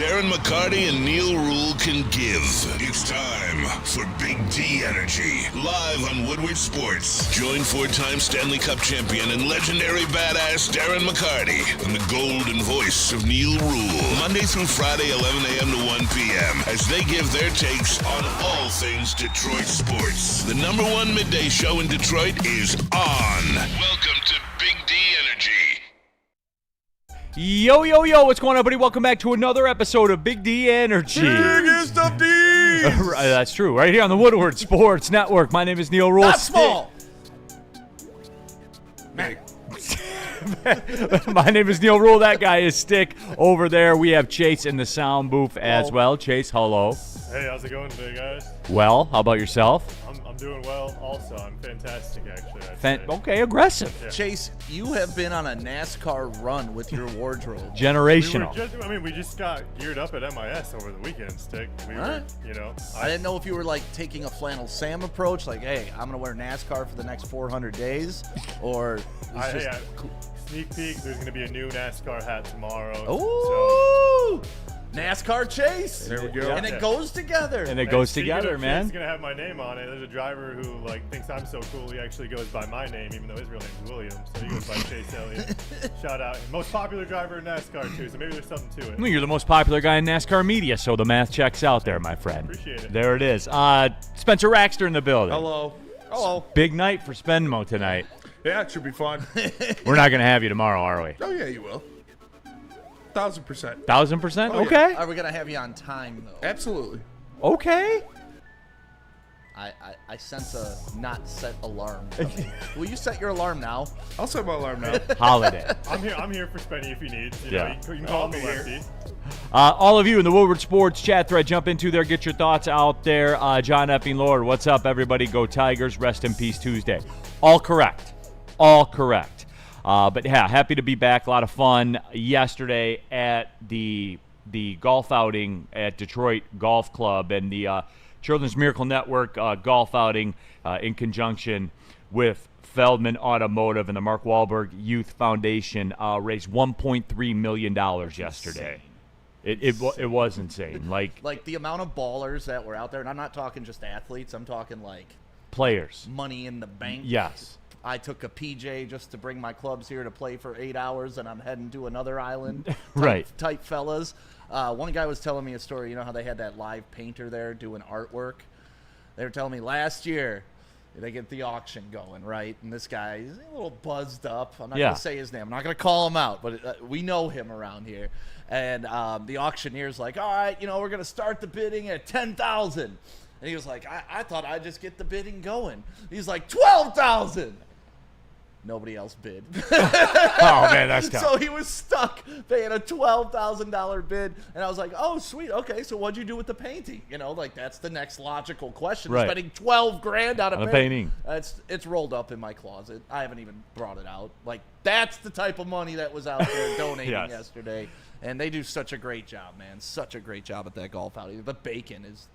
Darren McCarty and Neil Rule can give. It's time for Big D Energy, live on Woodward Sports. Join four-time Stanley Cup champion and legendary badass Darren McCarty and the golden voice of Neil Rule, Monday through Friday, 11 a.m. to 1 p.m., as they give their takes on all things Detroit sports. The number one midday show in Detroit is on. Welcome to Big D Energy. Yo, what's going on, everybody? Welcome back to another episode of Big D Energy. Biggest of D's! That's true, right here on the Woodward Sports Network. My name is Neil Rule. Not small! My name is Neil Rule. That guy is Stick over there. We have Chase in the sound booth as well. Chase, hello. Hey, how's it going today, guys? Well, how about yourself? I'm doing well also. I'm fantastic, actually. I'd say. Okay, aggressive. Yeah. Chase, you have been on a NASCAR run with your wardrobe. Generational. We just got geared up at MIS over the weekend, Stick. We Alright. were, I didn't know if you were like taking a Flannel Sam approach, like, hey, I'm going to wear NASCAR for the next 400 days, or it's just sneak peek, there's going to be a new NASCAR hat tomorrow. Ooh! NASCAR Chase. There we go. And it goes together. And it goes together, man. It's going to have my name on it. There's a driver who thinks I'm so cool, he actually goes by my name, even though his real name's William. So he goes by Chase Elliott. Shout out. Most popular driver in NASCAR, too, so maybe there's something to it. Well, you're the most popular guy in NASCAR media, so the math checks out there, my friend. Appreciate it. There it is. Spencer Raxter in the building. Hello. Hello. Big night for Spenmo tonight. Yeah, it should be fun. We're not going to have you tomorrow, are we? Oh, yeah, you will. 1,000%. 1,000%? Oh, yeah. Okay. Are we going to have you on time, though? Absolutely. Okay. I sense a not set alarm coming. Will you set your alarm now? I'll set my alarm now. Holiday. I'm here for Spenny if he needs. You Yeah. know, you can call him the lefty. All of you in the Woodward Sports chat thread, jump into there, get your thoughts out there. John Effing Lord, what's up, everybody? Go Tigers. Rest in peace Tuesday. All correct. All correct. But yeah, happy to be back. A lot of fun yesterday at the golf outing at Detroit Golf Club and the Children's Miracle Network golf outing in conjunction with Feldman Automotive and the Mark Wahlberg Youth Foundation raised $1.3 million yesterday. It was insane. Like the amount of ballers that were out there, and I'm not talking just athletes, I'm talking like players. money in the bank. Yes. I took a PJ just to bring my clubs here to play for 8 hours, and I'm heading to another island. Right. Type fellas. One guy was telling me a story. You know how they had that live painter there doing artwork? They were telling me last year they get the auction going, right? And this guy, he's a little buzzed up. I'm not going to say his name. I'm not going to call him out, but we know him around here. And the auctioneer's like, all right, we're going to start the bidding at $10,000. And he was like, I thought I'd just get the bidding going. He's like, $12,000. Nobody else bid. Oh, man, that's tough. So he was stuck paying a $12,000 bid. And I was like, oh, sweet. Okay, so what'd you do with the painting? That's the next logical question. Right. Spending $12,000 on a painting. It's rolled up in my closet. I haven't even brought it out. That's the type of money that was out there donating Yes. yesterday. And they do such a great job, man. Such a great job at that golf outing. The bacon is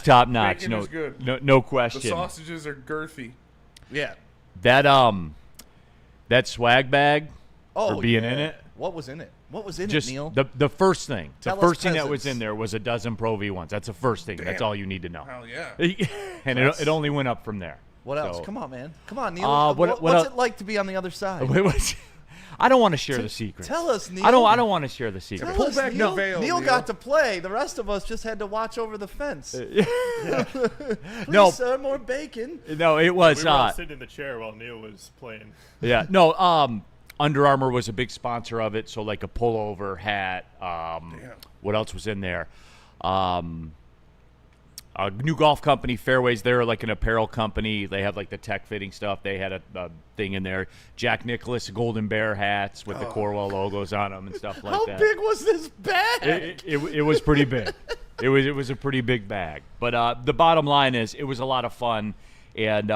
top notch. Bacon is good. No question. The sausages are girthy. yeah. That swag bag for being yeah. in it. What was in it? What was in Just it, Neil? the first thing. Tell the us first thing that was peasants. in there was a dozen Pro V1s. That's the first thing. That's Damn. all you need to know. Hell yeah. And it only went up from there. What else? So- Come on, man. Come on, Neil. what What's else? it like to be on the other side? I don't want to share the secret. Tell us, Neil. I don't want to share the secret. Tell Pull us, back Neil. the veil, Neil Neil. got to play. The rest of us just had to watch over the fence. Please, No. sir, more bacon. No, it was. We were all sitting in the chair while Neil was playing. Yeah. No. Under Armour was a big sponsor of it, so like a pullover, hat. What else was in there? A new golf company, Fairways. They're like an apparel company. They have like the tech fitting stuff. They had a thing in there. Jack Nicklaus Golden Bear hats with the Corwell logos on them and stuff like How that. big was this bag? It was pretty big. It was a pretty big bag. But the bottom line is it was a lot of fun, and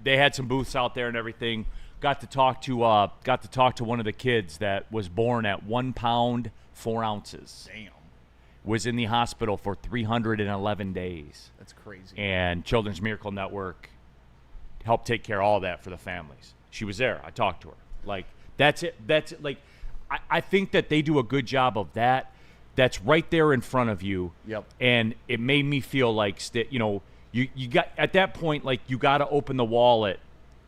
they had some booths out there and everything. Got to talk to one of the kids that was born at 1 pound 4 ounces. Damn. Was in the hospital for 311 days. That's crazy. And Children's Miracle Network helped take care of all that for the families. She was there. I talked to her. Like, that's it. That's it. Like, I think that they do a good job of that. that's right there in front of you. Yep. And it made me feel like, you got at that point, like, you got to open the wallet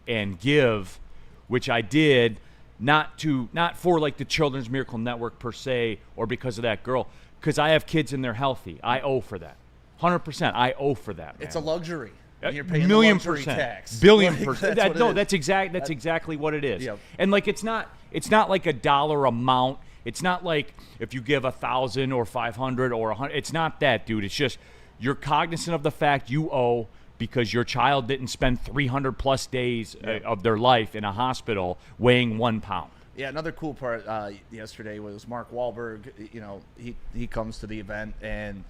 and give, which I did, not for like the Children's Miracle Network per se, or because of that girl, because I have kids and they're healthy. I owe for that. 100%. I owe for that, man. It's a luxury. And you're paying Million the luxury percent. tax. Billion Like, percent. That's what it is. That's exactly what it is. Yep. And like it's not like a dollar amount. It's not like if you give 1,000 or 500 or 100. It's not that, dude. It's just you're cognizant of the fact you owe because your child didn't spend 300 plus days of their life in a hospital weighing 1 pound. Yeah, another cool part yesterday was Mark Wahlberg. You know, he comes to the event, and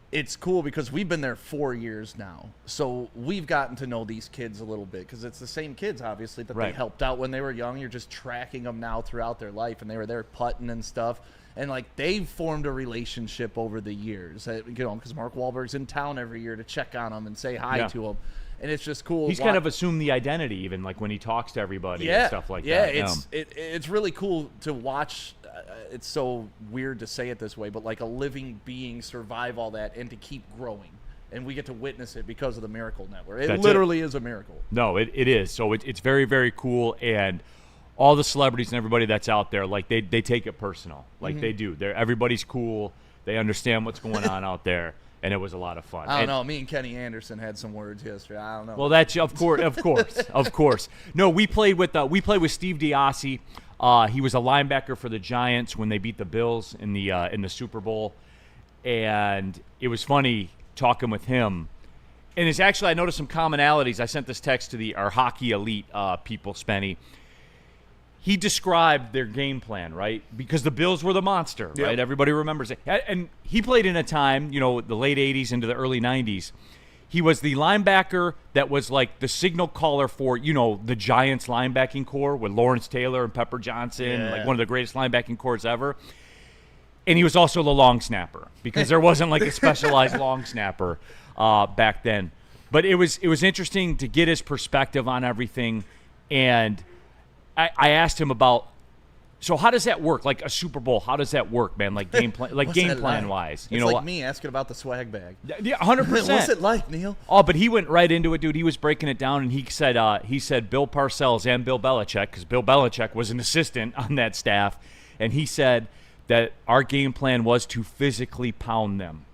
it's cool because we've been there 4 years now. So we've gotten to know these kids a little bit because it's the same kids, obviously, that they helped out when they were young. You're just tracking them now throughout their life, and they were there putting and stuff. And, like, they've formed a relationship over the years, because Mark Wahlberg's in town every year to check on them and say hi to them. And it's just cool. He's kind of assumed the identity, even, like, when he talks to everybody and stuff like that. Yeah, it's really cool to watch. It's so weird to say it this way, but like a living being survive all that and to keep growing. And we get to witness it because of the Miracle Network. It literally is a miracle. No, it is. So it's very, very cool. And all the celebrities and everybody that's out there, like, they take it personal. Like, they do. Everybody's cool. They understand what's going on out there. And it was a lot of fun. I don't know. Me and Kenny Anderson had some words yesterday. I don't know. Well, that's of course. No, we played with Steve Diassi. He was a linebacker for the Giants when they beat the Bills in the Super Bowl, and it was funny talking with him. And it's actually, I noticed some commonalities. I sent this text to our Hockey Elite people, Spenny. He described their game plan, right? Because the Bills were the monster, right? Yep. Everybody remembers it. And he played in a time, the late 80s into the early 90s. He was the linebacker that was like the signal caller for, the Giants linebacking core with Lawrence Taylor and Pepper Johnson, like one of the greatest linebacking cores ever. And he was also the long snapper because there wasn't like a specialized long snapper back then. But it was interesting to get his perspective on everything. And I asked him about, so how does that work? Like a Super Bowl, how does that work, man? Like game plan, wise. It's like me asking about the swag bag. Yeah, 100%. What's it like, Neil? Oh, but he went right into it, dude. He was breaking it down, and he said Bill Parcells and Bill Belichick, because Bill Belichick was an assistant on that staff, and he said that our game plan was to physically pound them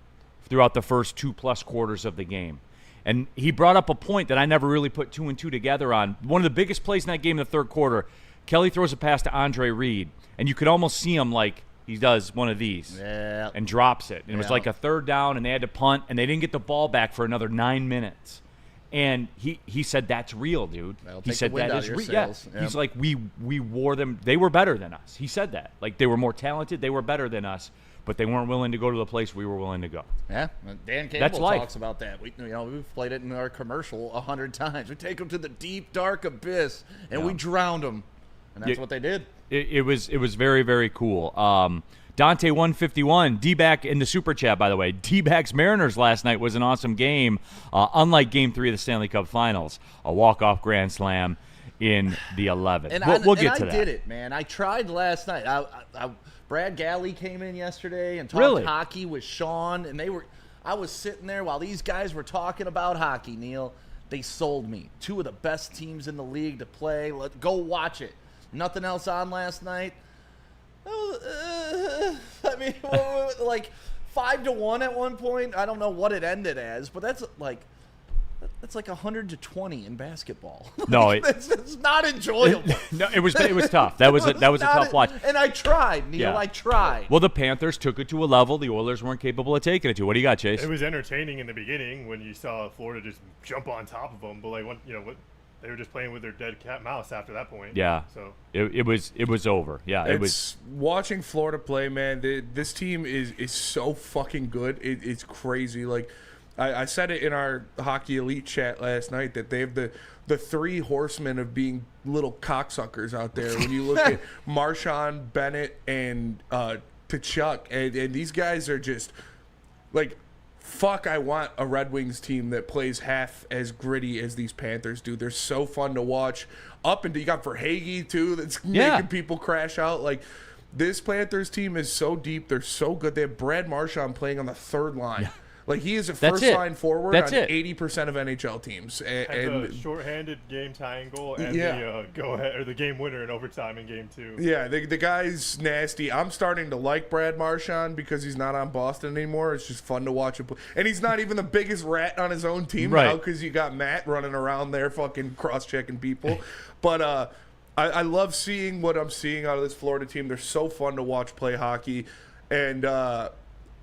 throughout the first 2+ quarters of the game. And he brought up a point that I never really put 2 and 2 together on. One of the biggest plays in that game in the third quarter, Kelly throws a pass to Andre Reed, and you could almost see him like he does one of these and drops it. And it was like a third down, and they had to punt, and they didn't get the ball back for another 9 minutes. And he said, that's real, dude. He said that is real. Yeah. He's like, we wore them. They were better than us. He said that. Like, they were more talented. They were better than us. But they weren't willing to go to the place we were willing to go. Yeah, Dan Campbell talks about that. We've played it in our commercial 100 times. We take them to the deep, dark abyss, and we drowned them. And that's what they did. It was very, very cool. Dante 151, D-back in the super chat, by the way. D-backs Mariners last night was an awesome game. Unlike Game 3 of the Stanley Cup Finals, a walk-off grand slam in the 11th. And we'll get to that. I did it, man. I tried last night. Brad Galley came in yesterday and talked hockey with Sean, and I was sitting there while these guys were talking about hockey, Neil. They sold me. 2 of the best teams in the league to play. Go watch it. Nothing else on last night. I mean, like 5-1 at one point. I don't know what it ended as, but that's like 100-20 in basketball. No, it's not enjoyable. No, it was tough. That was a tough watch. And I tried, Neil. Yeah. I tried. Well, the Panthers took it to a level the Oilers weren't capable of taking it to. What do you got, Chase? It was entertaining in the beginning when you saw Florida just jump on top of them, but like they were just playing with their dead cat mouse after that point. Yeah. So it was over. Yeah. It was watching Florida play, man. This team is so fucking good. It's crazy. Like I said it in our Hockey Elite chat last night that they have the 3 horsemen of being little cocksuckers out there. When you look at Marshawn, Bennett, and Tkachuk, and these guys are just like, fuck, I want a Red Wings team that plays half as gritty as these Panthers do. They're so fun to watch. Up and you got Verhaeghe too, that's making people crash out. Like, This Panthers team is so deep. They're so good. They have Brad Marchand playing on the third line. Yeah. Like, he is a That's first it. line forward That's on it. 80% of NHL teams. Has And a shorthanded game tying goal and Yeah. the go ahead or the game winner in overtime in game 2. yeah, the guy's nasty. I'm starting to like Brad Marchand because he's not on Boston anymore. It's just fun to watch him play. And he's not even the biggest rat on his own team Right. now because you got Matt running around there fucking cross-checking people. But I love seeing what I'm seeing out of this Florida team. They're so fun to watch play hockey. And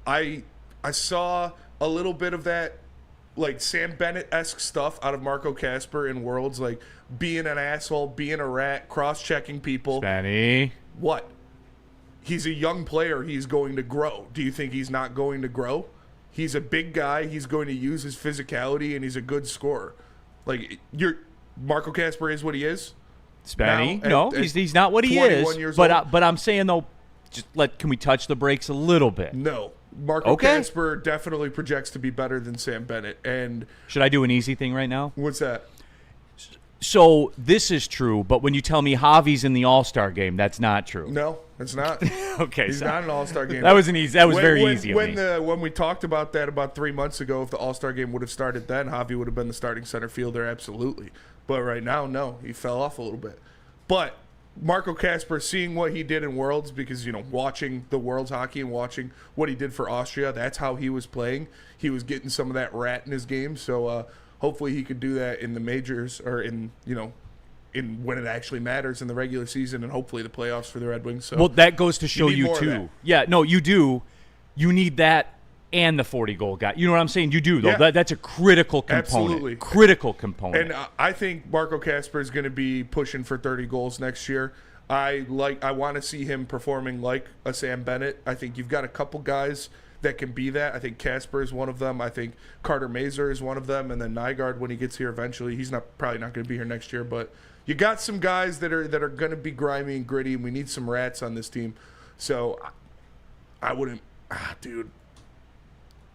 I saw a little bit of that, like, Sam Bennett-esque stuff out of Marco Casper in Worlds, like being an asshole, being a rat, cross-checking people. Benny. What? He's a young player. He's going to grow. Do you think he's not going to grow? He's a big guy. He's going to use his physicality, and he's a good scorer. Like, Marco Casper is what he is. Spanny. Now, No, at he's not what he 21 is. years But old? but I'm saying though, can we touch the brakes a little bit? No. Marco Okay. Casper definitely projects to be better than Sam Bennett. And Should I do an easy thing right now? what's that? So this is true, but when you tell me Javi's in the All-Star game, that's not true. No, it's not. Okay, He's so not an All-Star game. that was an easy. That was very when, easy of when me. when we talked about that about 3 months ago, if the All-Star game would have started then, Javi would have been the starting center fielder, absolutely. But right now, no, he fell off a little bit. But Marco Casper, seeing what he did in Worlds, because, you know, watching the Worlds hockey and watching what he did for Austria, that's how he was playing. He was getting some of that rat in his game. So hopefully he could do that in the majors, or in, you know, in when it actually matters in the regular season, and hopefully the playoffs for the Red Wings. So Well, that goes to show need you more of too. that. Yeah, no, you do. You need that and the 40-goal guy. You know what I'm saying? You do, though. Yeah. That's a critical component. Absolutely. Critical component. And I think Marco Casper is going to be pushing for 30 goals next year. I want to see him performing like a Sam Bennett. I think you've got a couple guys that can be that. I think Casper is one of them. I think Carter Mazur is one of them, and then Nygaard when he gets here eventually. He's probably not going to be here next year, but you got some guys that are going to be grimy and gritty, and we need some rats on this team. So I wouldn't, dude.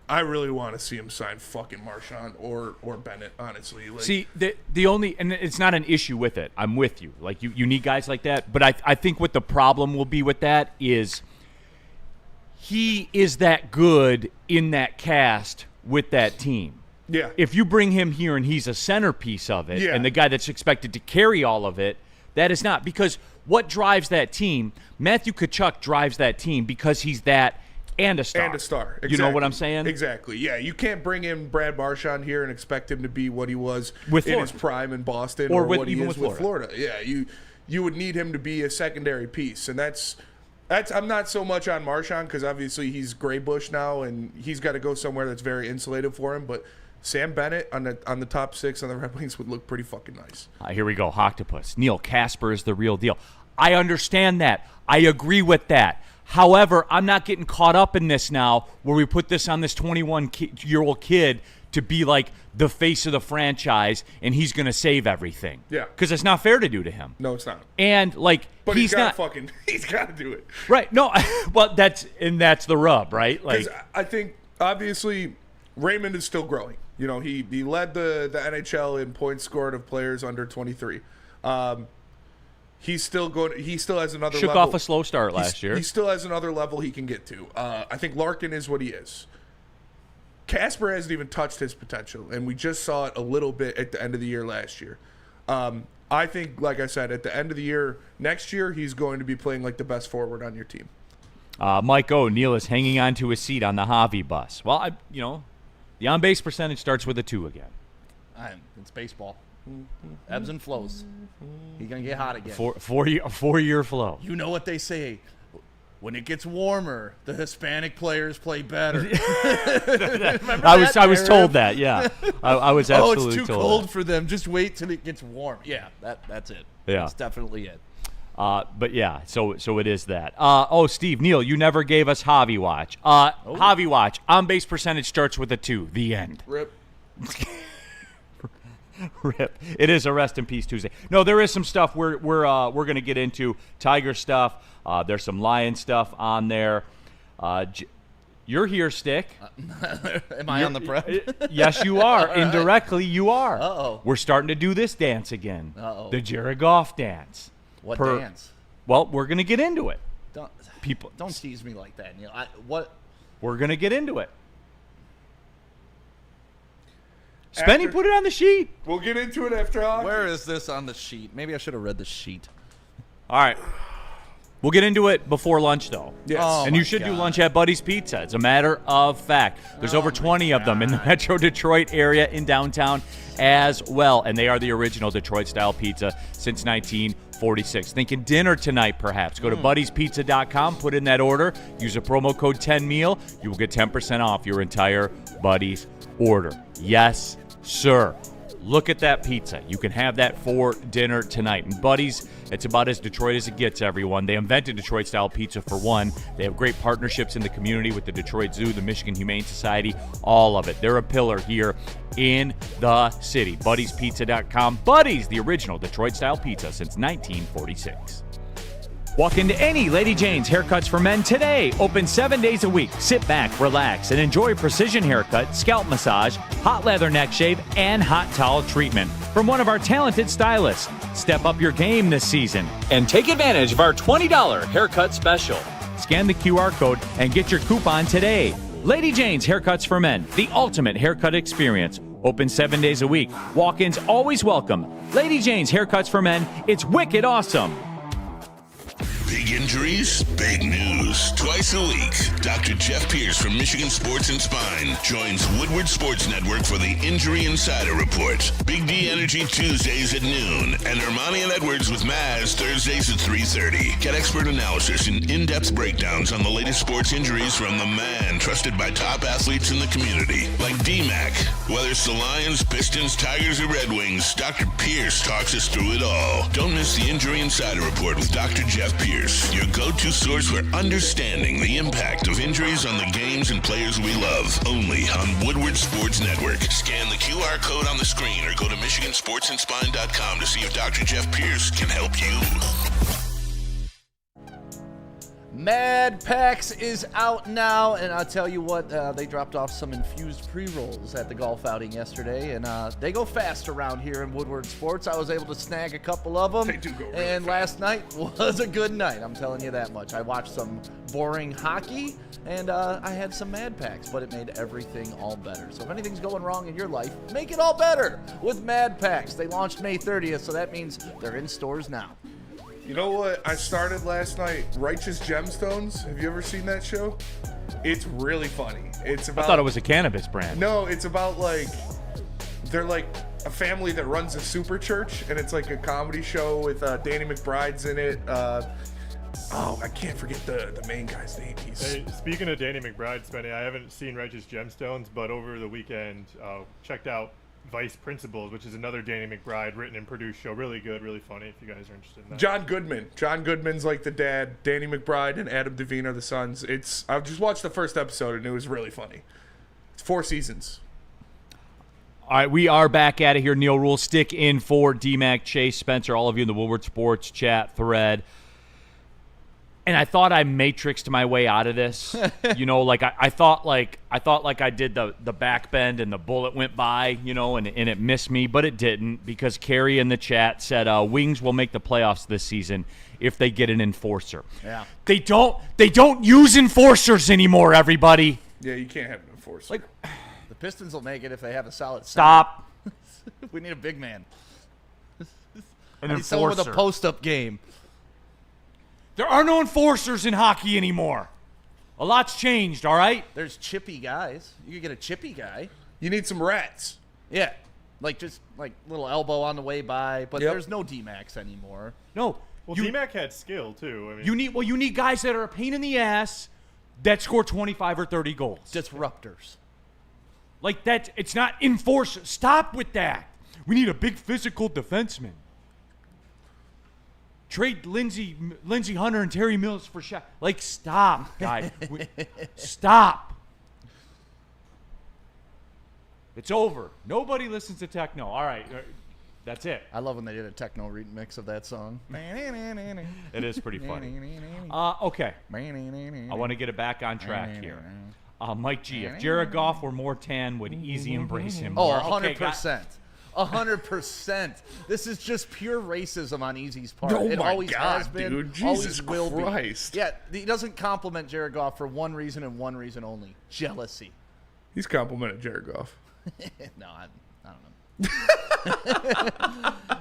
I really want to see him sign fucking Marchand or Bennett, honestly. Like, See, the only, and it's not an issue with it. I'm with you. Like, you need guys like that. But I think what the problem will be with that is he is that good in that cast with that team. yeah. If you bring him here and he's a centerpiece of it, Yeah. and the guy that's expected to carry all of it, that is not. Because what drives that team, Matthew Tkachuk drives that team because he's that and a star. And a star. You know what I'm saying? Exactly. Yeah, you can't bring in Brad Marchand here and expect him to be what he was With in his Florida. prime in Boston, Or or with- what he even is with with Florida. Yeah, you would need him to be a secondary piece, and that's I'm not so much on Marchand because obviously he's gray bush now and he's got to go somewhere that's very insulated for him. But Sam Bennett on the top six on the Red Wings would look pretty fucking nice. Here we go, Octopus. Neil Casper is the real deal. I understand that. I agree with that. However, I'm not getting caught up in this now where we put this on this 21-year-old kid to be like the face of the franchise and he's going to save everything. Yeah. Because it's not fair to do to him. No, it's not. And, like, But he's got not. he's got to do it. Right. No, well, that's the rub, right? Because Like, I think obviously Raymond is still growing. You know, he led the NHL in points scored of players under 23. He's still going. He still has another shook level. off a slow start last year. He still has another level he can get to. I think Larkin is what he is. Casper hasn't even touched his potential, and we just saw it a little bit at the end of the year last year. I think, like I said, at the end of the year next year, he's going to be playing like the best forward on your team. Mike O'Neill is hanging on to his seat on the Javi bus. Well, the on-base percentage starts with a 2 again. It's baseball. Ebbs and flows. He's going to get hot again. Four-year flow. You know what they say. When it gets warmer, the Hispanic players play better. I was told that, yeah. I was absolutely oh, it's too told cold that. for them. Just wait till it gets warm. Yeah, that's it. Yeah. That's definitely it. But yeah, so it is that. Steve, Neil, you never gave us Javi Watch. Javi Watch, on-base percentage starts with a 2. The end. Rip. Rip. It is a rest in peace Tuesday. No, there is some stuff we're going to get into. Tiger stuff. There's some Lion stuff on there. You're here, Stick. Am I on the prep? Yes, you are. Indirectly, you are. Uh-oh. We're starting to do this dance again. Uh-oh. The Jared Goff dance. What dance? Well, we're going to get into it. Don't tease me like that, Neil. We're going to get into it. Spenny put it on the sheet. We'll get into it after hockey. Where is this on the sheet? Maybe I should have read the sheet. All right. We'll get into it before lunch, though. Yes. Oh, and you my should do God. lunch at Buddy's Pizza. It's a matter of fact. There's over 20 of them in the Metro Detroit area in downtown as well. And they are the original Detroit-style pizza since 1946. Thinking dinner tonight, perhaps. Go to buddiespizza.com, put in that order, use a promo code 10meal. You will get 10% off your entire Buddy's order. Yes, sir. Look at that pizza. You can have that for dinner tonight. And Buddy's, it's about as Detroit as it gets, everyone. They invented Detroit-style pizza for one. They have great partnerships in the community with the Detroit Zoo, the Michigan Humane Society, all of it. They're a pillar here in the city. BuddiesPizza.com. Buddy's, the original Detroit-style pizza since 1946. Walk into any Lady Jane's Haircuts for Men today. Open 7 days a week. Sit back, relax, and enjoy precision haircut, scalp massage, hot leather neck shave, and hot towel treatment from one of our talented stylists. Step up your game this season and take advantage of our $20 haircut special. Scan the QR code and get your coupon today. Lady Jane's Haircuts for Men, the ultimate haircut experience. Open 7 days a week. Walk-ins always welcome. Lady Jane's Haircuts for Men. It's wicked awesome. Big injuries, big news. Twice a week, Dr. Jeff Pierce from Michigan Sports and Spine joins Woodward Sports Network for the Injury Insider Report. Big D Energy Tuesdays at noon, and Ermanni and Edwards with Maz Thursdays at 3:30. Get expert analysis and in-depth breakdowns on the latest sports injuries from the man trusted by top athletes in the community, like D-Mac. Whether it's the Lions, Pistons, Tigers, or Red Wings, Dr. Pierce talks us through it all. Don't miss the Injury Insider Report with Dr. Jeff Pierce, your go-to source for understanding the impact of injuries on the games and players we love. Only on Woodward Sports Network. Scan the QR code on the screen or go to MichiganSportsandSpine.com to see if Dr. Jeff Pierce can help you. Mad Packs is out now, and I'll tell you what, they dropped off some infused pre-rolls at the golf outing yesterday, and they go fast around here in Woodward Sports. I was able to snag a couple of them, They do go really and fast. last night was a good night, I'm telling you that much. I watched some boring hockey, and I had some Mad Packs, but it made everything all better. So if anything's going wrong in your life, make it all better with Mad Packs. They launched May 30th, so that means they're in stores now. You know what I started last night? Righteous Gemstones. Have you ever seen that show? It's really funny. It's I about. thought it was a cannabis brand. No, it's about like they're like a family that runs a super church, and it's like a comedy show with Danny McBride's in it. I can't forget the main guy's name. Hey, speaking of Danny McBride, Spenny, I haven't seen Righteous Gemstones, but over the weekend, checked out Vice Principals, which is another Danny McBride written and produced show. Really good, really funny. If you guys are interested in that. John Goodman. John Goodman's like the dad. Danny McBride and Adam Devine are the sons. I've just watched the first episode and it was really funny. It's 4 seasons. All right, we are back at it here. Neil Rule, stick in for D-Mac, Chase, Spencer, all of you in the Woodward Sports chat thread. And I thought I matrixed my way out of this. You know, like I thought I did the back bend and the bullet went by, you know, and it missed me, but it didn't, because Carrie in the chat said Wings will make the playoffs this season if they get an enforcer. Yeah. They don't use enforcers anymore, everybody. Yeah, you can't have an enforcer. Like, The Pistons will make it if they have a solid center. stop. We need a big man. An I need someone with a enforcer. post-up game. There are no enforcers in hockey anymore. A lot's changed, all right? There's chippy guys. You could get a chippy guy. You need some rats. Yeah. Just little elbow on the way by. But Yep. there's no D-Max anymore. No. Well, you, D-Mac had skill too. I mean, you need guys that are a pain in the ass that score 25 or 30 goals. Disruptors. Like that, it's not enforcers. Stop with that. We need a big physical defenseman. Trade Lindsey Hunter and Terry Mills for shot. Like, stop, guys. Stop. It's over. Nobody listens to techno. All right, that's it. I love when they did a techno remix of that song. It is pretty funny. Okay, I want to get it back on track here. Mike G, if Jared Goff were more tan, would Easy embrace him Oh, more? 100%. Okay, 100%. This is just pure racism on Easy's part. Oh it my always God, has been. dude. Always Jesus will Christ. be. Yeah, he doesn't compliment Jared Goff for one reason and one reason only: jealousy. He's complimented Jared Goff. No, I don't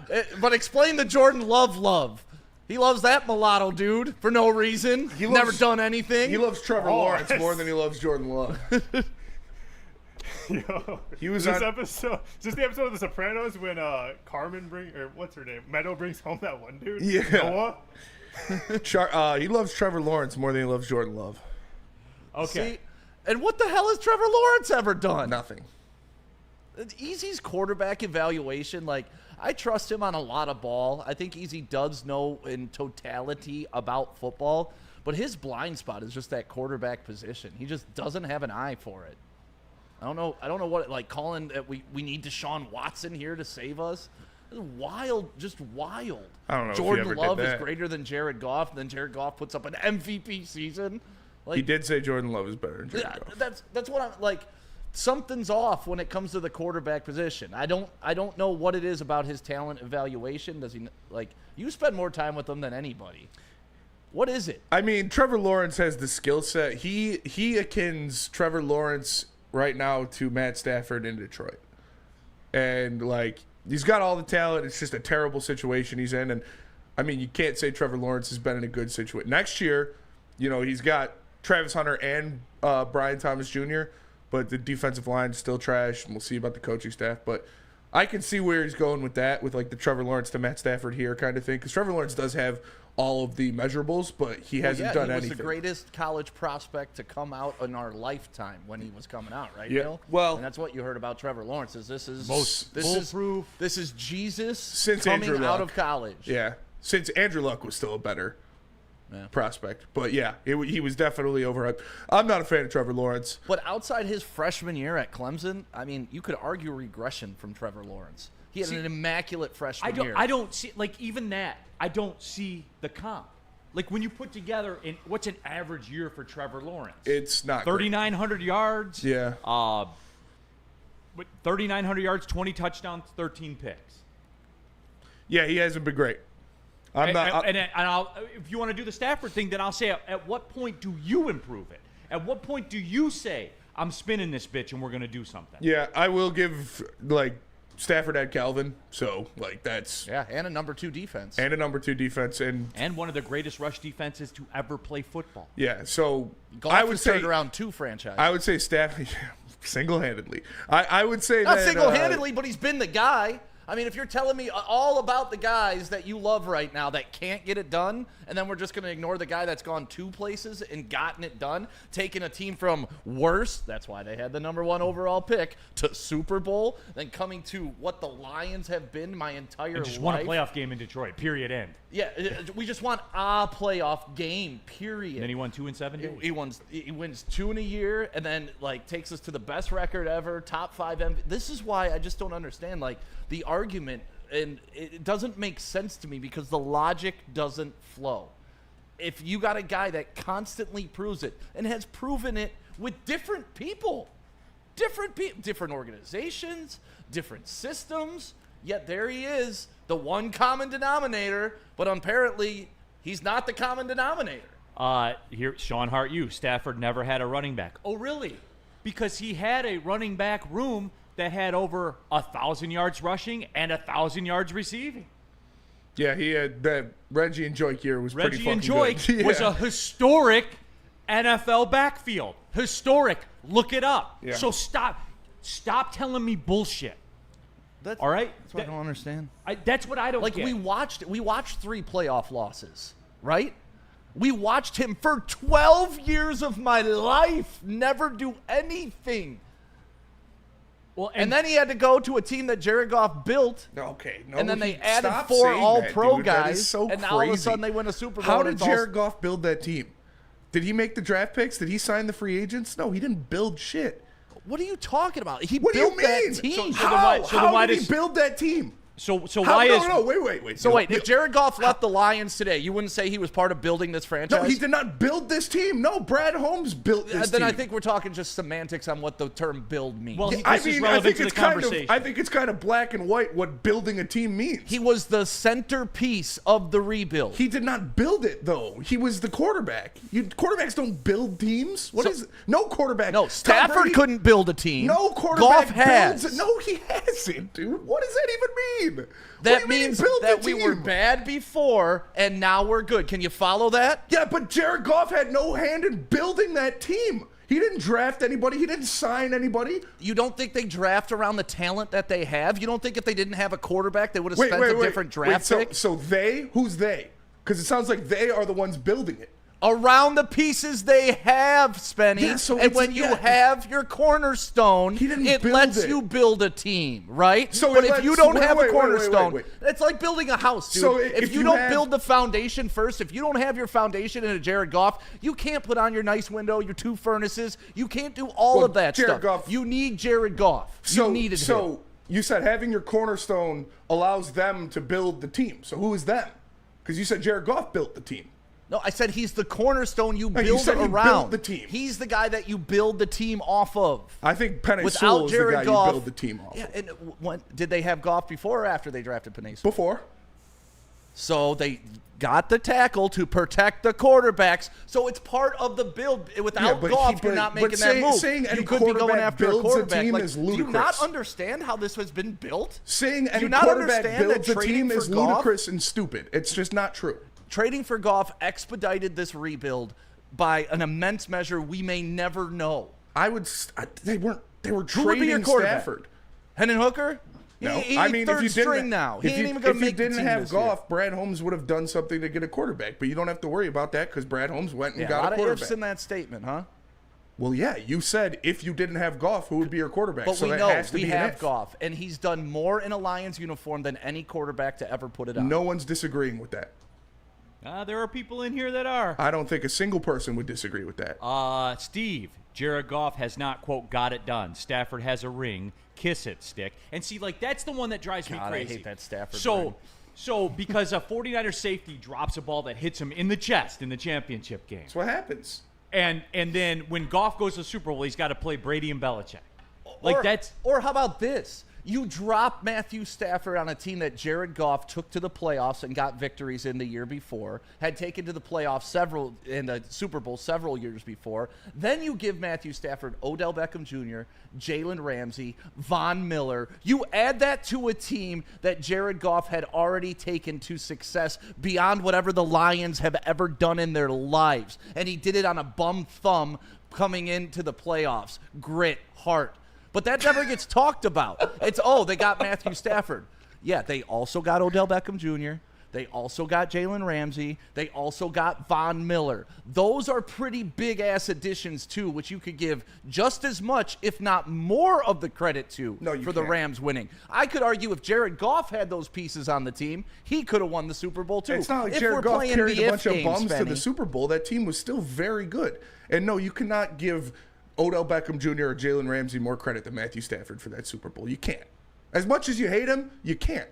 know. But explain the Jordan love. He loves that mulatto dude for no reason. He never done anything. He loves Trevor Lawrence more than he loves Jordan Love. Yo, He was this on- episode. Is this the episode of The Sopranos when Carmen what's her name? Meadow brings home that one dude. Yeah. Noah. He loves Trevor Lawrence more than he loves Jordan Love. Okay. See, and what the hell has Trevor Lawrence ever done? Nothing. Easy's quarterback evaluation, like, I trust him on a lot of ball. I think Easy does know in totality about football, but his blind spot is just that quarterback position. He just doesn't have an eye for it. I don't know what, like, calling that we need Deshaun Watson here to save us. It's wild, just wild. I don't know if he Jordan ever did Love is that. greater than Jared Goff, and then Jared Goff puts up an MVP season. Like, He did say Jordan Love is better than Jared yeah, Goff. that's what I'm like. Something's off when it comes to the quarterback position. I don't know what it is about his talent evaluation. Does he like you spend more time with him than anybody? What is it? I mean, Trevor Lawrence has the skill set. He akins Trevor Lawrence right now to Matt Stafford in Detroit. And, like, he's got all the talent. It's just a terrible situation he's in. And, I mean, you can't say Trevor Lawrence has been in a good situation. Next year, you know, he's got Travis Hunter and Brian Thomas Jr., but the defensive line is still trash, and we'll see about the coaching staff. But I can see where he's going with that, with, like, the Trevor Lawrence to Matt Stafford here kind of thing. Because Trevor Lawrence does have all of the measurables, but he hasn't done he was anything. the greatest college prospect to come out in our lifetime when he was coming out, right? Yeah, Neil? well- and that's what you heard about Trevor Lawrence. Is this is foolproof. This is Jesus Since coming Andrew out Luck. of college. Yeah, since Andrew Luck was still a better prospect. But, yeah, he was definitely overhyped. I'm not a fan of Trevor Lawrence. But outside his freshman year at Clemson, I mean, you could argue regression from Trevor Lawrence. He had an immaculate freshman year. I don't see, like, even that, I don't see the comp. Like, when you put together, what's an average year for Trevor Lawrence? It's not 3,900 yards. Yeah. 3,900 yards, 20 touchdowns, 13 picks. Yeah, he hasn't been great. And I'll, if you want to do the Stafford thing, then I'll say, at what point do you improve it? At what point do you say, I'm spinning this bitch and we're going to do something? Yeah, I will give, like, Stafford had Calvin, so, like, that's... Yeah, and a number 2 defense. And a number 2 defense, and one of the greatest rush defenses to ever play football. yeah, so Goff I would has say turned around 2 franchises. I would say Stafford single-handedly. I would say Not that single-handedly, but he's been the guy. I mean, if you're telling me all about the guys that you love right now that can't get it done, and then we're just going to ignore the guy that's gone 2 places and gotten it done, taking a team from worse, that's why they had the number 1 overall pick, to Super Bowl, then coming to what the Lions have been my entire And just life. won a playoff game in Detroit, period, end. Yeah, we just want a playoff game, period. And then he won 2 in 7 days. He wins 2 in a year, and then, like, takes us to the best record ever, top 5 MVP. This is why I just don't understand, like, the argument, and it doesn't make sense to me because the logic doesn't flow. If you got a guy that constantly proves it and has proven it with different people, different organizations, different systems, yet there he is, the one common denominator, but apparently he's not the common denominator. Here, Sean Hart, Stafford never had a running back. Oh, really? Because he had a running back room that had over 1,000 yards rushing and 1,000 yards receiving. Yeah, he had that Reggie and Joik year was pretty Reggie and fucking Joik good. was Yeah. a historic NFL backfield. Historic. Look it up. Yeah. So stop telling me bullshit. That's, All right? That's what I don't understand. That's what I don't Like, get. we watched 3 playoff losses, right? We watched him for 12 years of my life never do anything. Well, And then he had to go to a team that Jared Goff built. Okay, no, And then they added stop 4 saying all-pro that, dude. That guys, is so and now all of a crazy. sudden they win a Super Bowl. How and did it's all- Jared Goff build that team? Did he make the draft picks? Did he sign the free agents? No, he didn't build shit. What are you talking about? He What do built you mean? that team. So then why How does- did he build that team? So why is wait. So wait, if Jared Goff left the Lions today, you wouldn't say he was part of building this franchise? No, he did not build this team. No, Brad Holmes built this Then team. I think we're talking just semantics on what the term build means. Well, I this is mean, I relevant think to the it's kind conversation. of, I think it's kind of black and white what building a team means. he was the centerpiece of the rebuild. He did not build it though. He was the quarterback. Quarterbacks don't build teams. No quarterback? No, Tom Stafford Brady- couldn't build a team. No quarterback Goff has. builds it. No, he hasn't, dude. What does that even mean? That What do you mean he means built that the we were team? bad before, and now we're good. Can you follow that? Yeah, but Jared Goff had no hand in building that team. He didn't draft anybody. He didn't sign anybody. You don't think they draft around the talent that they have? You don't think if they didn't have a quarterback, they would have spent a different draft pick? So they? Who's they? Because it sounds like they are the ones building it. Around the pieces they have, Spenny. Yeah, so and it's- when you yeah. have your cornerstone, He didn't it build lets it. you build a team, right? So but it if you lets- don't wait, have wait, a wait, cornerstone, wait. it's like building a house, dude. So if if you you don't have- build the foundation first, if you don't have your foundation in a Jared Goff, you can't put on your nice window, your 2 furnaces. You can't do all Well, of that Jared stuff. Goff- You need Jared Goff. You needed him. So you said having your cornerstone allows them to build the team. So who is them? Because you said Jared Goff built the team. No, I said he's the cornerstone you No, you build said he around. built the team. He's the guy that you build the team off of. I think Penei Without Sewell is the Jared guy Goff, you build the team off. Yeah, of. and when, did they have Goff before or after they drafted Penei Sewell? Before. So they got the tackle to protect the quarterbacks. So it's part of the build. Without but Goff, he- you're not but making saying- that move. saying any You could be going quarterback after a builds a quarterback. team Like, is do you not ludicrous. understand how this has been built? Saying Do any you not quarterback understand builds that a trading team for is Goff- ludicrous and stupid. It's just not true. Trading for Goff expedited this rebuild by an immense measure we may never know. They were Who would be your trading quarterback? Stafford. Hendon Hooker? No, He I mean, third if you string didn't, now. He if ain't you, even gonna if you make the didn't team have this year. Goff, Brad Holmes would have done something to get a quarterback. But you don't have to worry about that because Brad Holmes went and Yeah, a got lot a of quarterback. ifs in that statement, huh? Well, yeah, you said if you didn't have Goff, who would be your quarterback? But so we that know has to we be an have if. Goff, and he's done more in a Lions uniform than any quarterback to ever put it on. No one's disagreeing with that. There are people in here that are. I don't think a single person would disagree with that. Steve, Jared Goff has not, quote, got it done. Stafford has a ring. Kiss it, stick. And see, like, that's the one that drives me God, I crazy. hate that Stafford ring. So because a 49er safety drops a ball that hits him in the chest in the championship game. That's what happens. And then when Goff goes to the Super Bowl, he's got to play Brady and Belichick. Or how about this? You drop Matthew Stafford on a team that Jared Goff took to the playoffs and got victories in the year before, had taken to the playoffs in the Super Bowl several years before. Then you give Matthew Stafford Odell Beckham Jr., Jalen Ramsey, Von Miller. You add that to a team that Jared Goff had already taken to success beyond whatever the Lions have ever done in their lives. And he did it on a bum thumb coming into the playoffs. Grit, heart. But that never gets talked about. It's, they got Matthew Stafford. Yeah, they also got Odell Beckham Jr. They also got Jalen Ramsey. They also got Von Miller. Those are pretty big-ass additions, too, which you could give just as much, if not more, of the credit to for the can't. Rams winning. I could argue if Jared Goff had those pieces on the team, he could have won the Super Bowl, too. It's not like If Jared we're Goff playing carried the a if bunch of games, bums to the Benny. Super Bowl. That team was still very good. And no, you cannot give Odell Beckham Jr. or Jalen Ramsey more credit than Matthew Stafford for that Super Bowl. You can't. As much as you hate him, you can't.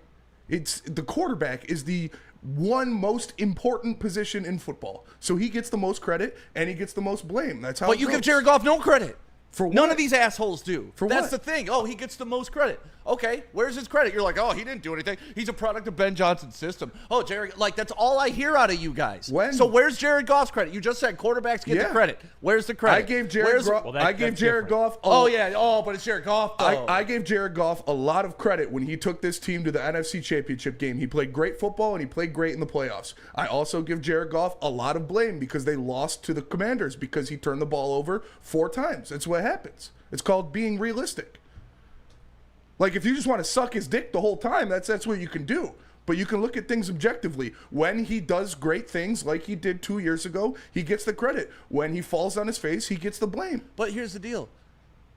It's the quarterback is the one most important position in football. So he gets the most credit and he gets the most blame. That's how But it you goes. give Jared Goff no credit. For None what? of these assholes do. For That's what? the thing. He gets the most credit. Okay, where's his credit? You're like, he didn't do anything. He's a product of Ben Johnson's system. Jared, that's all I hear out of you guys. So where's Jared Goff's credit? You just said quarterbacks get the credit. Where's the credit? I gave Jared Goff. But it's Jared Goff, though. I gave Jared Goff a lot of credit when he took this team to the NFC Championship game. He played great football and he played great in the playoffs. I also give Jared Goff a lot of blame because they lost to the Commanders because he turned the ball over 4 times. That's what happens. It's called being realistic. Like, if you just want to suck his dick the whole time, that's what you can do. But you can look at things objectively. When he does great things like he did 2 years ago, he gets the credit. When he falls on his face, he gets the blame. But here's the deal.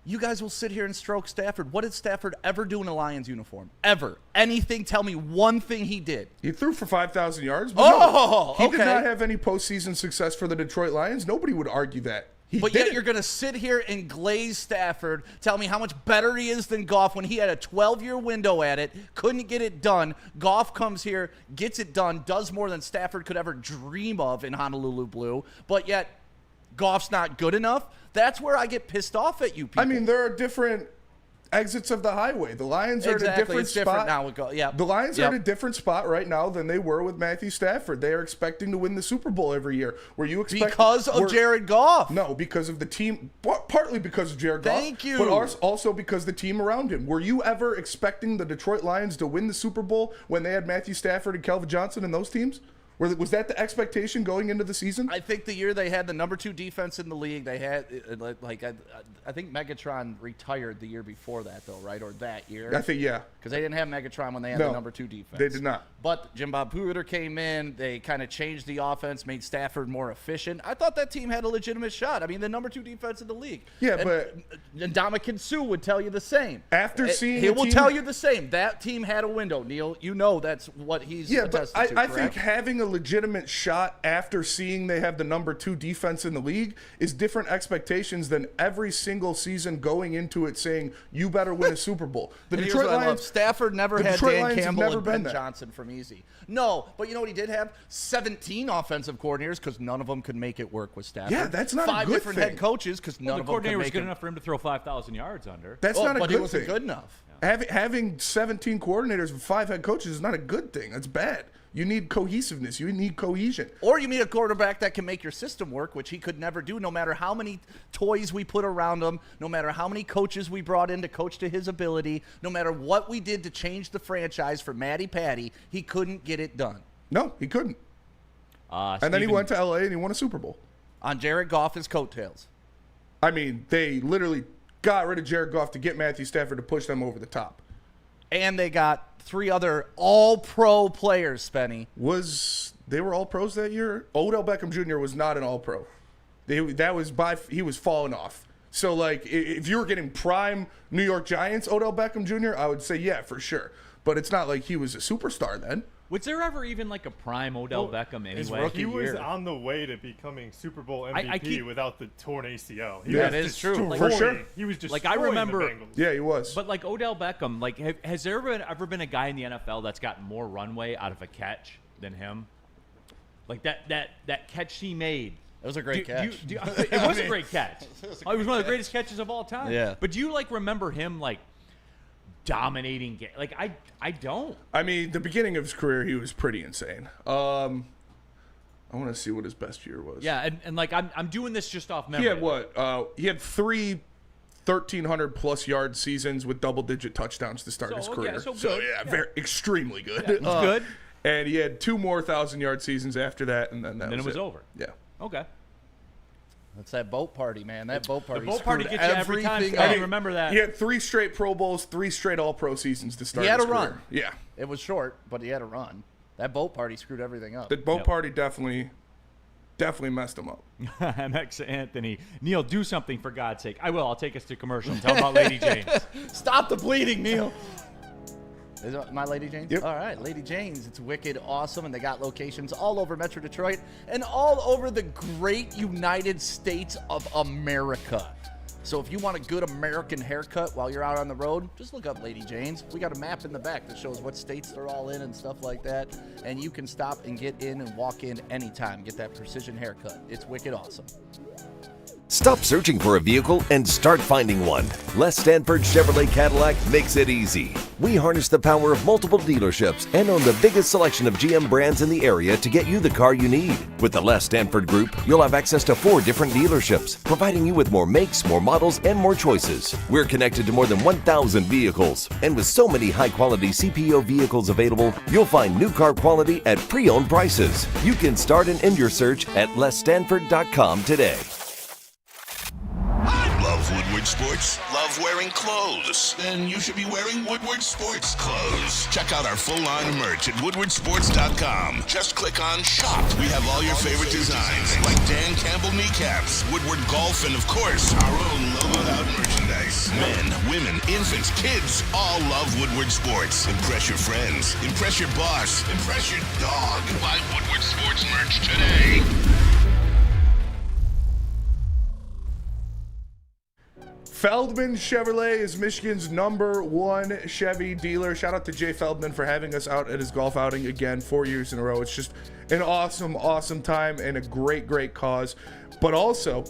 You guys will sit here and stroke Stafford. What did Stafford ever do in a Lions uniform? Ever. Anything? Tell me one thing he did. He threw for 5,000 yards. But he okay. did not have any postseason success for the Detroit Lions. Nobody would argue that. But yet you're going to sit here and glaze Stafford, tell me how much better he is than Goff when he had a 12-year window at it, couldn't get it done. Goff comes here, gets it done, does more than Stafford could ever dream of in Honolulu Blue, but yet Goff's not good enough. That's where I get pissed off at you people. I mean, there are different exits of the highway. The Lions are at a different it's spot. different now. The Lions are at a different spot right now than they were with Matthew Stafford. They are expecting to win the Super Bowl every year. Were you expecting because of Jared Goff? No, because of the team. Partly because of Jared Goff. Thank you. But also because the team around him. Were you ever expecting the Detroit Lions to win the Super Bowl when they had Matthew Stafford and Calvin Johnson and those teams? Was that the expectation going into the season? I think the year they had the number 2 defense in the league, they had I think Megatron retired the year before that though, right? Or that year? I think because they didn't have Megatron when they had the number 2 defense. They did not. But Jim Bob Cooter came in. They kind of changed the offense, made Stafford more efficient. I thought that team had a legitimate shot. I mean, the number 2 defense in the league. Yeah, and Ndamukong Suh would tell you the same. After seeing he will tell you the same. That team had a window, Neil. You know that's what he's attested to. I think having a legitimate shot after seeing they have the number 2 defense in the league is different expectations than every single season going into it saying you better win a Super Bowl. The Detroit Lions, Stafford never had Detroit Dan Lions Campbell never and been Ben that. Johnson from easy. No, but you know what he did have? 17 offensive coordinators because none of them could make it work with Stafford. Yeah, that's not a 5 good different thing. head coaches because none the of them could coordinator was make good it. enough for him to throw 5,000 yards under. That's not a but good he wasn't thing. good enough. Having 17 coordinators with 5 head coaches is not a good thing. That's bad. You need cohesiveness. You need cohesion. Or you need a quarterback that can make your system work, which he could never do, no matter how many toys we put around him, no matter how many coaches we brought in to coach to his ability, no matter what we did to change the franchise for Matty Patty, he couldn't get it done. No, he couldn't. And then he went to L.A. and he won a Super Bowl. On Jared Goff's coattails. I mean, they literally got rid of Jared Goff to get Matthew Stafford to push them over the top. And they got 3 other all-pro players, Spenny. They were all pros that year? Odell Beckham Jr. was not an all-pro. He was falling off. So, like, if you were getting prime New York Giants Odell Beckham Jr., I would say, yeah, for sure. But it's not like he was a superstar then. Was there ever even like a prime Odell Beckham anyway? rookie He was year. on the way to becoming Super Bowl MVP without the torn ACL. That is true. For sure. He was just Like, I remember- the Bengals. Yeah, he was. But like Odell Beckham, like has there ever been a guy in the NFL that's gotten more runway out of a catch than him? Like that catch he made. It was a great catch. It was a great catch. It was one of the greatest catches of all time. Yeah. But do you like remember him like dominating? Like I don't. I mean, the beginning of his career, he was pretty insane. I want to see what his best year was. Yeah, and like I'm doing this just off memory. He had what? He had 3 1,300-plus yard seasons with double-digit touchdowns to start his career. so good. Very extremely good. Yeah, he's good. And he had 2 more 1,000-yard seasons after that, and then it was over. Yeah. Okay. That's that boat party, man. That boat party. The boat party screwed gets you every time. everything I up. remember that. He had 3 straight Pro Bowls, 3 straight All-Pro seasons to start He had his a career. run. Yeah. It was short, but he had a run. That boat party screwed everything up. The boat Yep. party definitely messed him up. MX Anthony. Neil, do something for God's sake. I will. I'll take us to commercial and tell about Lady James. Stop the bleeding, Neil. Is it my Lady Jane's? Yep. All right, Lady Jane's. It's wicked awesome, and they got locations all over Metro Detroit and all over the great United States of America. So if you want a good American haircut while you're out on the road, just look up Lady Jane's. We got a map in the back that shows what states they're all in and stuff like that. And you can stop and get in and walk in anytime. Get that precision haircut. It's wicked awesome. Stop searching for a vehicle and start finding one. Les Stanford Chevrolet Cadillac makes it easy. We harness the power of multiple dealerships and own the biggest selection of GM brands in the area to get you the car you need. With the Les Stanford Group, you'll have access to 4 different dealerships, providing you with more makes, more models, and more choices. We're connected to more than 1,000 vehicles, and with so many high-quality CPO vehicles available, you'll find new car quality at pre-owned prices. You can start and end your search at lesstanford.com today. Love Woodward Sports? Love wearing clothes? Then you should be wearing Woodward Sports clothes. Check out our full line of merch at woodwardsports.com. Just click on Shop. We have all your favorite designs, like Dan Campbell kneecaps, Woodward Golf, and of course, our own logoed out merchandise. Men, women, infants, kids all love Woodward Sports. Impress your friends. Impress your boss. Impress your dog. Buy Woodward Sports merch today. Feldman Chevrolet is Michigan's #1 Chevy dealer. Shout out to Jay Feldman for having us out at his golf outing again 4 years in a row. It's just an awesome, awesome time and a great, great cause. But also,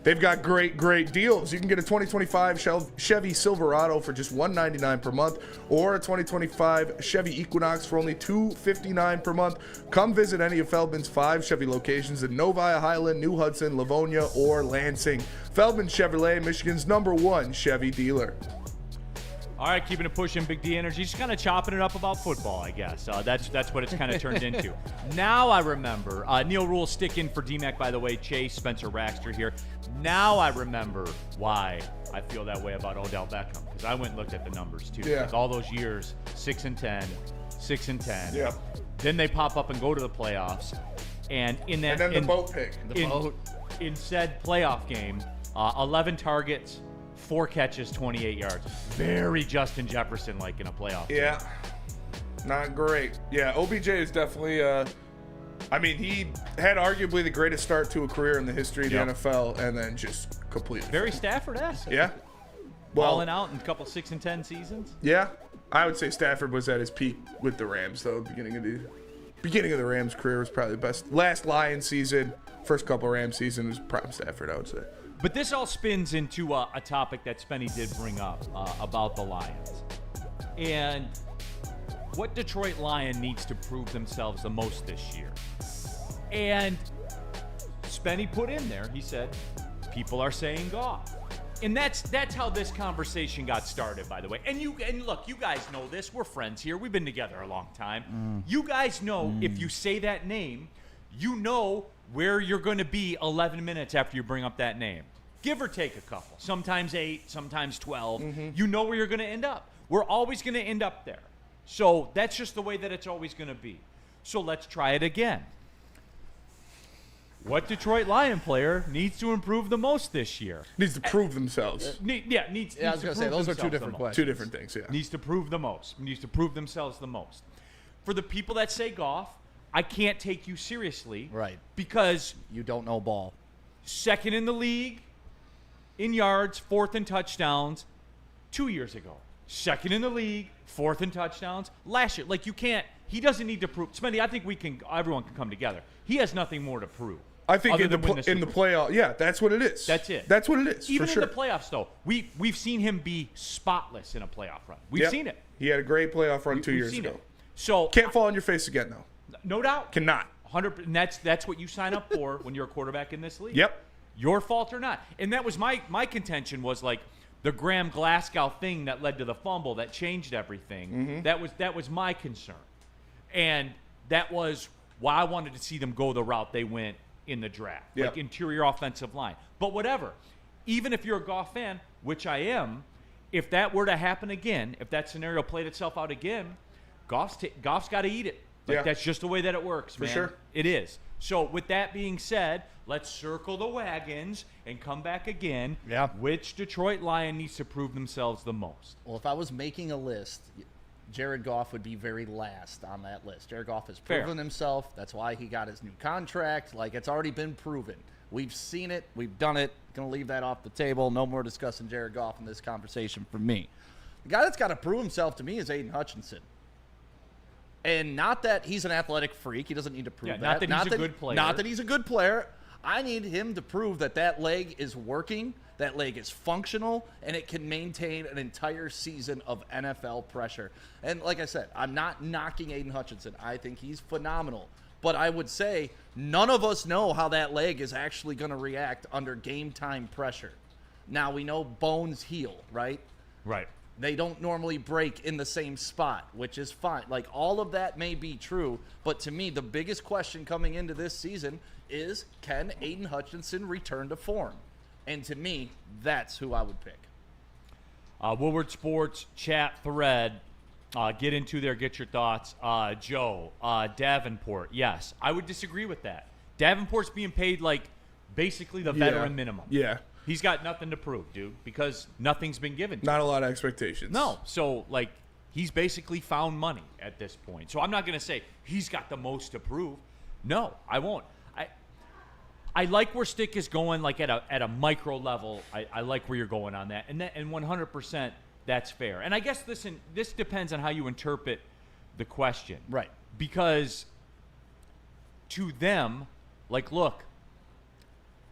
they've got great, great deals. You can get a 2025 Chevy Silverado for just $199 per month, or a 2025 Chevy Equinox for only $259 per month. Come visit any of Feldman's 5 Chevy locations in Novi, Highland, New Hudson, Livonia, or Lansing. Feldman Chevrolet, Michigan's #1 Chevy dealer. All right, keeping it pushing, Big D Energy. Just kind of chopping it up about football, I guess. That's what it's kind of turned into. Now I remember. Neil Rule sticking for DMAC, by the way. Chase, Spencer Raxter here. Now I remember why I feel that way about Odell Beckham, because I went and looked at the numbers too. Yeah. Like all those years, 6-10, 6-10. Yeah. Then they pop up and go to the playoffs, and in that, And then the boat pick. in said playoff game, 11 targets. 4 catches, 28 yards. Very Justin Jefferson-like in a playoff game. Yeah. Not great. Yeah, OBJ is definitely, I mean, he had arguably the greatest start to a career in the history of the NFL, and then just completely. Very Stafford-esque. Yeah. Balling out in a couple 6-10 seasons. Yeah. I would say Stafford was at his peak with the Rams, though. Beginning of the Rams' career was probably the best. Last Lions season, first couple Rams season was prime Stafford, I would say. But this all spins into a topic that Spenny did bring up about the Lions. And what Detroit Lion needs to prove themselves the most this year. And Spenny put in there, he said, people are saying Goff. And that's how this conversation got started, by the way. And look, you guys know this. We're friends here. We've been together a long time. You guys know if you say that name, you know where you're going to be 11 minutes after you bring up that name. Give or take a couple. Sometimes 8, sometimes 12. You know where you're going to end up. We're always going to end up there. So that's just the way that it's always going to be. So let's try it again. What Detroit Lion player needs to improve the most this year? Needs to prove themselves. Needs I was to going to say, prove those are two themselves different the most. questions. Two different things, yeah. Needs to prove the most. Needs to prove themselves the most. For the people that say Goff, I can't take you seriously. Right. Because You don't know ball. second in the league in yards, 4th in touchdowns 2 years ago. Second in the league, 4th in touchdowns last year. Like, you can't, he doesn't need to prove. Spendy, I think everyone can come together. He has nothing more to prove. I think other in the than win the Super Bowl. playoff, yeah, that's what it is. That's it. That's what it is. Even for sure. in the playoffs, though, we've seen him be spotless in a playoff run. We've Yep. seen it. He had a great playoff run 2 We've years seen ago. it. So Can't fall on your face again, though. no doubt, Cannot. 100. And that's what you sign up for when you're a quarterback in this league. Yep. Your fault or not. And that was my contention was like the Graham Glasgow thing that led to the fumble that changed everything. That was my concern. And that was why I wanted to see them go the route they went in the draft. Yep. Like interior offensive line. But whatever. Even if you're a Goff fan, which I am, if that were to happen again, if that scenario played itself out again, Goff's got to eat it. Like, Yeah. that's just the way that it works, man. sure. It is. So with that being said, let's circle the wagons and come back again. Yeah. Which Detroit Lion needs to prove themselves the most? Well, if I was making a list, Jared Goff would be very last on that list. Jared Goff has Fair. proven himself. That's why he got his new contract. Like, it's already been proven. We've seen it. We've done it. Going to leave that off the table. No more discussing Jared Goff in this conversation for me. The guy that's got to prove himself to me is Aiden Hutchinson. And not that he's an athletic freak. He doesn't need to prove Yeah, that. not that he's a good player. Not that he's a good player. I need him to prove that leg is working, that leg is functional, and it can maintain an entire season of NFL pressure. And like I said, I'm not knocking Aiden Hutchinson. I think he's phenomenal. But I would say none of us know how that leg is actually going to react under game time pressure. Now, we know bones heal, right? Right. They don't normally break in the same spot, which is fine. Like, all of that may be true, but to me, the biggest question coming into this season is, can Aiden Hutchinson return to form? And to me, that's who I would pick. Woodward Sports chat thread. Get into there, get your thoughts. Joe, Davenport, yes. I would disagree with that. Davenport's being paid like basically the veteran minimum. Yeah. He's got nothing to prove, dude, because nothing's been given to him. Not a lot of expectations. No. So, like, he's basically found money at this point. So I'm not going to say he's got the most to prove. No, I won't. I like where Stick is going, like at a micro level. I like where you're going on that, and 100% that's fair. And I guess listen, this depends on how you interpret the question, Right. Because to them, like, look,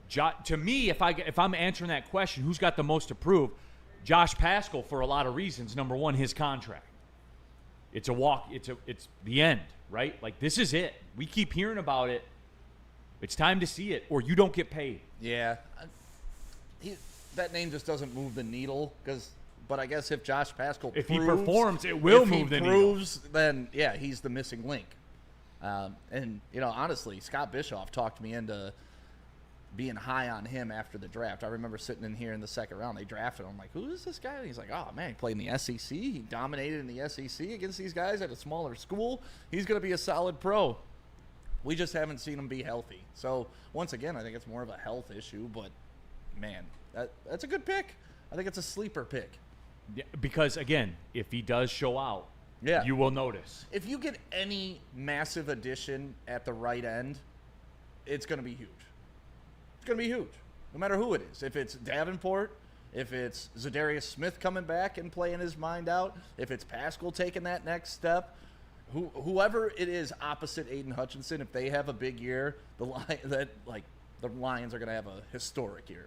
to me, if I'm answering that question, who's got the most to prove? Josh Paschal, for a lot of reasons. Number one, his contract. It's a walk. It's the end, right? Like, this is it. We keep hearing about it. It's time to see it, or you don't get paid. Yeah. That name just doesn't move the needle. But I guess if Josh Paschal If proves, he performs, it will move the needle. If he proves, then, yeah, he's the missing link. And, honestly, Scott Bischoff talked me into being high on him after the draft. I remember sitting in here in the second round. They drafted him. I'm like, who is this guy? And he's like, oh, man, he played in the SEC. He dominated in the SEC against these guys at a smaller school. He's going to be a solid pro. We just haven't seen him be healthy. So, once again, I think it's more of a health issue. But, man, that's a good pick. I think it's a sleeper pick. Yeah, because, again, if he does show out, Yeah. you will notice. If you get any massive addition at the right end, it's going to be huge. It's going to be huge, no matter who it is. If it's Davenport, if it's Zadarius Smith coming back and playing his mind out, if it's Paschal taking that next step, whoever it is opposite Aiden Hutchinson, if they have a big year, the Lions are going to have a historic year.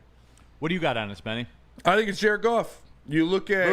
What do you got on this, Benny? I think it's Jared Goff. You look at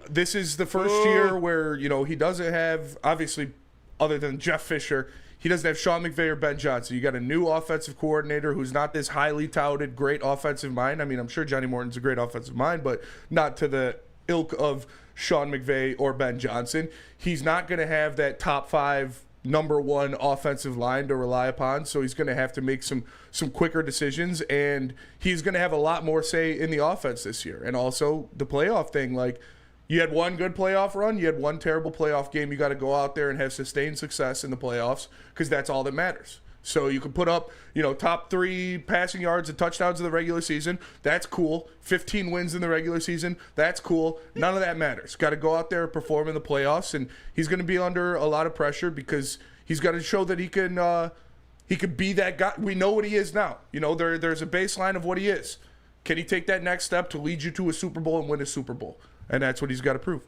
this is the first year where, he doesn't have, obviously, other than Jeff Fisher, he doesn't have Sean McVay or Ben Johnson. You got a new offensive coordinator who's not this highly touted, great offensive mind. I mean, I'm sure Johnny Morton's a great offensive mind, but not to the ilk of Sean McVay or Ben Johnson. He's not going to have that top 5 number 1 offensive line to rely upon, so he's going to have to make some quicker decisions, and he's going to have a lot more say in the offense this year. And also the playoff thing, like, you had one good playoff run, you had one terrible playoff game. You got to go out there and have sustained success in the playoffs, because that's all that matters. So you can put up, top 3 passing yards and touchdowns in the regular season. That's cool. 15 wins in the regular season. That's cool. None of that matters. Got to go out there and perform in the playoffs, and he's going to be under a lot of pressure because he's got to show that he could be that guy. We know what he is now. There's a baseline of what he is. Can he take that next step to lead you to a Super Bowl and win a Super Bowl? And that's what he's got to prove.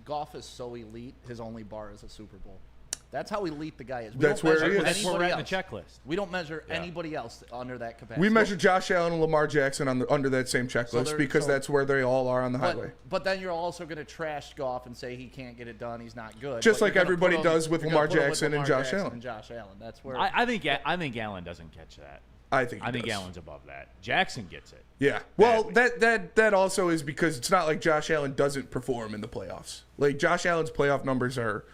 Goff is so elite, his only bar is a Super Bowl. That's how elite the guy is. That's where he is. That's where we're at in the checklist. We don't measure anybody else under that capacity. We measure Josh Allen and Lamar Jackson under that same checklist because that's where they all are on the highway. But then you're also going to trash Goff and say he can't get it done. He's not good. Just like everybody does with Lamar Jackson and Josh Allen. That's where I think Allen doesn't catch that. I think Allen's above that. Jackson gets it. Yeah. Well, that also is because it's not like Josh Allen doesn't perform in the playoffs. Like, Josh Allen's playoff numbers are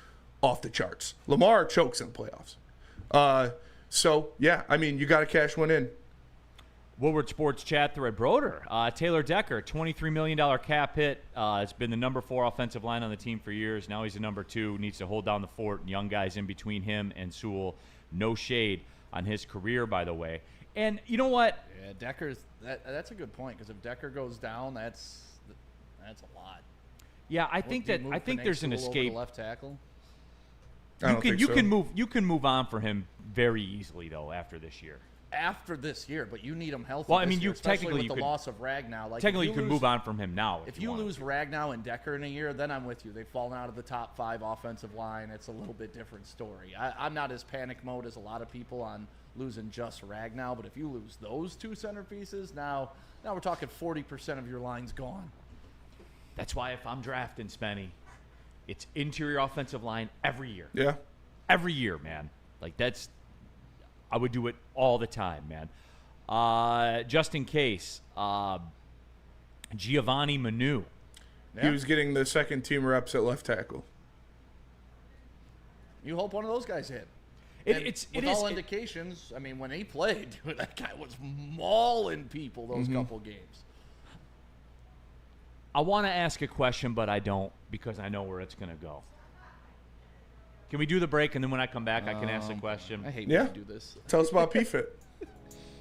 off the charts. Lamar chokes in the playoffs. So, yeah, I mean, you got to cash one in. Woodward Sports Chat Thread Broder. Taylor Decker, $23 million cap hit. It's been the number 4 offensive line on the team for years. Now he's the number 2. Needs to hold down the fort. Young guys in between him and Sewell. No shade on his career, by the way. And you know what? Yeah, that's a good point, because if Decker goes down, that's a lot. Yeah, I think there's an escape. Left tackle. You can move on for him very easily though after this year. After this year, but you need him healthy. Well, I mean, this year, technically with the loss of Ragnow. Like, technically, you can move on from him now. If you lose Ragnow and Decker in a year, then I'm with you. They've fallen out of the top 5 offensive line. It's a little bit different story. I'm not as panic mode as a lot of people on losing just Ragnow, but if you lose those 2 centerpieces, now we're talking 40% of your line's gone. That's why if I'm drafting Spenny, it's interior offensive line every year. Yeah. Every year, man. Like, I would do it all the time, man. Just in case, Giovanni Manu. Yeah. He was getting the second team reps at left tackle. You hope one of those guys hit. All indications, I mean, when he played, that guy was mauling people those couple games. I want to ask a question, but I don't, because I know where it's going to go. Can we do the break, and then when I come back, I can ask the question? I hate when you do this. Tell us about PFIT.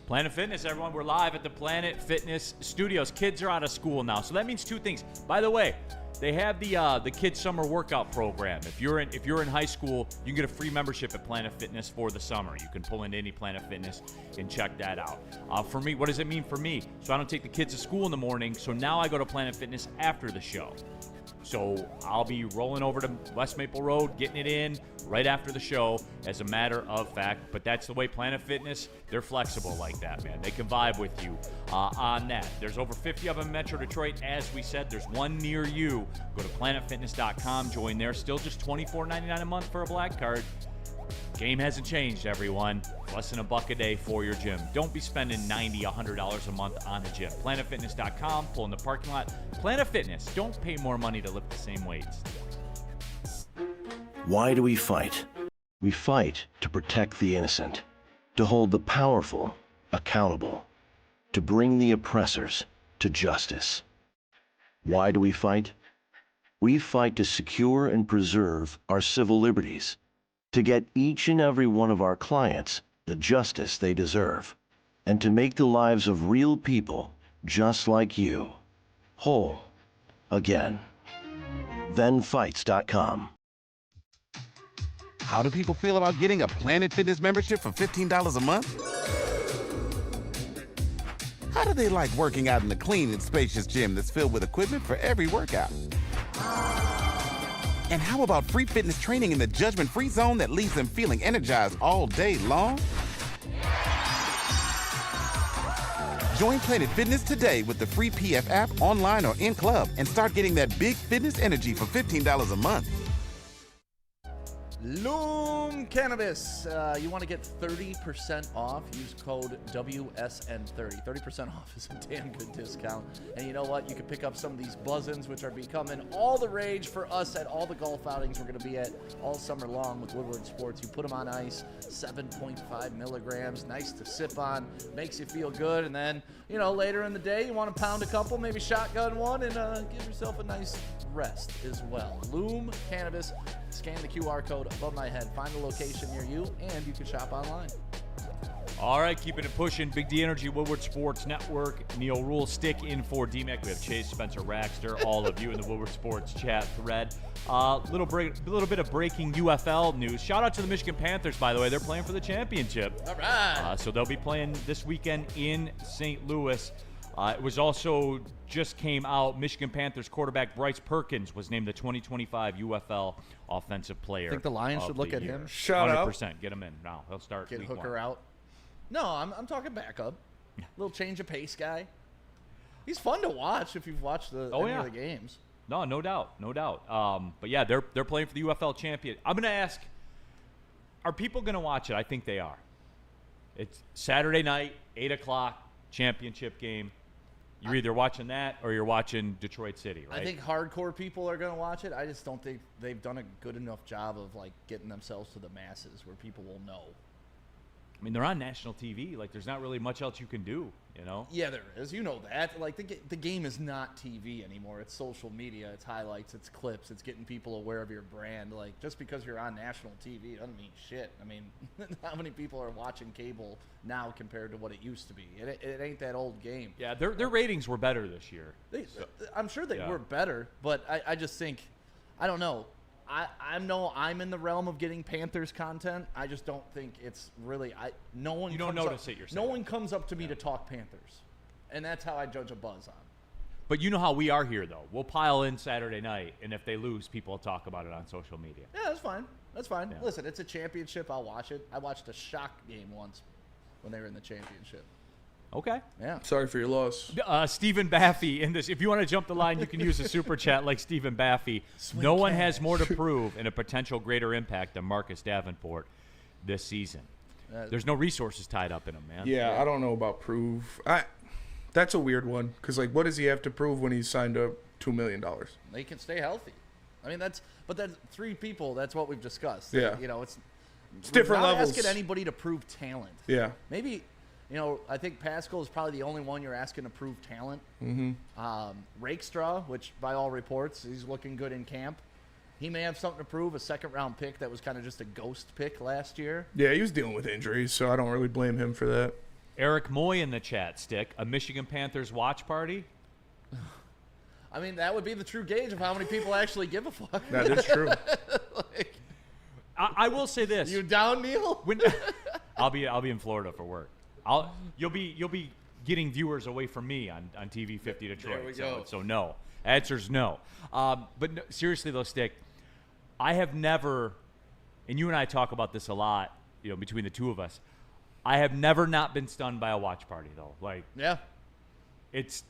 Planet Fitness, everyone. We're live at the Planet Fitness Studios. Kids are out of school now, so that means two things. By the way, they have the kids summer workout program. If you're in high school, you can get a free membership at Planet Fitness for the summer. You can pull into any Planet Fitness and check that out. For me, what does it mean for me? So I don't take the kids to school in the morning. So now I go to Planet Fitness after the show. So I'll be rolling over to West Maple Road, getting it in right after the show, as a matter of fact. But that's the way Planet Fitness, they're flexible like that, man. They can vibe with you on that. There's over 50 of them in Metro Detroit. As we said, there's one near you. Go to planetfitness.com, join there. Still just $24.99 a month for a black card. Game hasn't changed, everyone. Less than $1 a day for your gym. Don't be spending $90, $100 a month on a gym. PlanetFitness.com, pull in the parking lot. Planet Fitness, don't pay more money to lift the same weights. Why do we fight? We fight to protect the innocent, to hold the powerful accountable, to bring the oppressors to justice. Why do we fight? We fight to secure and preserve our civil liberties, to get each and every one of our clients the justice they deserve, and to make the lives of real people just like you whole again. ThenFights.com. How do people feel about getting a Planet Fitness membership for $15 a month? How do they like working out in a clean and spacious gym that's filled with equipment for every workout? And how about free fitness training in the judgment-free zone that leaves them feeling energized all day long? Join Planet Fitness today with the free PF app, online or in club, and start getting that big fitness energy for $15 a month. Loom Cannabis. You want to get 30% off? Use code WSN30. 30% off is a damn good discount. And you know what? You can pick up some of these buzzins, which are becoming all the rage for us at all the golf outings we're going to be at all summer long with Woodward Sports. You put them on ice, 7.5 milligrams. Nice to sip on. Makes you feel good. And then, you know, later in the day, you want to pound a couple, maybe shotgun one, and give yourself a nice rest as well. Loom Cannabis. Scan the QR code above my head. Find a location near you, and you can shop online. All right, keeping it pushing. Big D Energy, Woodward Sports Network. Neil Rule, stick in for DMAC. We have Chase, Spencer, Raxter, all of you in the Woodward Sports chat thread. Little bit of breaking UFL news. Shout out to the Michigan Panthers, by the way. They're playing for the championship. All right. So they'll be playing this weekend in St. Louis. It was also just came out, Michigan Panthers quarterback Bryce Perkins was named the 2025 UFL Offensive Player. I think the Lions should look at year. him. Shout out. 100%. Get him in now. He'll start Get week Hooker 1. out. No, I'm talking backup. Little change of pace guy. He's fun to watch if you've watched any of the games. No doubt. But yeah, they're playing for the UFL champion. I'm going to ask, are people going to watch it? I think they are. It's Saturday night, 8 o'clock, championship game. You're either watching that or you're watching Detroit City, right? I think hardcore people are going to watch it. I just don't think they've done a good enough job of like getting themselves to the masses where people will know. I mean, they're on national TV. Like, there's not really much else you can do, you know? Yeah, there is. You know that. Like, the game is not TV anymore. It's social media. It's highlights. It's clips. It's getting people aware of your brand. Like, just because you're on national TV doesn't mean shit. I mean, how many people are watching cable now compared to what it used to be? It ain't that old game. Yeah, their ratings were better this year. I'm sure they were better, but I just think, I don't know. I know I'm in the realm of getting Panthers content. I just don't think it's really. No one. You don't notice it yourself. No one comes up to me to talk Panthers, and that's how I judge a buzz on. But you know how we are here, though. We'll pile in Saturday night, and if they lose, people will talk about it on social media. Yeah, that's fine. That's fine. Yeah. Listen, it's a championship. I'll watch it. I watched a shock game once when they were in the championship. Okay. Yeah. Sorry for your loss. Stephen Baffy in this. If you want to jump the line, you can use a super chat like Stephen Baffy. No one has more to prove and a potential greater impact than Marcus Davenport this season. There's no resources tied up in him, man. Yeah, I don't know about prove. That's a weird one because, like, what does he have to prove when he's signed up $2 million? They can stay healthy. I mean, that's three people. That's what we've discussed. Yeah. You know, it's different not levels. asking anybody to prove talent. Yeah. Maybe. You know, I think Pascal is probably the only one you're asking to prove talent. Mm-hmm. Rakestraw, which by all reports, he's looking good in camp. He may have something to prove, a second-round pick that was kind of just a ghost pick last year. Yeah, he was dealing with injuries, so I don't really blame him for that. Eric Moy in the chat, Stick. A Michigan Panthers watch party? I mean, that would be the true gauge of how many people actually give a fuck. That is true. Like, I will say this. you down, Neil? When, I'll be in Florida for work. You'll be getting viewers away from me on TV 50 Detroit. There we go. So no. Answer's no. But no, seriously though, Stick, I have never, and you and I talk about this a lot, between the two of us. I have never not been stunned by a watch party though. Like, Yeah. it's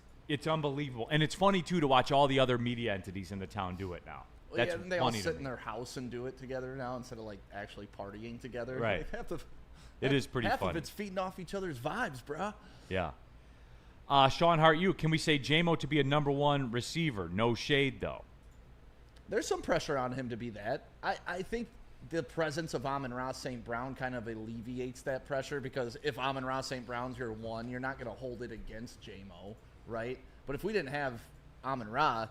unbelievable, and it's funny too to watch all the other media entities in the town do it now. Well, That's yeah, and they all funny sit to in me. their house and do it together now instead of like actually partying together. Right. Like, It is pretty half funny. of it's feeding off each other's vibes, bruh. Yeah. Sean Hart, can we say J-Mo to be a number one receiver? No shade, though. There's some pressure on him to be that. I think the presence of Amon-Ra St. Brown kind of alleviates that pressure, because if Amon-Ra St. Brown's your one, you're not going to hold it against J-Mo, right? But if we didn't have Amon-Ra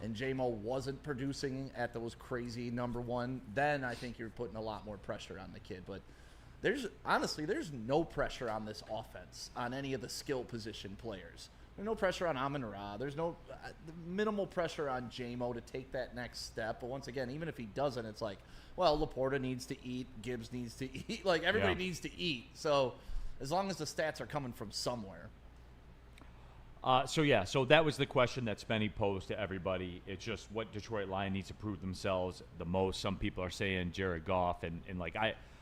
and J-Mo wasn't producing at those crazy number one, then I think you're putting a lot more pressure on the kid. But there's no pressure on this offense on any of the skill position players. There's no pressure on Amon-Ra. There's no minimal pressure on J-Mo to take that next step. But once again, even if he doesn't, it's like, well, Laporta needs to eat, Gibbs needs to eat. Like, everybody needs to eat. So as long as the stats are coming from somewhere. So that was the question that Spenny posed to everybody. It's just what Detroit Lions needs to prove themselves the most. Some people are saying Jared Goff, and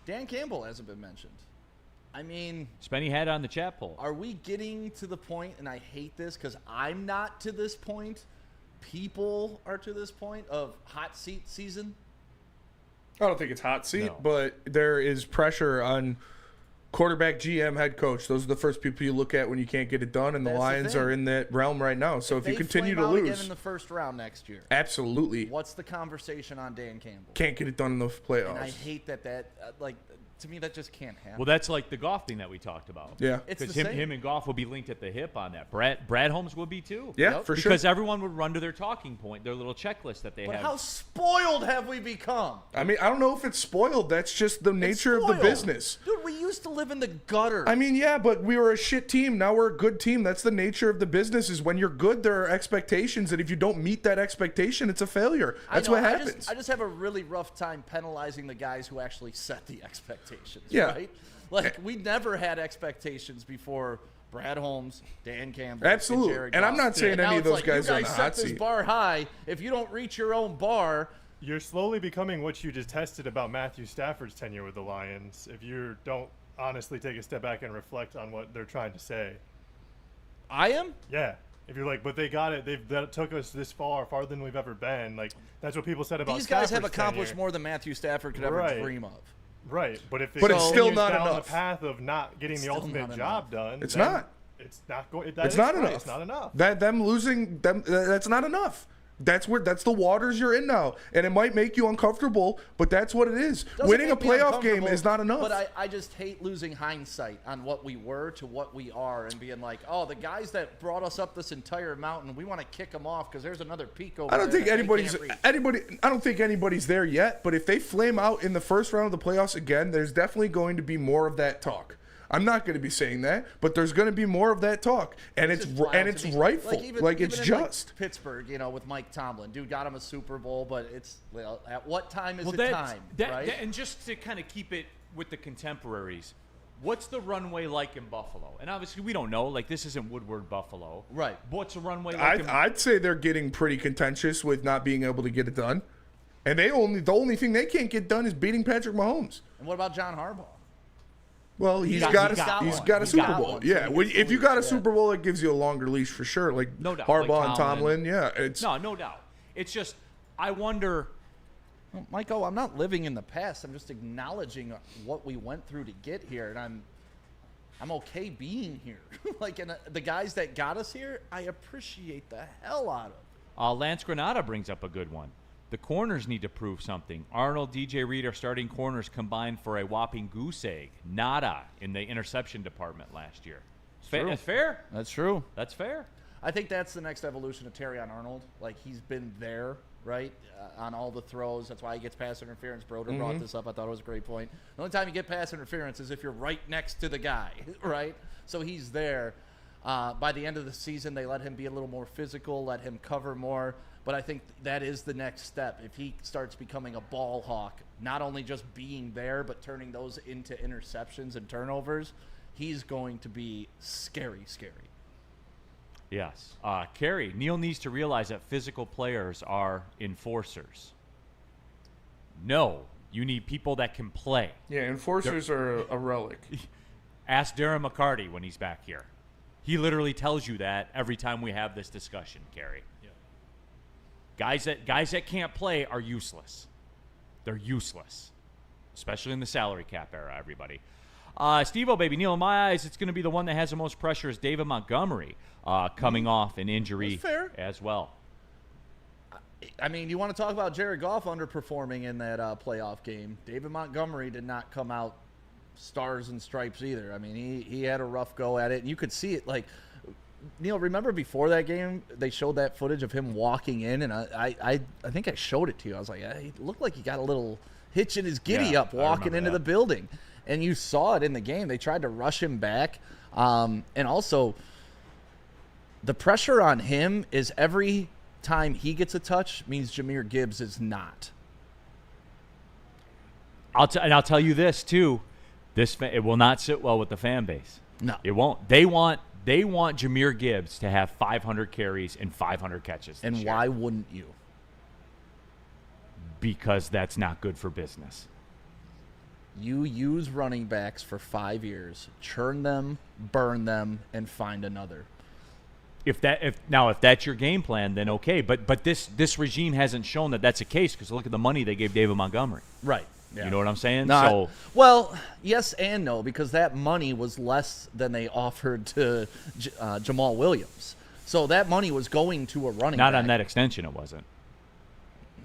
Dan Campbell hasn't been mentioned. I mean, Spenny had it on the chat poll. are we getting to the point, and I hate this because I'm not to this point, people are to this point of hot seat season? I don't think it's hot seat, No. but there is pressure on quarterback, GM, head coach. Those are the first people you look at when you can't get it done, and the That's the Lions thing. are in that realm right now. So if you They continue flame to out again lose, in the first round next year, absolutely what's the conversation on Dan Campbell? can't get it done in the playoffs. And I hate that to me, that just can't happen. Well, that's like the Goff thing that we talked about. Yeah. It's the Because same. him and Goff will be linked at the hip on that. Brad Holmes will be too. Yeah, Yep. for sure. Because everyone would run to their talking point, their little checklist that they But have. how spoiled have we become? I mean, I don't know if it's spoiled. That's just the It's nature of the spoiled. business. Dude, we used to live in the gutter. I mean, yeah, but we were a shit team. Now we're a good team. That's the nature of the business. Is when you're good, there are expectations, and if you don't meet that expectation, it's a failure. That's I know, what happens. I just have a really rough time penalizing the guys who actually set the expectations. Yeah. Right? Like, we never had expectations before Brad Holmes, Dan Campbell, Absolutely. and Jared And I'm Goff. not saying And now any of it's those like, guys you are in guys the set hot this seat. bar high. If you don't reach your own bar, You're slowly becoming what you detested about Matthew Stafford's tenure with the Lions if you don't honestly take a step back and reflect on what they're trying to say. I am. Yeah. If you're like, but they got it. That took us this far, farther than we've ever been. Like, that's what people said about These guys have Stafford's accomplished tenure. more than Matthew Stafford could ever Right. dream of. Right, but if But it's still continues not down enough. the path of not getting the Still ultimate not job done, It's then not. It's not going. It's not enough. It's not enough. Them losing them. That's not enough. That's the waters you're in now, and it might make you uncomfortable, but that's what it is. Doesn't Winning a make me playoff game uncomfortable, is not enough. But I just hate losing hindsight on what we were to what we are and being like, oh, the guys that brought us up this entire mountain, we want to kick them off because there's another peak over I don't there think that they anybody's can't reach. I don't think anybody's there yet. But if they flame out in the first round of the playoffs again, there's definitely going to be more of that talk. I'm not going to be saying that, but there's going to be more of that talk, and it's just wild it's to me. rightful. Even it's in, just. Pittsburgh, with Mike Tomlin. Dude got him a Super Bowl, but it's, well, at what time is Well, it time, right? and just to kind of keep it with the contemporaries, what's the runway like in Buffalo? And obviously we don't know. Like, this isn't Woodward, Buffalo. Right. What's the runway like? I'd say they're getting pretty contentious with not being able to get it done, and the only thing they can't get done is beating Patrick Mahomes. And what about John Harbaugh? Well, he's got- got he's got a one. Super got Bowl. one, so Yeah, he when, gets if the you got a leash, yeah. Super Bowl, it gives you a longer leash for sure. Like No doubt, Harbaugh like and Tomlin. Tomlin. Yeah, it's No doubt. It's just, I wonder. Well, Michael, I'm not living in the past. I'm just acknowledging what we went through to get here, and I'm okay being here. And the guys that got us here, I appreciate the hell out of. Lance Granada brings up a good one. The corners need to prove something. Arnold, DJ Reed are starting corners combined for a whopping goose egg. Nada in the interception department last year. That's fair? That's true. That's fair. I think that's the next evolution of Terrion Arnold. Like, he's been there, right, on all the throws. That's why he gets pass interference. Broder brought this up. I thought it was a great point. The only time you get pass interference is if you're right next to the guy, right? So he's there. By the end of the season, they let him be a little more physical, let him cover more. But I think that is the next step. If he starts becoming a ball hawk, not only just being there, but turning those into interceptions and turnovers, he's going to be scary, scary. Yes. Kerry, Neil needs to realize that physical players are enforcers. No, you need people that can play. Yeah, enforcers are a relic. Ask Darren McCarty when he's back here. He literally tells you that every time we have this discussion, Kerry. Yeah. Guys that can't play are useless. They're useless, especially in the salary cap era, everybody. Steve-O, baby, Neil, in my eyes, it's going to be the one that has the most pressure is David Montgomery coming off an injury as well. I mean, you want to talk about Jared Goff underperforming in that playoff game. David Montgomery did not come out stars and stripes either. I mean, he had a rough go at it, and you could see it. Like, Neil, remember before that game, they showed that footage of him walking in, and I think I showed it to you. I was like, he looked like he got a little hitch in his giddy up walking into the building. And you saw it in the game. They tried to rush him back. And also, the pressure on him is every time he gets a touch means Jahmyr Gibbs is not. I'll tell you this, too. It will not sit well with the fan base. No. It won't. They want Jahmyr Gibbs to have 500 carries and 500 catches this year. Why wouldn't you? Because that's not good for business. You use running backs for 5 years, churn them, burn them, and find another. If that's your game plan, then okay. But this regime hasn't shown that that's the case because look at the money they gave David Montgomery. Right. Yeah. You know what I'm saying? No, well, yes and no, because that money was less than they offered to Jamal Williams. So that money was going to a running back. Not on that extension, it wasn't.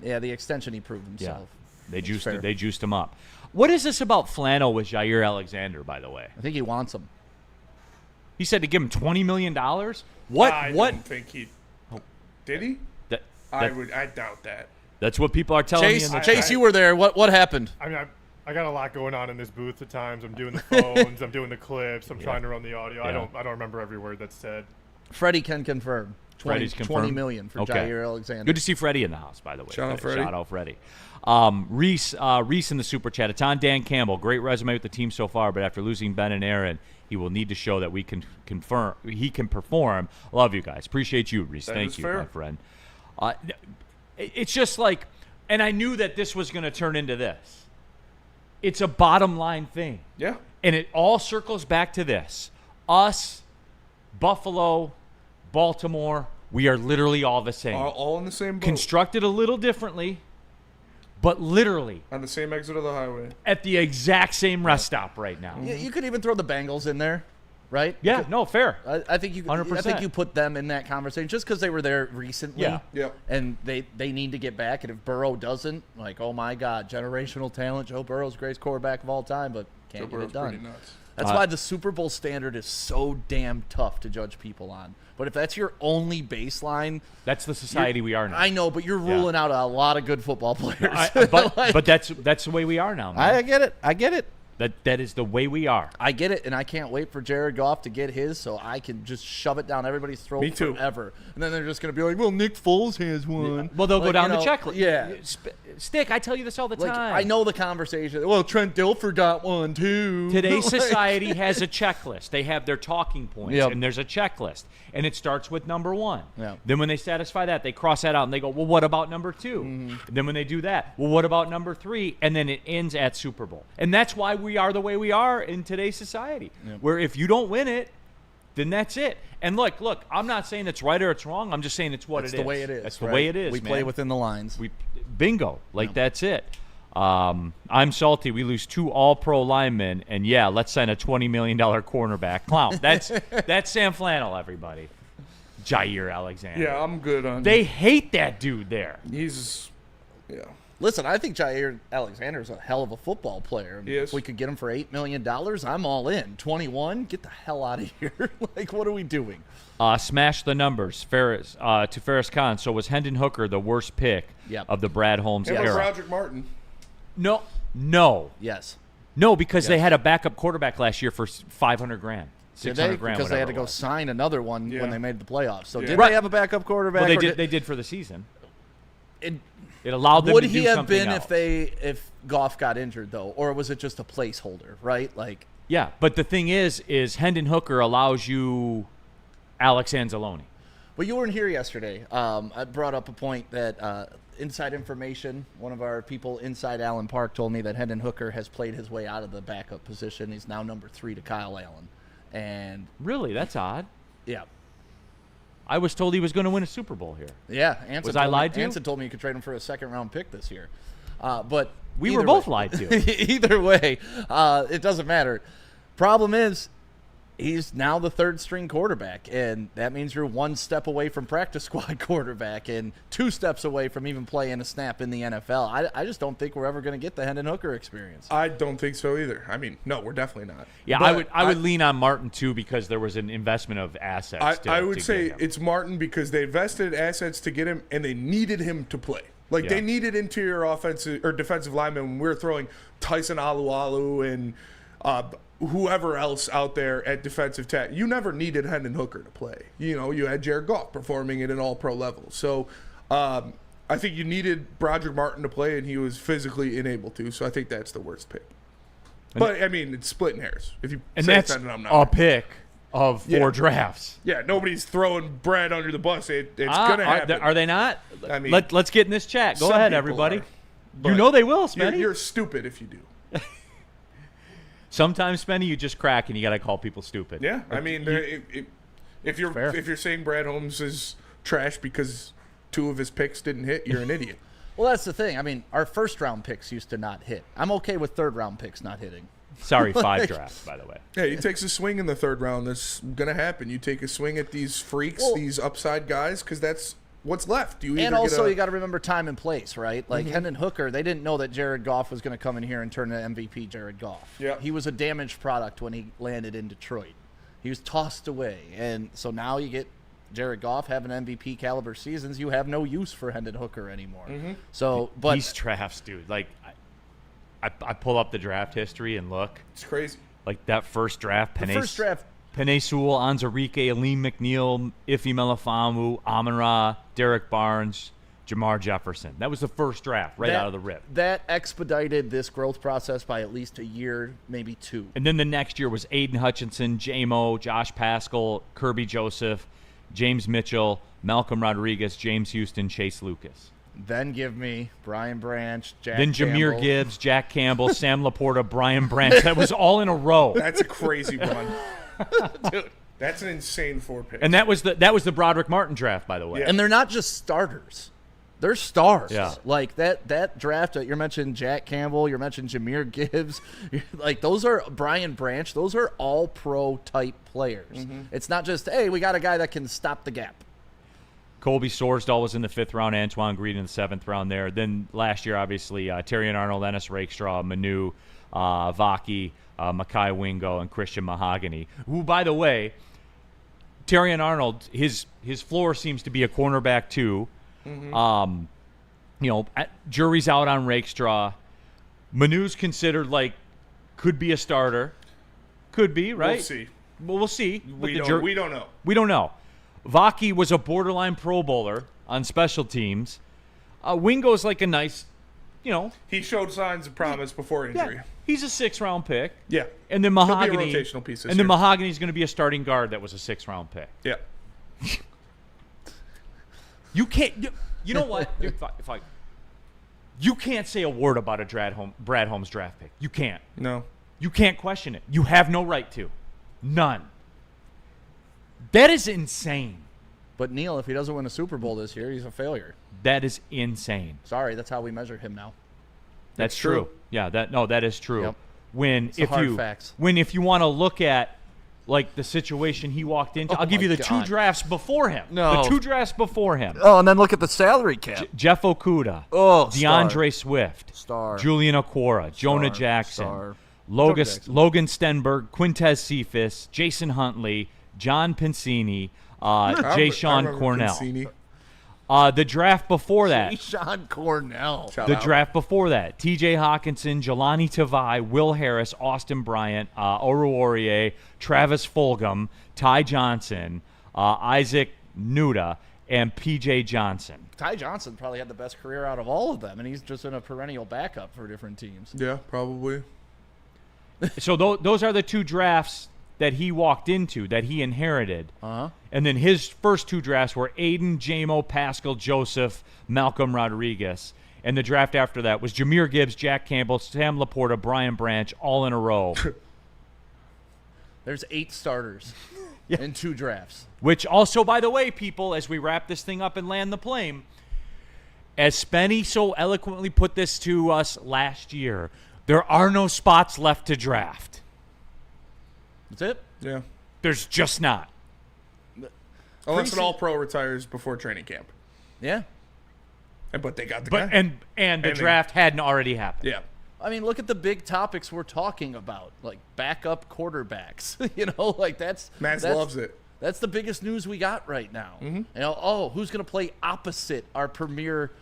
Yeah, the extension he proved himself. Yeah. They juiced him up. What is this about Flannel with Jair Alexander, by the way? I think he wants him. He said to give him $20 million? What? I don't think he did he? I doubt that. That's what people are telling me. Chase, you were there. What happened? I mean, I got a lot going on in this booth at times. I'm doing the phones. I'm doing the clips. I'm trying to run the audio. Yeah. I don't remember every word that's said. Freddie can confirm. Freddie's confirmed. $20 million for Jair Alexander. Good to see Freddie in the house, by the way. Shout out Freddie. Reese in the super chat. It's on Dan Campbell. Great resume with the team so far, but after losing Ben and Aaron, he will need to show that we can confirm he can perform. Love you guys. Appreciate you, Reese. Thank you, my friend. It's just like, and I knew that this was going to turn into this. It's a bottom line thing. Yeah. And it all circles back to this. Us, Buffalo, Baltimore, we are literally all the same. All in the same boat. Constructed a little differently, but literally on the same exit of the highway. At the exact same rest stop right now. Yeah, you could even throw the Bengals in there, right? Yeah, no, fair. I think you 100%. I think you put them in that conversation just because they were there recently. Yeah. And they need to get back. And if Burrow doesn't, like, oh my God, generational talent. Joe Burrow's greatest quarterback of all time, but can't get it done. That's why the Super Bowl standard is so damn tough to judge people on. But if that's your only baseline, that's the society we are now. I know, but you're ruling out a lot of good football players. But that's the way we are now, man. I get it. That is the way we are. I get it, and I can't wait for Jared Goff to get his so I can just shove it down everybody's throat Me too. forever. And then they're just going to be like, well, Nick Foles has one. Well, they'll go down the checklist. Yeah. Stick, I tell you this all the time. I know the conversation. Well, Trent Dilfer got one, too. Today's society has a checklist. They have their talking points, and there's a checklist. And it starts with number one. Yep. Then when they satisfy that, they cross that out, and they go, well, what about number two? Mm-hmm. Then when they do that, well, what about number three? And then it ends at Super Bowl. And that's why we are the way we are in today's society, where if you don't win it, then that's it. And look, I'm not saying it's right or it's wrong. I'm just saying it's what it is. That's the way it is. That's the way it is, We play within the lines. Bingo. That's it. I'm salty. We lose 2 all-pro linemen, and let's sign a $20 million cornerback. Clown. That's Sam Flannel, everybody. Jair Alexander. Yeah, I'm good on. They hate that dude there. Listen, I think Jair Alexander is a hell of a football player. He is. If we could get him for $8 million, I'm all in. 21, get the hell out of here. Like, what are we doing? Smash the numbers. Ferris to Ferris Khan. So was Hendon Hooker the worst pick of the Brad Holmes It was era? Roderick Martin. No. Yes. No, because they had a backup quarterback last year for $500,000, Did $600,000, they? Because they had to whatever it go was. sign another one Yeah. when they made the playoffs. So did Right. they have a backup quarterback? Well, or they did for the season. It, It allowed them would to do he have something been else. if Goff got injured though, or was it just a placeholder? Right? Like, Yeah, but the thing is Hendon Hooker allows you Alex Anzalone. well, you weren't here yesterday. I brought up a point that inside information. One of our people inside Allen Park told me that Hendon Hooker has played his way out of the backup position. He's now number 3 to Kyle Allen, and Really? That's odd. yeah. I was told he was going to win a Super Bowl here. Yeah, Anson Was I lied to? Anson told me you could trade him for a second-round pick this year. But We were either both way- lied to. Either way, it doesn't matter. Problem is, he's now the third-string quarterback, and that means you're one step away from practice squad quarterback and 2 steps away from even playing a snap in the NFL. I just don't think we're ever going to get the Hendon Hooker experience. I don't think so either. I mean, no, we're definitely not. Yeah, But I would lean on Martin too because there was an investment of assets. I to would get say him. it's Martin because they invested assets to get him, and they needed him to play. Like, Yeah. they needed interior offensive or defensive linemen when we were throwing Tyson Alualu and whoever else out there at defensive tackle. You never needed Hendon Hooker to play. You know, you had Jared Goff performing at an all-pro level. So I think you needed Broderick Martin to play, and he was physically unable to. So I think that's the worst pick. But, I mean, it's splitting hairs. If you and say that's that, I'm not. a pick of 4 Yeah. drafts. Yeah, nobody's throwing Brad under the bus. It's going to happen. Are they not? I mean, Let's get in this chat. Go some ahead, people everybody. are, but You know they will, You're, Spenny. you're stupid if you do. Sometimes, Spenny, you just crack and you got to call people stupid. Yeah, I mean, if you're saying Brad Holmes is trash because 2 of his picks didn't hit, you're an idiot. Well, that's the thing. I mean, our first-round picks used to not hit. I'm okay with third-round picks not hitting. Sorry, 5 drafts, by the way. Yeah, he takes a swing in the 3rd round. That's gonna happen. You take a swing at these freaks, Well- these upside guys, because that's what's left. You either And also, get you got to remember time and place, right? Like Mm-hmm. Hendon Hooker, they didn't know that Jared Goff was going to come in here and turn into MVP Jared Goff. Yeah. He was a damaged product when he landed in Detroit. He was tossed away. And so now you get Jared Goff having MVP caliber seasons. You have no use for Hendon Hooker anymore. Mm-hmm. So, but These drafts, dude. Like, I pull up the draft history and look. it's crazy. Like that first draft, the first draft, Penei Sewell, Anzarike, Aleem McNeil, Ife Melifonwu, Amon-Ra, Derek Barnes, Jamar Jefferson. That was the first draft right out of the rip. that expedited this growth process by at least a year, maybe 2. And then the next year was Aiden Hutchinson, J-Mo, Josh Pascal, Kirby Joseph, James Mitchell, Malcolm Rodriguez, James Houston, Chase Lucas. Then give me Brian Branch, Jack Then Jameer Campbell. Gibbs, Jack Campbell, Sam Laporta, Brian Branch. That was all in a row. That's a crazy run. Dude, that's an insane 4 picks. And that was the Broderick Martin draft, by the way. Yeah. And they're not just starters. They're stars. Yeah. Like that draft, you're mentioning Jack Campbell, you're mentioning Jameer Gibbs. Like, those are Brian Branch. Those are all pro type players. Mm-hmm. It's not just, hey, we got a guy that can stop the gap. Colby Sorsdahl was in the 5th round. Antoine Greed in the 7th round there. Then last year, obviously, Terrion Arnold, Ennis Rakestraw, Manu, Vaki, Makai Wingo, and Christian Mahogany. Who, by the way, Terrion Arnold, his floor seems to be a cornerback too. Jury's out on Rakestraw. Manu's considered could be a starter. Could be, right? We'll see. Well, we'll see. We don't know. We don't know. Vaki was a borderline Pro Bowler on special teams. Wingo's like a nice, He showed signs of promise before injury. yeah, he's a 6th-round pick. Yeah. And then He'll be a Mahogany, rotational piece this and then year. Mahogany's going to be a starting guard that was a 6th-round pick. Yeah. You can't. You know what? You can't say a word about a Brad Holmes draft pick. You can't. No. You can't question it. You have no right to. None. That is insane. But Neil, if he doesn't win a Super Bowl this year, he's a failure. That is insane. Sorry, that's how we measure him now. That's true. Yeah, that is true. Yep. When the hard facts. if you want to look at like the situation he walked into. I'll give my you the 2 God. drafts before him. No. The 2 drafts before him. Oh, and then look at the salary cap. Jeff Okuda. Oh, DeAndre Swift. Star. Julian Okwara. Jonah Star. Jackson. Star. Logan Jonah Jackson. Stenberg. Quintez Cephas. Jason Huntley. John Pincini. Jay Sean I remember Cornell. Pincini. The draft before that. Sean Cornell. Shout The out. draft before that, T.J. Hawkinson, Jelani Tavai, Will Harris, Austin Bryant, Oru Aurier, Travis Fulgham, Ty Johnson, Isaac Nuda, and P.J. Johnson. Ty Johnson probably had the best career out of all of them, and he's just in a perennial backup for different teams. Yeah, probably. So those are the 2 drafts that he walked into, that he inherited. Uh-huh. And then his first 2 drafts were Aiden, Jamo, Pascal, Joseph, Malcolm Rodriguez. And the draft after that was Jahmyr Gibbs, Jack Campbell, Sam Laporta, Brian Branch, all in a row. There's 8 starters in 2 drafts. Which also, by the way, people, as we wrap this thing up and land the plane, as Spenny so eloquently put this to us last year, there are no spots left to draft. That's it. Yeah. There's just not. Unless an all-pro retires before training camp. Yeah. But they got the But guy. and the draft hadn't already happened. Yeah. I mean, look at the big topics we're talking about, like backup quarterbacks. That's Mads loves it. That's the biggest news we got right now. Who's going to play opposite our premier,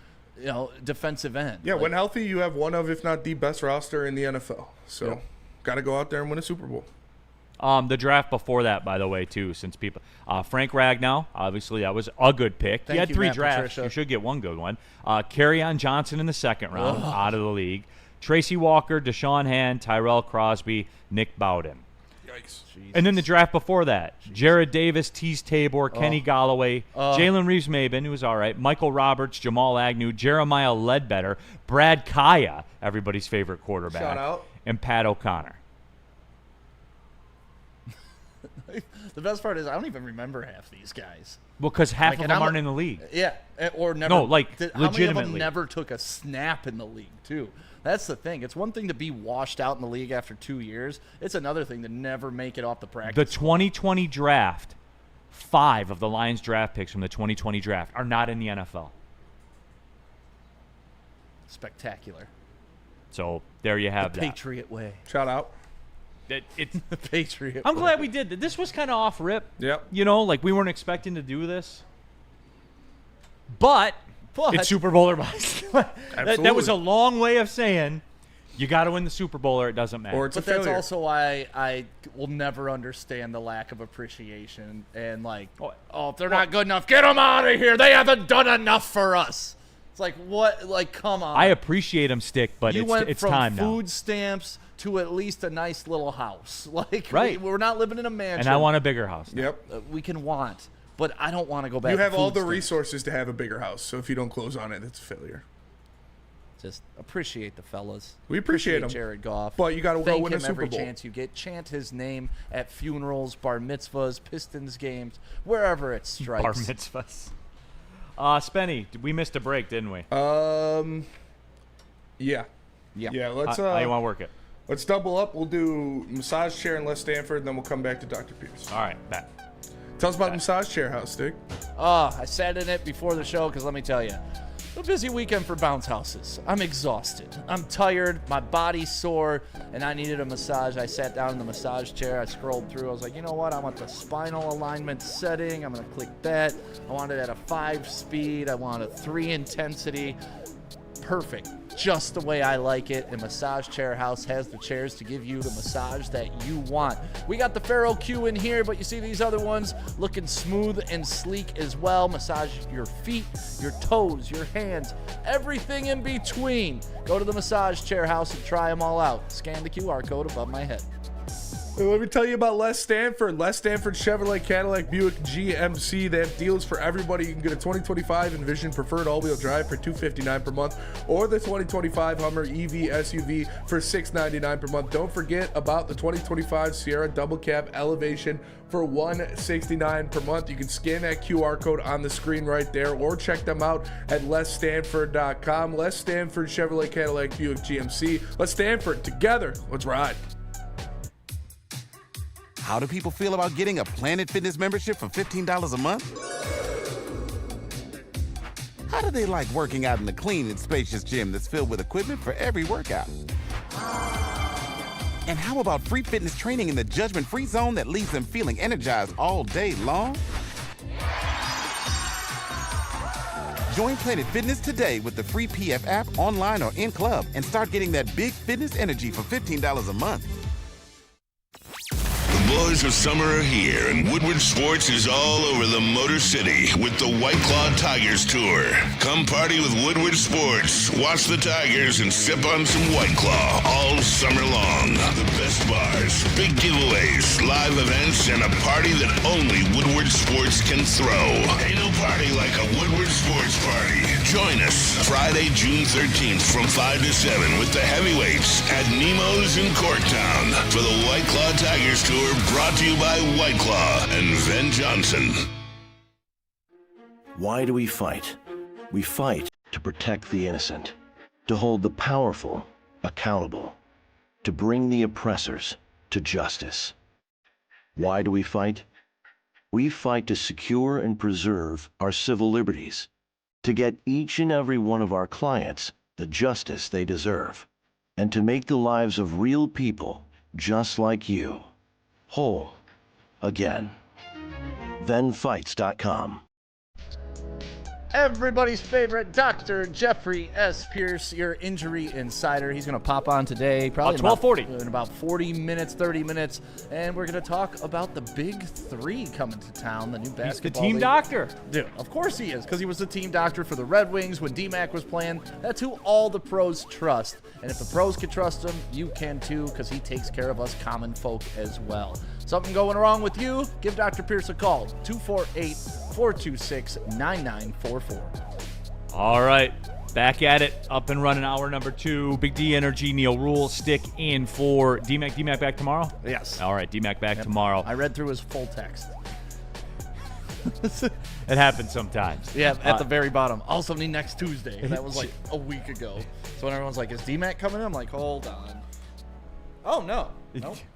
defensive end? Yeah, when healthy, you have one of, if not the best roster in the NFL. So, got to go out there and win a Super Bowl. The draft before that, by the way, too, since people Frank Ragnow, obviously that was a good pick. Thank He had you, 3 Matt drafts. Patricia. You should get one good one. Kerryon Johnson in the 2nd round, out of the league. Tracy Walker, Deshaun Hand, Tyrell Crosby, Nick Bowden. Yikes. And then the draft before that, Jared Davis, Tease Tabor, Kenny Golloway, Jalen Reeves-Maben, who was all right, Michael Roberts, Jamal Agnew, Jeremiah Ledbetter, Brad Kaya, everybody's favorite quarterback, Shout out. and Pat O'Connor. The best part is I don't even remember half these guys. Well, because half Like, of and them I'm- aren't in the league. Yeah, or never. No, like, how many of them legitimately. never took a snap in the league too? That's the thing. It's one thing to be washed out in the league after 2 years. It's another thing to never make it off the The practice. 2020 draft, 5 of the Lions draft picks from the 2020 draft are not in the NFL. Spectacular. So there you have that. Patriot way. Shout out. It's The Patriot. I'm way. glad we did that. This was kind of off rip. Yep. Like we weren't expecting to do this. But it's Super Bowl or bust. that was a long way of saying you got to win the Super Bowl or it doesn't matter. Or it's But a failure. that's also why I will never understand the lack of appreciation and if they're not good enough, get them out of here. They haven't done enough for us. It's like what? Like come on. I appreciate him, Stick, but you went it's from time now. food stamps to at least a nice little house. Right. We're not living in a mansion. And I want a bigger house. now. Yep. We can want, but I don't want to go back. You to have all food the stamps. resources to have a bigger house. So if you don't close on it, it's a failure. Just appreciate the fellas. We appreciate 'em. Jared Goff. But you gotta go Thank win a him Super every Bowl. chance you get. Chant his name at funerals, bar mitzvahs, Pistons games, wherever it strikes. Bar mitzvahs. Spenny, we missed a break, didn't we? Yeah. Yeah. Yeah, let's How you want to work it? let's double up. We'll do massage chair and Les Stanford, and then we'll come back to Dr. Pierce. All right, bet. Tell us about the massage chair house, Stick. I sat in it before the show because let me tell you, a busy weekend for bounce houses. I'm exhausted. I'm tired. My body's sore, and I needed a massage. I sat down in the massage chair. I scrolled through. I was like, you know what? I want the spinal alignment setting. I'm going to click that. I want it at a 5-speed. I want a 3 intensity. Perfect. Just the way I like it. And Massage Chair House has the chairs to give you the massage that you want. We got the Pharaoh Q in here, but you see these other ones looking smooth and sleek as well. Massage your feet, your toes, your hands, everything in between. Go to the Massage Chair House and try them all out. Scan the QR code above my head. Let me tell you about Les Stanford. Les Stanford Chevrolet Cadillac Buick GMC. They have deals for everybody. You can get a 2025 Envision Preferred All-Wheel Drive for $259 per month, or the 2025 Hummer EV SUV for $699 per month. Don't forget about the 2025 Sierra Double Cab Elevation for $169 per month. You can scan that QR code on the screen right there, or check them out at lesstanford.com. Les Stanford Chevrolet Cadillac Buick GMC. Les Stanford, together, let's ride. How do people feel about getting a Planet Fitness membership for $15 a month? How do they like working out in a clean and spacious gym that's filled with equipment for every workout? And how about free fitness training in the judgment-free zone that leaves them feeling energized all day long? Join Planet Fitness today with the free PF app, online or in club, and start getting that big fitness energy for $15 a month. The boys of summer are here, and Woodward Sports is all over the Motor City with the White Claw Tigers Tour. Come party with Woodward Sports, watch the Tigers, and sip on some White Claw all summer long. The best bars, big giveaways, live events, and a party that only Woodward Sports can throw. Ain't no party like a Woodward Sports party. Join us Friday, June 13th from 5 to 7 with the heavyweights at Nemo's in Corktown for the White Claw Tigers Tour, brought to you by White Claw and Ven Johnson. Why do we fight? We fight to protect the innocent, to hold the powerful accountable, to bring the oppressors to justice. Why do we fight? We fight to secure and preserve our civil liberties, to get each and every one of our clients the justice they deserve, and to make the lives of real people just like you whole again. ThenFights.com. Everybody's favorite Dr. Jeffrey S. Pierce, your injury insider. He's going to pop on today, probably 12:40. in about 40 minutes, 30 minutes, and we're going to talk about the Big Three coming to town, the new basketball He's the team league. doctor. Dude, of course he is, because he was the team doctor for the Red Wings when D-Mac was playing. That's who all the pros trust. And if the pros can trust him, you can too, because he takes care of us common folk as well. Something going wrong with you? Give Dr. Pierce a call, 248-426-9944. All right, back at it, up and running hour number 2. Big D Energy, Neil Rule, stick in for D-Mac. D-Mac back tomorrow? Yes. All right, D-Mac back tomorrow. I read through his full text. It happens sometimes. Yeah, at the very bottom. Also need next Tuesday. That was like a week ago. So when everyone's like, is D-Mac coming in? I'm like, hold on. Oh, no.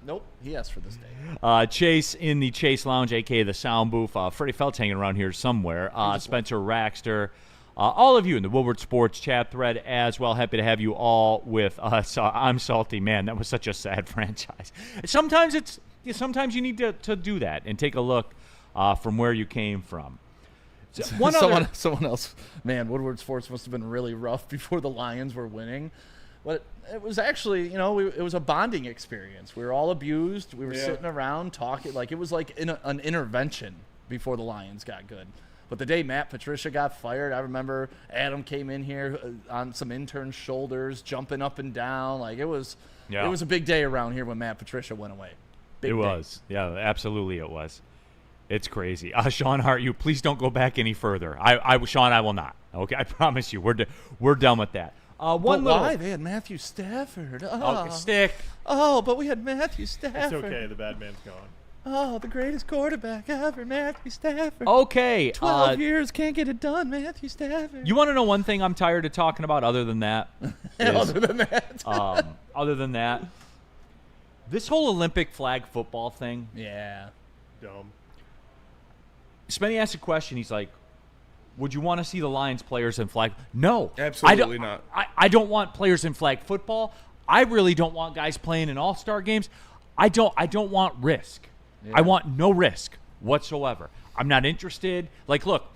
Nope. He asked for this day. Chase in the Chase Lounge, a.k.a. the Sound Booth. Freddie Felt's hanging around here somewhere. Spencer Raxter. All of you in the Woodward Sports chat thread as well. Happy to have you all with us. I'm salty, man. That was such a sad franchise. Sometimes you need to do that and take a look from where you came from. Someone else. Man, Woodward Sports must have been really rough before the Lions were winning. But it was actually, it was a bonding experience. We were all abused. We were sitting around talking. Like, it was like an intervention before the Lions got good. But the day Matt Patricia got fired, I remember Adam came in here on some intern's shoulders, jumping up and down. Like, it was a big day around here when Matt Patricia went away. Big day. Yeah, absolutely it was. It's crazy. Sean Hart, you please don't go back any further. Sean, I will not. Okay, I promise you. We're done with that. Why? They had Matthew Stafford. Stick. Oh, but we had Matthew Stafford. It's okay. The bad man's gone. Oh, the greatest quarterback ever, Matthew Stafford. Okay. 12 years, can't get it done, Matthew Stafford. You want to know one thing I'm tired of talking about other than that? Other than that. This whole Olympic flag football thing. Yeah. Dumb. Spenny asked a question. He's like, would you want to see the Lions players in flag? No. Absolutely not. I don't want players in flag football. I really don't want guys playing in all-star games. I don't want risk. Yeah. I want no risk whatsoever. I'm not interested. Like, look,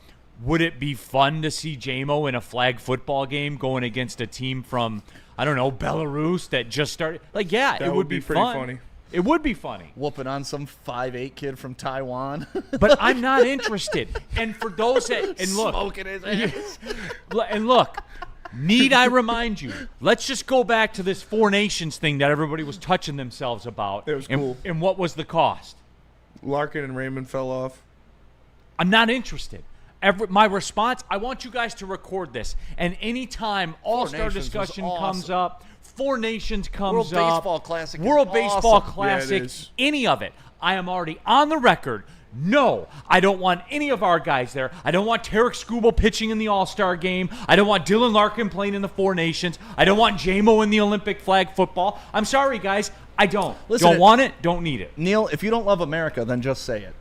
would it be fun to see J-Mo in a flag football game going against a team from, I don't know, Belarus that just started? Like, yeah, it would be pretty fun. Funny. It would be funny. Whooping on some 5'8" kid from Taiwan. But I'm not interested. And for those that – and look. Smoking his ass. And look, need I remind you, let's just go back to this Four Nations thing that everybody was touching themselves about. It was cool. And what was the cost? Larkin and Raymond fell off. I'm not interested. My response, I want you guys to record this. And anytime All-Star discussion comes up, Four Nations comes up, World Baseball Classic, World Baseball awesome. Classic, Yeah, any of it, I am already on the record No, I don't want any of our guys there. I don't want Tarek Skubal pitching in the All-Star game. I don't want Dylan Larkin playing in the Four Nations. I don't want J-Mo in the Olympic flag football. I'm sorry, guys. I don't. Listen, don't want it, don't need it. Neil, if you don't love America, then just say it.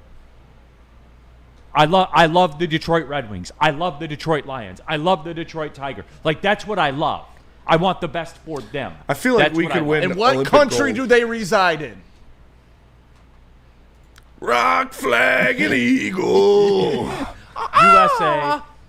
I love the Detroit Red Wings. I love the Detroit Lions. I love the Detroit Tiger. Like, that's what I love. I want the best for them. I feel like That's we what could I win. want. And what Olympic country gold. do they reside in? Rock, flag, and eagle.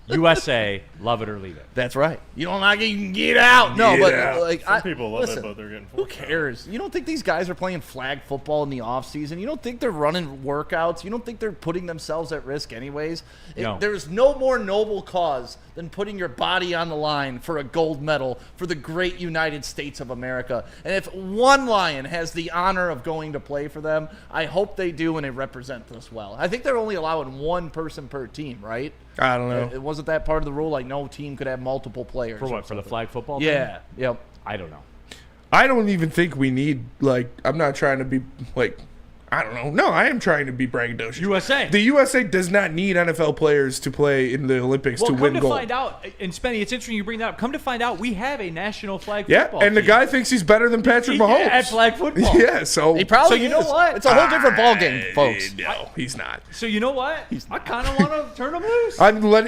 USA, love it or leave it. That's right. You don't like it, you can get out. No, Get but out. like Some people love listen, it, but they're getting who forced out. cares? You don't think these guys are playing flag football in the off season? You don't think they're running workouts? You don't think they're putting themselves at risk anyways? No. There's no more noble cause than putting your body on the line for a gold medal for the great United States of America. And if one Lion has the honor of going to play for them, I hope they do and they represent us well. I think they're only allowing one person per team, right? I don't know. It wasn't that part of the rule? Like no team could have multiple players. For or what? For the something? flag football? Yeah. Yep. Thing? I don't know. I don't even think we need, like, I'm not trying to be, like, I don't know. No, I am trying to be braggadocious. USA. The USA does not need NFL players to play in the Olympics Well, to come win to gold. find out, and Spenny, it's interesting you bring that up. Come to find out, we have a national flag Yeah, football and the team. guy thinks he's better than Patrick Mahomes. At flag football. Yeah, so He probably So you know is. what? It's a whole different ballgame, folks. No, he's not. So you know what? I kind of want to turn him loose.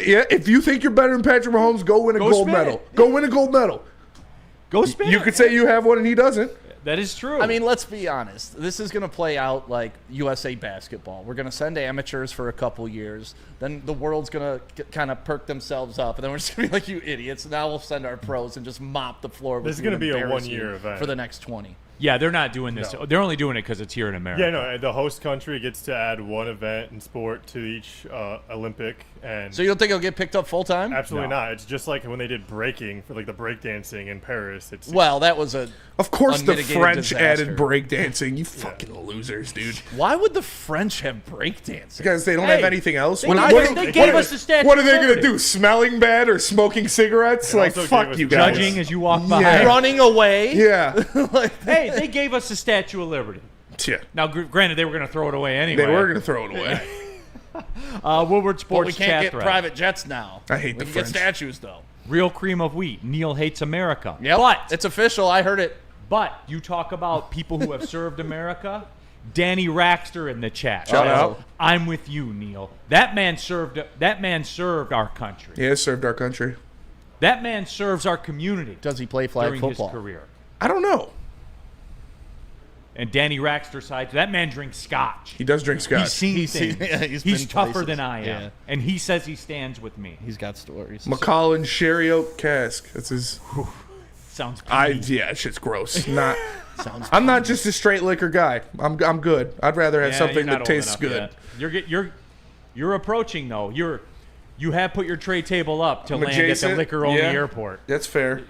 Yeah, if you think you're better than Patrick Mahomes, go win a Go gold spin medal. it. Go win a gold medal. Go spin You it. could say you have one and he doesn't. That is true. I mean, let's be honest. This is going to play out like USA basketball. We're going to send amateurs for a couple years. Then the world's going to kind of perk themselves up. And then we're just going to be like, you idiots. Now we'll send our pros and just mop the floor. This is going to be a one-year event. for the next 20. yeah, they're not doing this. No. They're only doing it because it's here in America. Yeah, no, the host country gets to add one event in sport to each Olympic, and So you don't think it'll get picked up full time? absolutely No. not. It's just like when they did breaking for like the breakdancing in Paris. It's Well, that was a. Of course, the unmitigated French disaster. added breakdancing. You fucking losers, dude. Why would the French have breakdancing? Because they don't Hey, have anything else. they What- gave- what- they what- gave us the Statue What are of they going to Liberty. do? Smelling bad or smoking cigarettes? They Like, also fuck gave us you guys. Judging as you walk by. Yeah. Running away. Yeah. Hey, they gave us the Statue of Liberty. Yeah. Now, granted, they were going to throw it away anyway. They were going to throw it away. Woodward But Sports we can't chat get thread. private jets now. I hate we the can French. get statues, though. Real cream of wheat. Neil hates America. Yep. But It's official. I heard it. But you talk about people who have served America. Danny Raxter in the chat. Shout says, out. I'm with you, Neil. That man served our country. He has served our country. That man serves our community Does he play flag during football? his career. I don't know. And Danny Raxter sides, that man drinks scotch. He does drink scotch. He's seen He's seen- things. yeah, he's he's been tougher places. than I am. Yeah. And he says he stands with me. He's got stories. Macallan Sherry Oak Cask. That's his. Sounds Yeah, shit's gross. Not. Sounds. I'm not just a straight liquor guy. I'm good. I'd rather have something that tastes good. You're approaching though. You have put your tray table up to I'm land at the adjacent. liquor only Yeah. airport. That's fair.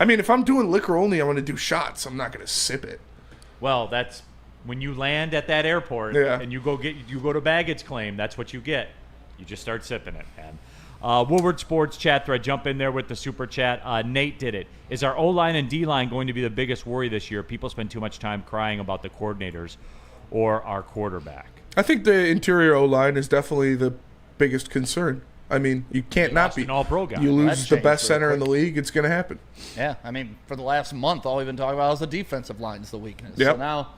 I mean, if I'm doing liquor only, I'm going to do shots. I'm not going to sip it. Well, that's when you land at that airport Yeah. and you go to baggage claim. That's what you get. You just start sipping it, man. Woodward Sports chat thread. Jump in there with the super chat. Nate did it. Is our O-line and D-line going to be the biggest worry this year? People spend too much time crying about the coordinators or our quarterback. I think the interior O-line is definitely the biggest concern. I mean, you can't not lost be. an all-pro guy. You That lose the changed best real center in quick. the league, it's going to happen. Yeah, I mean, for the last month, all we've been talking about is the defensive line's the weakness. Yep. So now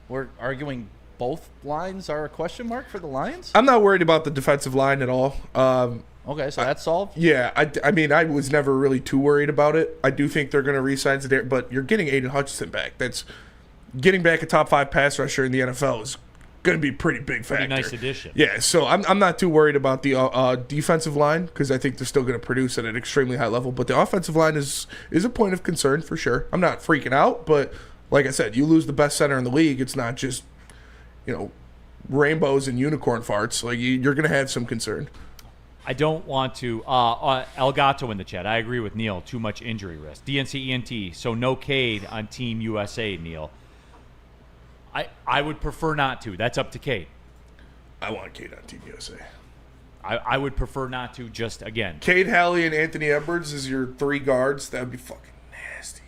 we're arguing both lines are a question mark for the Lions? I'm not worried about the defensive line at all. Okay, so that's solved? Yeah, I mean, I was never really too worried about it. I do think they're going to re-sign Zadarius, but you're getting Aiden Hutchinson back. That's getting back a top 5 pass rusher in the NFL is going to be a pretty big factor. Pretty nice addition. Yeah, so I'm not too worried about the defensive line because I think they're still going to produce at an extremely high level. But the offensive line is a point of concern for sure. I'm not freaking out, but like I said, you lose the best center in the league. It's not just, rainbows and unicorn farts. Like you're going to have some concern. I don't want to. Elgato in the chat. I agree with Neil. Too much injury risk. DNC ENT. So no Cade on Team USA, Neil. I would prefer not to. That's up to Cade. I want Cade on Team USA. I would prefer not to. Just again. Cade Halley and Anthony Edwards is your 3 guards. That would be fucking nasty.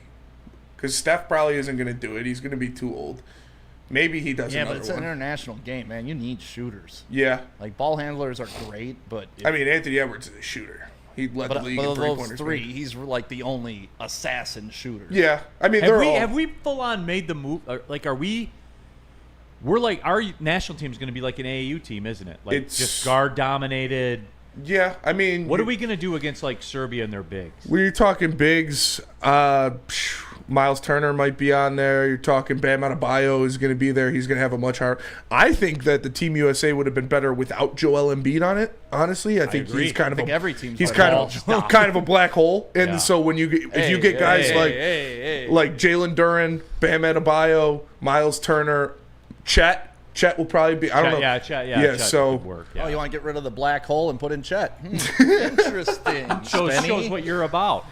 Because Steph probably isn't going to do it. He's going to be too old. Maybe he does Yeah, but another it's an one. international game, man. You need shooters. Yeah. Like, ball handlers are great, but I mean, Anthony Edwards is a shooter. He led the league in of those three-pointers. three, he's like the only assassin shooter. Yeah. I mean, Have we full on made the move? Like, we're like, our national team is going to be like an AAU team, isn't it? Like, It's- just guard dominated. Yeah, I mean, What are we going to do against like Serbia and their bigs? We're talking bigs. Miles Turner might be on there. You're talking Bam Adebayo is going to be there. He's going to have a much higher. I think that the Team USA would have been better without Joel Embiid on it. Honestly, I think agree. he's kind of every team's he's like kind that. of kind of a black hole. And Yeah. so when if you get guys like Jalen Duren, Bam Adebayo, Miles Turner, Chet will probably be. I don't know. Yeah, Chet, Yeah, Chet so- could work. Oh, Yeah. you want to get rid of the black hole and put in Chet? Interesting. shows Spenny. what you're about.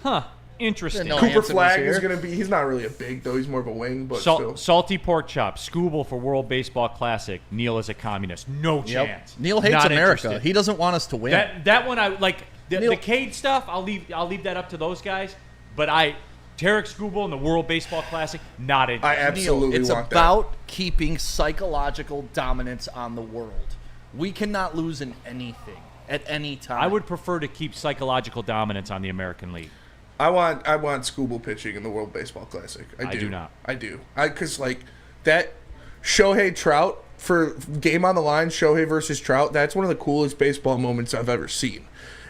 Huh. Interesting. Didn't know Cooper Hanson was Flagg is here. going to be. He's not really a big though. He's more of a wing, but still. Salty pork chop, Scooble for World Baseball Classic. Neil is a communist. No chance. Neil hates Not America. interested. He doesn't want us to win. That one I like. The Neil- Cade stuff, I'll leave that up to those guys. But Tarek Scooble in the World Baseball Classic, not I interested. absolutely it's want about keeping psychological dominance on the world. We cannot lose in anything at any time. I would prefer to keep psychological dominance on the American League. that. I want Scooble pitching in the World Baseball Classic. I do not. I do. Because like that Shohei Trout for game on the line, Shohei versus Trout. That's one of the coolest baseball moments I've ever seen.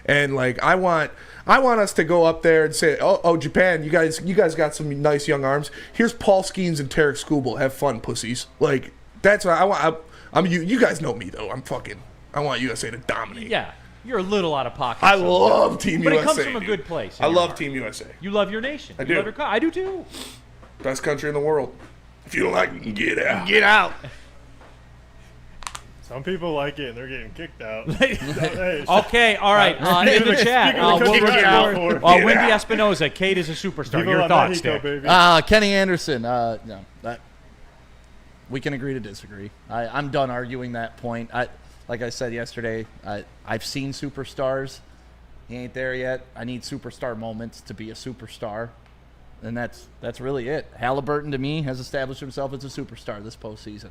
And like I want us to go up there and say, oh Japan, you guys got some nice young arms. Here's Paul Skeens and Tarek Scooble. Have fun, pussies. Like that's what I want. You guys know me though. I want USA to dominate. Yeah, you're a little out of pocket. I sometimes. love Team But USA. it comes from a dude. good place. in I your love heart. Team USA. You love your nation. I You do. love your I do too. Best country in the world. If you don't like it, get out. get out. Some people like it and they're getting kicked out. Hey, Okay, all right. In the chat, Speaking of Woodward kick Sport, out. Wendy Espinoza, Kate is a superstar. Viva Your la thoughts, Mexico, Dan? baby. Kenny Anderson. No, we can agree to disagree. I'm done arguing that point. Like I said yesterday, I've seen superstars. He ain't there yet. I need superstar moments to be a superstar, and that's really it. Halliburton to me has established himself as a superstar this postseason.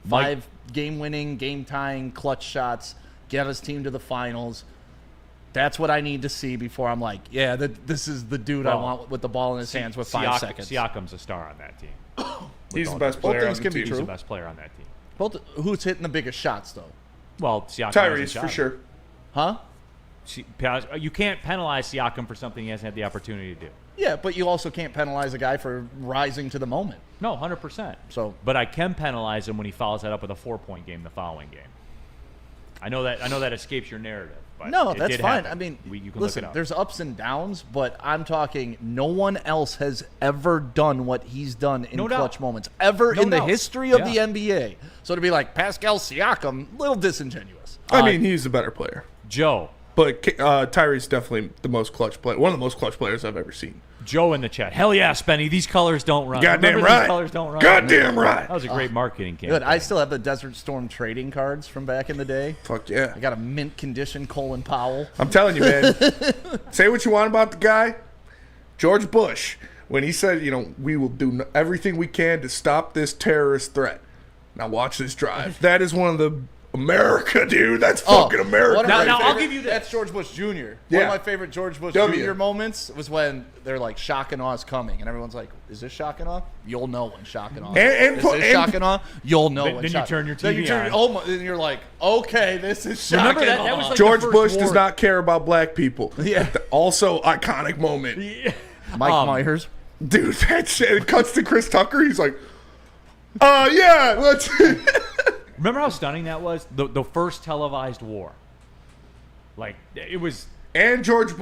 5 game-winning, game-tying, clutch shots, get his team to the finals. That's what I need to see before I'm like, yeah, this is the dude I Well, want with the ball in his hands with 5 seconds. Siakam's a star on that team. He's the best Both player on things the can be team. He's the True. best player on that team. Who's hitting the biggest shots, though? Well, Siakam hasn't Tyrese shot for it. sure. Huh? You can't penalize Siakam for something he hasn't had the opportunity to do. Yeah, but you also can't penalize a guy for rising to the moment. No, 100%. So- but I can penalize him when he follows that up with a 4-point game the following game. I know that escapes your narrative. But No, it that's did fine. happen. I mean, you can listen, look it up. there's ups and downs, but I'm talking no one else has ever done what he's done in No doubt. clutch moments, ever No in the doubt. history of Yeah. the NBA. So to be like Pascal Siakam, a little disingenuous. I mean, he's the better player. Joe But Tyrese definitely the most clutch player. One of the most clutch players I've ever seen. in the chat. Hell yeah, Spenny. These colors don't run. Goddamn Remember right. These colors don't run. Goddamn right. That was a great marketing campaign. Good. I still have the Desert Storm trading cards from back in the day. Fuck yeah. I got a mint condition Colin Powell. I'm telling you, man. Say what you want about the guy. George Bush, when he said, we will do everything we can to stop this terrorist threat. Now watch this drive. That is one of the America, dude. That's fucking America. One of my Now, I'll favorite- give you this. That's George Bush Jr. One Yeah. of my favorite George Bush W. Jr. moments was when they're like, shock and awe is coming. And everyone's like, is this shock and awe? You'll know when shock and awe is this shock and awe? You'll know Then when you shock. turn your Then you TV turn, on. then you're like, okay, this is shock Remember and that? awe. That was like George the first Bush does war. not care about black people. Yeah. Also, iconic moment. Mike Myers. Dude, that shit. It cuts to Chris Tucker. He's like, yeah, let's. Remember how stunning that was? The first televised war. Like, it was... And George,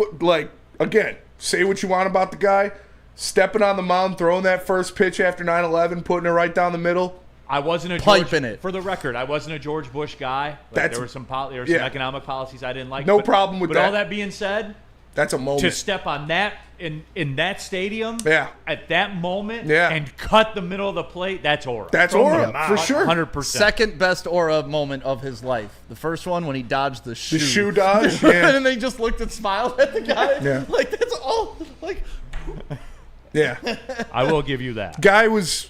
again, say what you want about the guy. Stepping on the mound, throwing that first pitch after 9/11, putting it right down the middle. I wasn't a Piping it. For the record, I wasn't a George Bush guy. Like, That's- there were some some yeah. economic policies I didn't like. No problem with but that. all that being said, That's a moment. to step on that in that stadium, Yeah. at that moment, Yeah. and cut the middle of the plate, that's aura. That's From aura, the mouth, for sure. 100%. Second best aura moment of his life. The first one when he dodged the shoe. the shoe dodge. Yeah. and they just looked and smiled at the guy. Yeah. Like, that's all. Like, Yeah. I will give you that. Guy was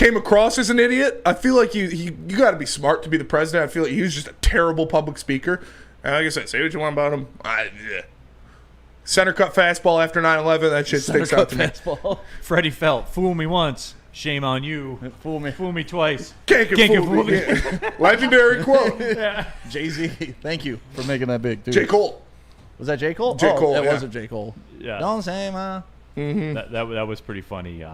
came across as an idiot. I feel like you got to be smart to be the president. I feel like he was just a terrible public speaker. And like I said, say what you want about him. Center cut fastball after 9/11. That shit sticks out to me. Freddie Felt, fool me once, shame on you. Fool me twice. Can't fool me. Yeah. Legendary quote. Jay-Z, thank you for making that big, dude. J. Cole. Was that J. Cole? J. Cole, It yeah. wasn't J. Cole. Yeah. Don't say ma. That was pretty funny.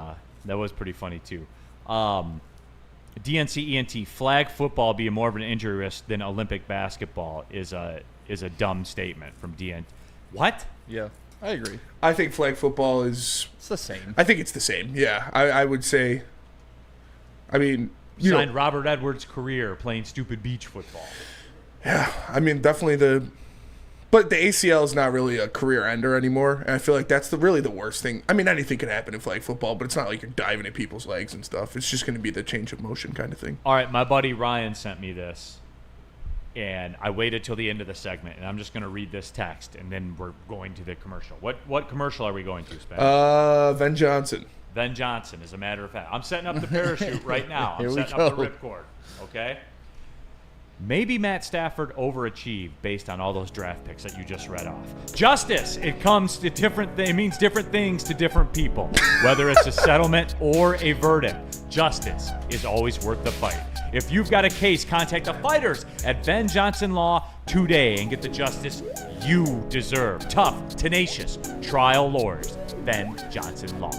That was pretty funny too. DNC ENT, flag football being more of an injury risk than Olympic basketball is a dumb statement from DNC. What? Yeah, I agree. I think flag football is. It's the same. I think it's the same. Yeah, I would say. I mean, Signed Robert Edwards' career playing stupid beach football. Yeah, I mean, definitely but the ACL is not really a career ender anymore, and I feel like that's really the worst thing. I mean, anything can happen in flag football, but it's not like you're diving at people's legs and stuff. It's just going to be the change of motion kind of thing. All right, my buddy Ryan sent me this, and I waited till the end of the segment, and I'm just going to read this text, and then we're going to the commercial. What commercial are we going to, Spencer? Ben Johnson. Ben Johnson, as a matter of fact. I'm setting up the parachute right now. I'm Here we setting up the ripcord, okay? Maybe Matt Stafford overachieved based on all those draft picks that you just read off. Justice, it comes to it means different things to different people, whether it's a settlement or a verdict. Justice is always worth the fight. If you've got a case, contact the fighters at Ben Johnson Law today and get the justice you deserve. Tough, tenacious, trial lawyers. Ben Johnson Law.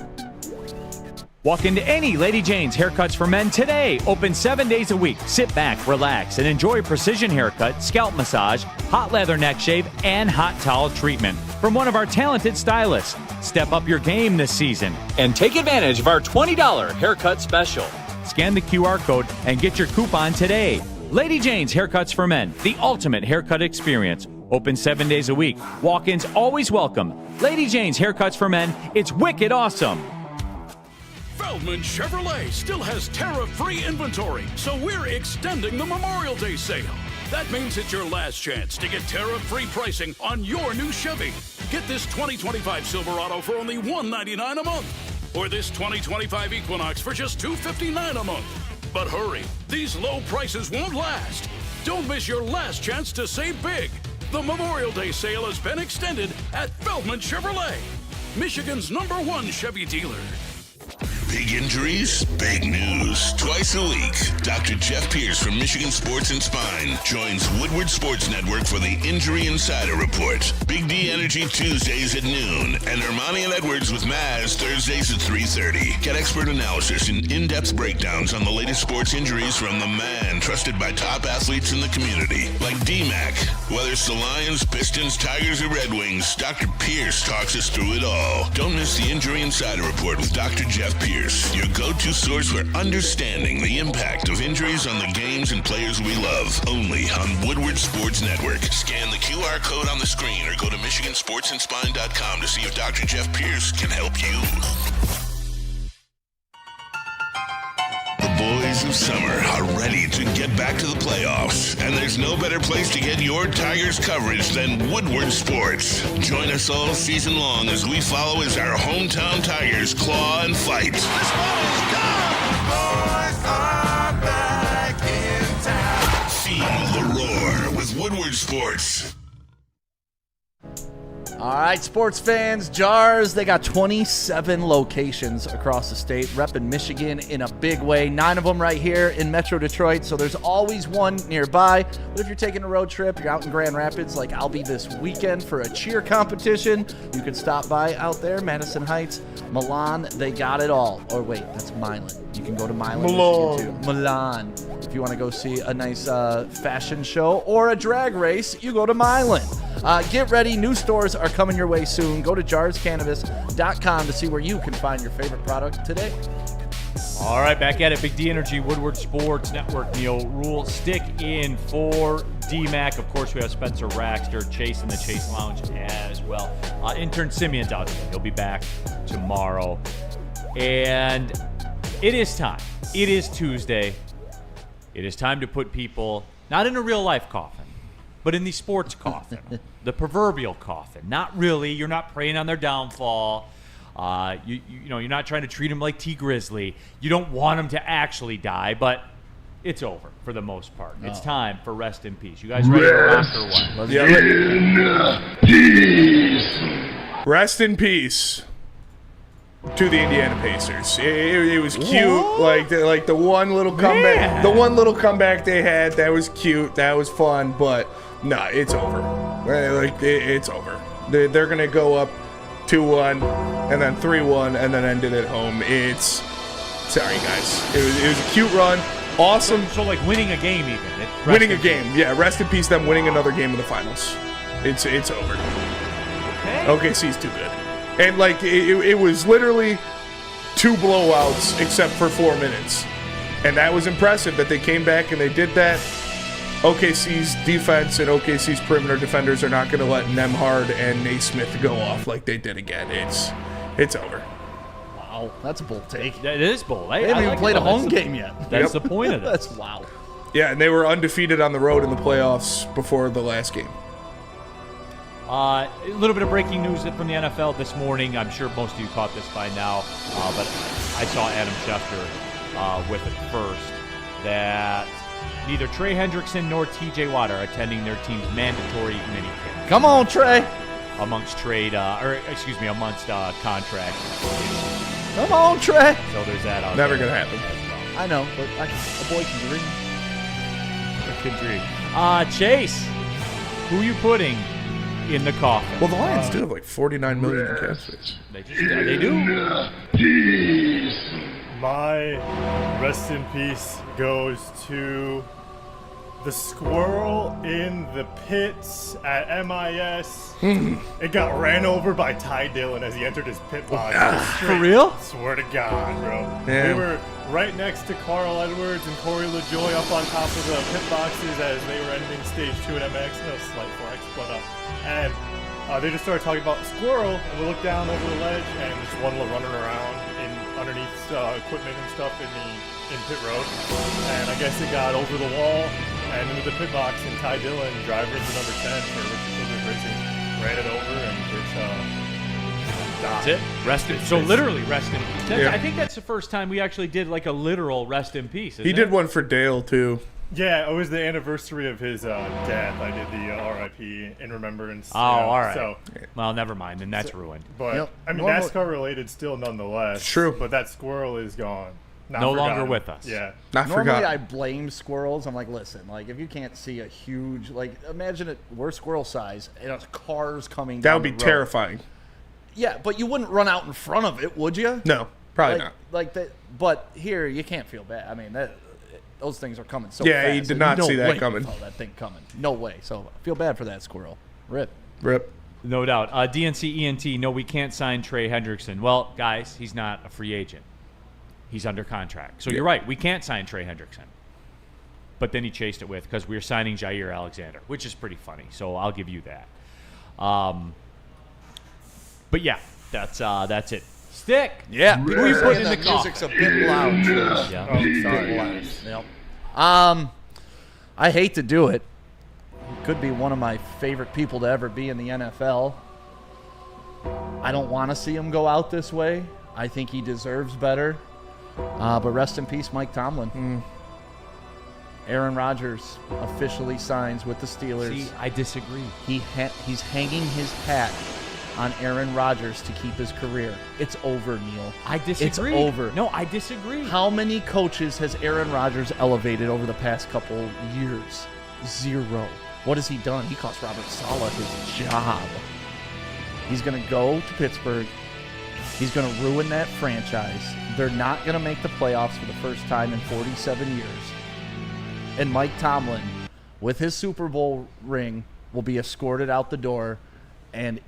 Walk into any Lady Jane's Haircuts for Men today. Open 7 days a week. Sit back, relax, and enjoy precision haircut, scalp massage, hot leather neck shave, and hot towel treatment from one of our talented stylists. Step up your game this season and take advantage of our $20 haircut special. Scan the QR code and get your coupon today. Lady Jane's Haircuts for Men, the ultimate haircut experience. Open 7 days a week. Walk-ins always welcome. Lady Jane's Haircuts for Men. It's wicked awesome. Feldman Chevrolet still has tariff-free inventory, so we're extending the Memorial Day sale. That means it's your last chance to get tariff-free pricing on your new Chevy. Get this 2025 Silverado for only $199 a month, or this 2025 Equinox for just $259 a month. But hurry, these low prices won't last. Don't miss your last chance to save big. The Memorial Day sale has been extended at Feldman Chevrolet, Michigan's #1 Chevy dealer. Big injuries, big news. Twice a week, Dr. Jeff Pierce from Michigan Sports and Spine joins Woodward Sports Network for the Injury Insider Report. Big D Energy Tuesdays at noon, and Ermanni and Edwards with Maz Thursdays at 3:30. Get expert analysis and in-depth breakdowns on the latest sports injuries from the man trusted by top athletes in the community, like D-Mac. Whether it's the Lions, Pistons, Tigers, or Red Wings, Dr. Pierce talks us through it all. Don't miss the Injury Insider Report with Dr. Jeff Pierce, your go-to source for understanding the impact of injuries on the games and players we love. Only on Woodward Sports Network. Scan the QR code on the screen or go to MichiganSportsandSpine.com to see if Dr. Jeff Pierce can help you. The boys of summer are ready to get back to the playoffs, and there's no better place to get your Tigers coverage than Woodward Sports. Join us all season long as we follow as our hometown Tigers claw and fight. This ball is gone! Boys are back in town. Feel the roar with Woodward Sports. All right, sports fans, Jars, they got 27 locations across the state, repping Michigan in a big way. 9 of them right here in Metro Detroit, so there's always one nearby. But if you're taking a road trip, you're out in Grand Rapids like I'll be this weekend for a cheer competition, you can stop by out there, Madison Heights, Milan, they got it all. Or wait, that's Milan. You can go to Milan, Michigan too. Milan. If you want to go see a nice fashion show or a drag race, you go to Milan. Get ready. New stores are coming your way soon. Go to jarscannabis.com to see where you can find your favorite product today. All right, back at it. Big D Energy, Woodward Sports Network. Neil Rule, stick in for D-Mac. Of course, we have Spencer Raxter, Chase in the Chase Lounge as well. Intern Simeon's out today. He'll be back tomorrow. And it is time. It is Tuesday. It is time to put people, not in a real-life coffin, but in the sports coffin, the proverbial coffin. Not really. You're not preying on their downfall. You're not trying to treat him like T Grizzly. You don't want him to actually die, but it's over for the most part. It's time for rest in peace. You guys ready to rock or what? Rest in peace to the Indiana Pacers. It was cute, like the one little comeback. The one little comeback they had, that was cute, that was fun, but no, it's over. It's over. They're gonna go up 2-1 and then 3-1 and then end it at home. Sorry guys, it was a cute run. Awesome. So like winning a game even. Winning a game, yeah. Rest in peace them winning another game in the finals. It's over. Okay. OKC's too good. And like it was literally 2 blowouts except for 4 minutes. And that was impressive that they came back and they did that. OKC's defense and OKC's perimeter defenders are not going to let Nemhard and Naismith go off like they did again. It's over. Wow, that's a bold take. It is bold. They haven't even played a home game yet. That's the point of this. That's wow. Yeah, and they were undefeated on the road in the playoffs before the last game. A little bit of breaking news from the NFL this morning. I'm sure most of you caught this by now, but I saw Adam Schefter with it first, that neither Trey Hendrickson nor TJ Watt are attending their team's mandatory minicamp. Come on, Trey. Amongst contract issues. Come on, Trey. So there's that out Never there. gonna happen. I know, but a boy can dream. Chase, who are you putting in the coffin? Well, the Lions do have like 49 million in cap space. They do. My rest in peace goes to the squirrel in the pits at MIS. It got ran over by Ty Dillon as he entered his pit box. For real? Swear to God, bro. Yeah. We were right next to Carl Edwards and Corey LaJoy up on top of the pit boxes as they were ending stage 2 at MX. No slight flex, but and they just started talking about squirrel, and we looked down over the ledge, and just one running around underneath equipment and stuff in pit road. And I guess it got over the wall and into the pit box, and Ty Dillon, driver of the number 10 for Richard Childress Racing, ran it over, and That's it. Rest in. So literally rest in peace. Yeah. I think that's the first time we actually did like a literal rest in peace. He did one for Dale too. Yeah, it was the anniversary of his death. I did the RIP in remembrance. Oh, all right. So, well, never mind. Then that's ruined. but Yep. I mean, NASCAR related still nonetheless. True. But that squirrel is gone. Not No forgotten. longer with us. Yeah. Not Normally forgot. I blame squirrels. I'm like, listen, like if you can't see a huge, like imagine it, we're squirrel size and a car's coming That down would be the road. terrifying. Yeah, but you wouldn't run out in front of it, would you? No, probably like, not. Like that, but here you can't feel bad. I mean, those things are coming so Yeah, fast. you did and not no see that way coming. you saw that thing coming. No way. So I feel bad for that squirrel. Rip. Rip. No doubt. DNC ENT. No, we can't sign Trey Hendrickson. Well, guys, he's not a free agent. He's under contract. So you're right. We can't sign Trey Hendrickson. But then he chased it with because we were signing Jair Alexander, which is pretty funny. So I'll give you that. But yeah, that's it. Stick. Yeah. Who are you putting in the music's coffin? a bit loud. Yeah. Oh, sorry. Yep. I hate to do it. Could be one of my favorite people to ever be in the NFL. I don't want to see him go out this way. I think he deserves better. But rest in peace, Mike Tomlin. Aaron Rodgers officially signs with the Steelers. See, I disagree. He's hanging his hat on Aaron Rodgers to keep his career. It's over, Neil. I disagree. It's over. No, I disagree. How many coaches has Aaron Rodgers elevated over the past couple years? 0. What has he done? He cost Robert Saleh his job. He's going to go to Pittsburgh. He's going to ruin that franchise. They're not going to make the playoffs for the first time in 47 years. And Mike Tomlin, with his Super Bowl ring, will be escorted out the door, and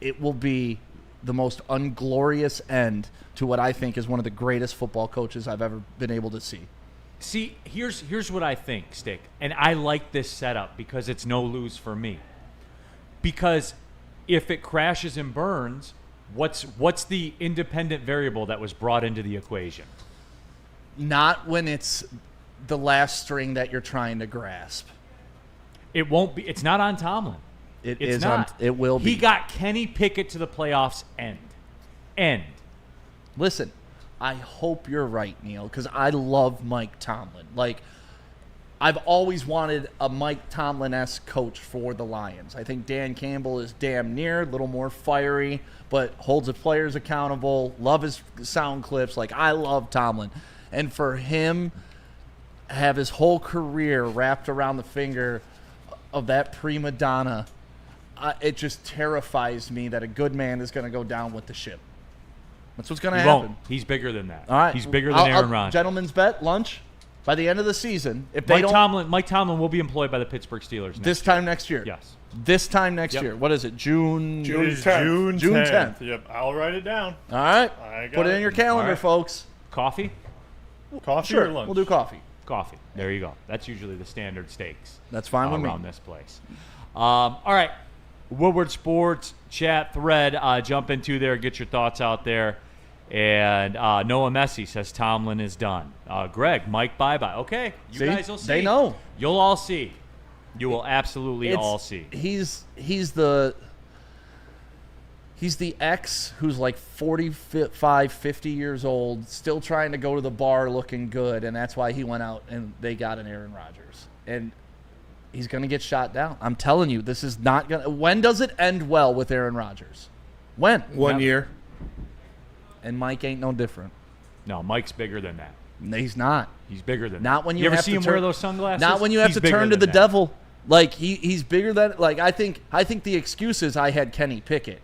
it will be the most unglorious end to what I think is one of the greatest football coaches I've ever been able to see. See, here's what I think, Stick. And I like this setup because it's no lose for me. Because if it crashes and burns, what's the independent variable that was brought into the equation? Not when it's the last string that you're trying to grasp. It won't be. It's not on Tomlin. It It's is not. it will be. He got Kenny Pickett to the playoffs end. end. Listen, I hope you're right, Neil, because I love Mike Tomlin. Like, I've always wanted a Mike Tomlin-esque coach for the Lions. I think Dan Campbell is damn near, a little more fiery, but holds the players accountable. Love his sound clips. Like, I love Tomlin. And for him have his whole career wrapped around the finger of that prima donna, it just terrifies me that a good man is going to go down with the ship. That's what's going to happen. Won't. He's bigger than that. All right. He's bigger than Aaron Rodgers. Gentlemen's bet, lunch. By the end of the season, if Mike Tomlin will be employed by the Pittsburgh Steelers this time next year. Yes. This time next year. What is it? June 10th. June 10th. Yep, I'll write it down. All right. I got Put it in it. your calendar, folks. Coffee? Coffee Sure. or lunch? We'll do coffee. Coffee. There you go. That's usually the standard stakes. That's fine with me. Around this place. All right. Woodward Sports chat thread. Jump into there. Get your thoughts out there. And Noah Messi says Tomlin is done. Greg, Mike, bye-bye. Okay, you guys will see. They know. You'll all see. You will absolutely all see. He's the ex who's like 45, 50 years old, still trying to go to the bar looking good, and that's why he went out and they got an Aaron Rodgers. And he's going to get shot down. I'm telling you, this is not going to – when does it end well with Aaron Rodgers? When? 1 year. And Mike ain't no different. No, Mike's bigger than that. He's not. He's bigger than Not that. when you ever have see to him turn, wear those sunglasses? Not when you have He's to bigger turn to than the that. devil. Like he's bigger than like I think the excuse is I had Kenny Pickett.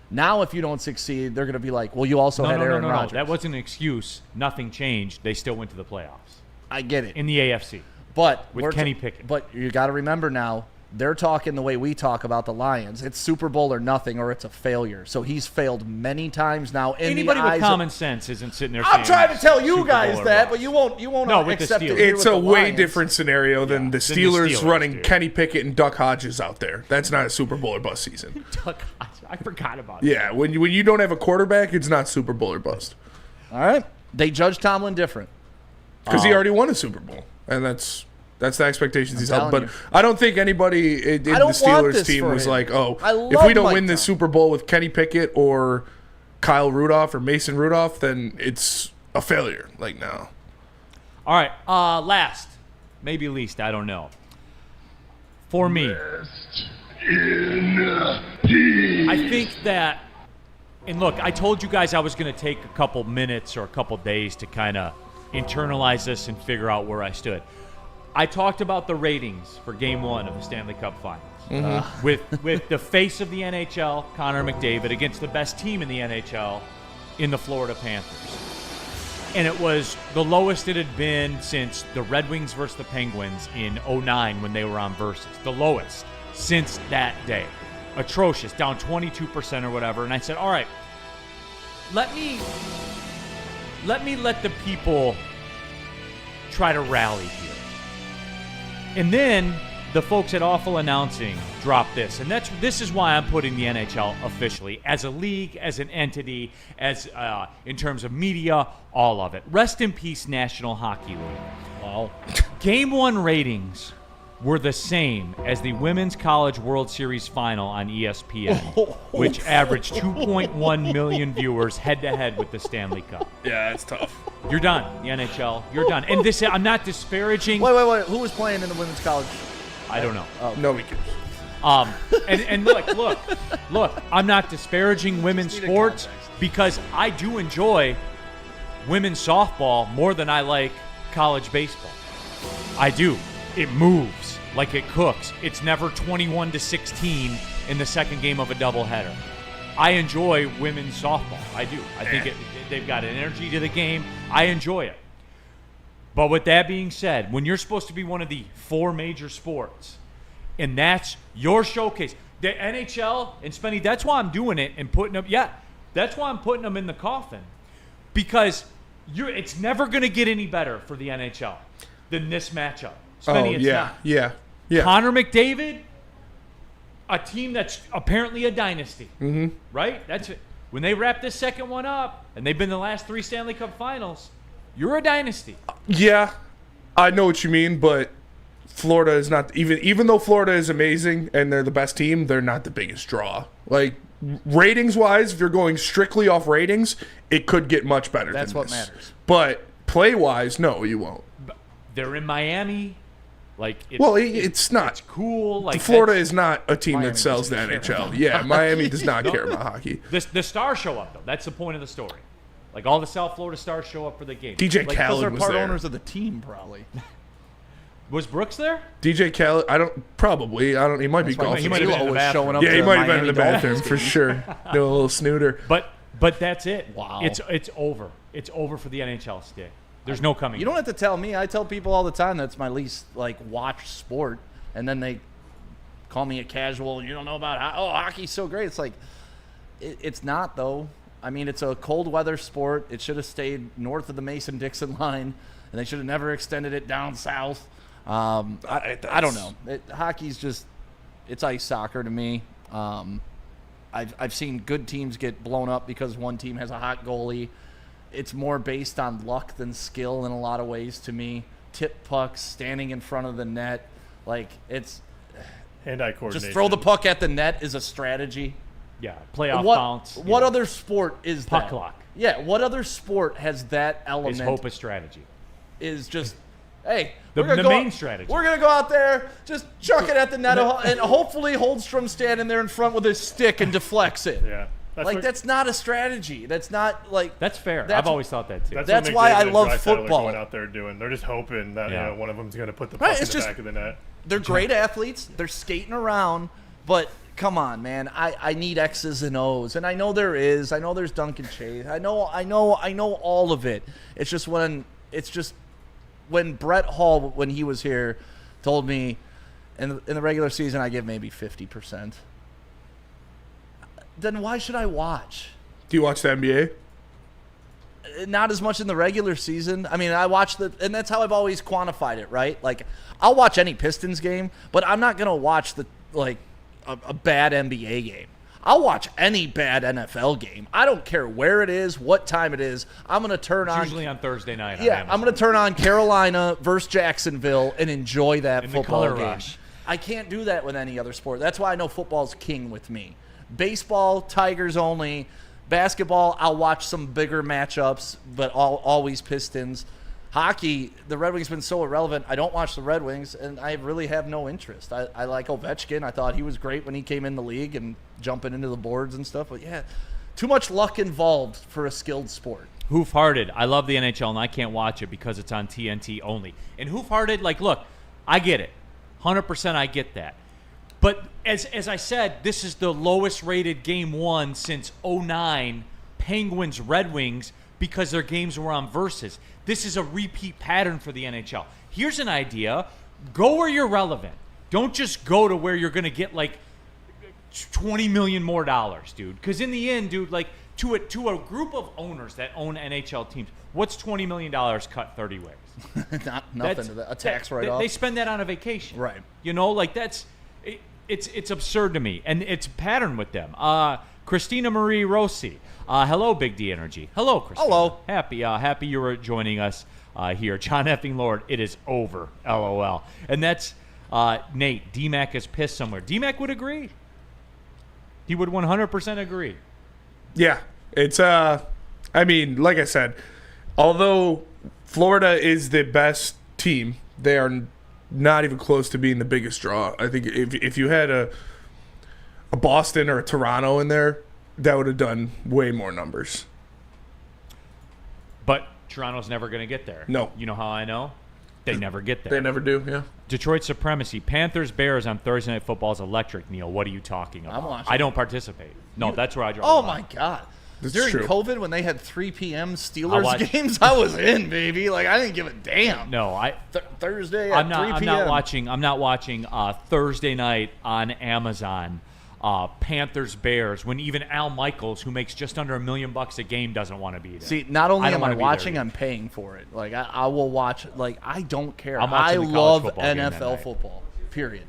Now if you don't succeed, they're going to be like, well, you also had Aaron Rodgers. That wasn't an excuse. Nothing changed. They still went to the playoffs I get it. in the AFC. But with Kenny Pickett. But you got to remember now, they're talking the way we talk about the Lions. It's Super Bowl or nothing, or it's a failure. So he's failed many times now. Anybody with common sense isn't sitting there. I'm saying trying to tell you Super guys Bowl or that, bust. but you won't No, with the accept it. Steelers. here It's with a the way Lions. different scenario than the than the Steelers Steelers, running dude. Kenny Pickett and Duck Hodges out there. That's not a Super Bowl or bust season. I forgot about Yeah, when you don't have a quarterback, it's not Super Bowl or bust. All right. They judge Tomlin different. Because he already won a Super Bowl, and that's the expectations he's held. telling But you. I don't think anybody in the don't want Steelers this team for was him. like, oh, I if love we don't Mike win the Tomlin. Super Bowl with Kenny Pickett or Kyle Rudolph or Mason Rudolph, then it's a failure. Like, no. All right. Last, maybe least, I don't know. For me, I think that, and look, I told you guys I was going to take a couple minutes or a couple days to kind of internalize this and figure out where I stood. I talked about the ratings for Game 1 of the Stanley Cup Finals. With the face of the NHL, Connor McDavid, against the best team in the NHL in the Florida Panthers. And it was the lowest it had been since the Red Wings versus the Penguins in 2009 when they were on Versus. The lowest since that day. Atrocious, down 22% or whatever. And I said, all right, let me let the people try to rally here. And then the folks at Awful Announcing dropped this. And this is why I'm putting the NHL officially as a league, as an entity, as in terms of media, all of it. Rest in peace, National Hockey League. Wow. Game 1 ratings were the same as the Women's College World Series final on ESPN, which averaged 2.1 million viewers head-to-head with the Stanley Cup. Yeah, that's tough. You're done, the NHL. You're done. And this, I'm not disparaging. Wait. Who was playing in the women's college? I don't know. Nobody cares. And look, I'm not disparaging women's needed sports context. because I do enjoy women's softball more than I like college baseball. I do. It moves like it cooks. It's never 21-16 in the second game of a doubleheader. I enjoy women's softball. I do. I think they've got an energy to the game. I enjoy it. But with that being said, when you're supposed to be one of the 4 major sports, and that's your showcase, the NHL and Spenny, that's why I'm doing it and putting them. Yeah, that's why I'm putting them in the coffin, because it's never going to get any better for the NHL than this matchup. Spenny, it's not. Yeah. Connor McDavid, a team that's apparently a dynasty, right? That's it. When they wrap this second one up, and they've been the last 3 Stanley Cup Finals, you're a dynasty. Yeah, I know what you mean, but Florida is not even though Florida is amazing and they're the best team, they're not the biggest draw. Like ratings wise, if you're going strictly off ratings, it could get much better. That's than what this. matters. But play wise, no, you won't. They're in Miami. Like, it's not. It's cool. Like, Florida is not a team Miami that sells the doesn't care NHL. Yeah, Miami does not care about hockey. The stars show up, though. That's the point of the story. Like, all the South Florida stars show up for the game. DJ Because Khaled they're was part there. owners of the team, probably. Was Brooks there? DJ Khaled, he might be That's why golfing. He might have been in the was bathroom. showing up. Yeah, he to might have been in the Miami bathroom Dolphins for games. sure. Doing a little snooter. But that's it. Wow. It's over. It's over for the NHL stick. There's no coming. You don't have to tell me. I tell people all the time that's my least watched sport, and then they call me a casual. You don't know about hockey's so great. It's like it's not though. I mean, it's a cold weather sport. It should have stayed north of the Mason-Dixon line, and they should have never extended it down south. I don't know. Hockey's just it's ice soccer to me. I've seen good teams get blown up because one team has a hot goalie. It's more based on luck than skill in a lot of ways to me. Tip pucks, standing in front of the net, it's Hand-eye coordination. just throw the puck at the net is a strategy. Yeah, playoff bounce. What other sport is Puck that? luck. Yeah, what other sport has that element? Is hope a strategy? Is just, hey, The we're gonna main strategy. We're gonna go out there, just chuck it at the net, and hopefully Holdstrom's standing there in front with his stick and deflects it. Yeah. That's not a strategy. That's not That's fair. That's- I've always thought that too. That's what why McDavid I and love Draisaitl are football. Going out there doing. They're just hoping that one of them's going to put the Right, puck in it's the just- back of the net. They're great athletes. They're skating around, but come on, man. I need X's and O's, and I know there is. I know there's Duncan Chase. I know all of it. It's just when Brett Hall, when he was here, told me in the regular season I give maybe 50%. Then why should I watch? Do you watch the NBA? Not as much in the regular season. I mean, I watch and that's how I've always quantified it, right? Like, I'll watch any Pistons game, but I'm not gonna watch a bad NBA game. I'll watch any bad NFL game. I don't care where it is, what time it is. I'm gonna turn It's on. usually on Thursday night. On Yeah, Amazon. I'm gonna turn on Carolina versus Jacksonville and enjoy that In the football color game. rush. I can't do that with any other sport. That's why I know football's king with me. Baseball, Tigers only. Basketball, I'll watch some bigger matchups, but always Pistons. Hockey, the Red Wings have been so irrelevant. I don't watch the Red Wings, and I really have no interest. I like Ovechkin. I thought he was great when he came in the league and jumping into the boards and stuff. But, yeah, too much luck involved for a skilled sport. Hoof-hearted. I love the NHL, and I can't watch it because it's on TNT only. And hoof-hearted, look, I get it. 100% I get that. But as I said, this is the lowest rated game one since 2009, Penguins-Red Wings, because their games were on Versus. This is a repeat pattern for the NHL. Here's an idea. Go where you're relevant. Don't just go to where you're going to get $20 million more dollars, dude. Because in the end, dude, to a group of owners that own NHL teams, what's $20 million cut 30 ways? Nothing to that. A tax write-off. They spend that on a vacation. Right. It's absurd to me, and it's a pattern with them. Christina Marie Rossi. Hello, Big D Energy. Hello, Christina. Hello. Happy you were joining us here. John effing Lord, it is over. LOL. And that's Nate. DMAC is pissed somewhere. DMAC would agree. He would 100% agree. Yeah. It's I mean, like I said, although Florida is the best team, they are not even close to being the biggest draw. I think if you had a Boston or a Toronto in there, that would have done way more numbers. But Toronto's never going to get there. No. You know how I know? They never get there. They never do, yeah. Detroit supremacy. Panthers-Bears on Thursday Night Football is electric, Neil. What are you talking about? I'm watching. I don't participate. No, that's where I draw Oh, the line. my God. That's During true. COVID, when they had 3 p.m. I Steelers watched- games, I was in, baby. I didn't give a damn. No, Thursday at 3 p.m. I'm not watching Thursday night on Amazon. Panthers-Bears, when even Al Michaels, who makes just under $1 million a game, doesn't want to be there. See, not only I don't am I wanna be there watching, either. I'm paying for it. I will watch. I don't care. I'm I watching the college love football game that NFL night. football. Period.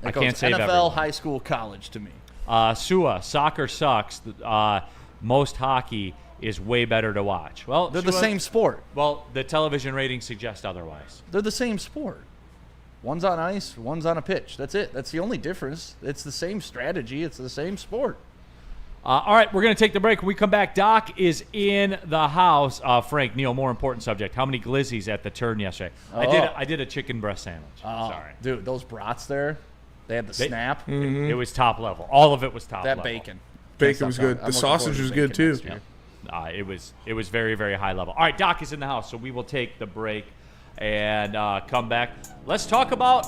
I can't save NFL, everyone. high school, college to me. Sua, soccer sucks. Most hockey is way better to watch. Well, They're the Sua- same sport. Well, the television ratings suggest otherwise. They're the same sport. One's on ice, one's on a pitch. That's it. That's the only difference. It's the same strategy. It's the same sport. All right, we're going to take the break. When we come back, Doc is in the house. Frank, Neil, more important subject. How many glizzies at the turn yesterday? I did a chicken breast sandwich. Sorry. Dude, those brats there, they had the snap. It was top level. All of it was top level. That bacon. Bacon was good. The sausage was good, too. It was very, very high level. All right, Doc is in the house, so we will take the break and come back. Let's talk about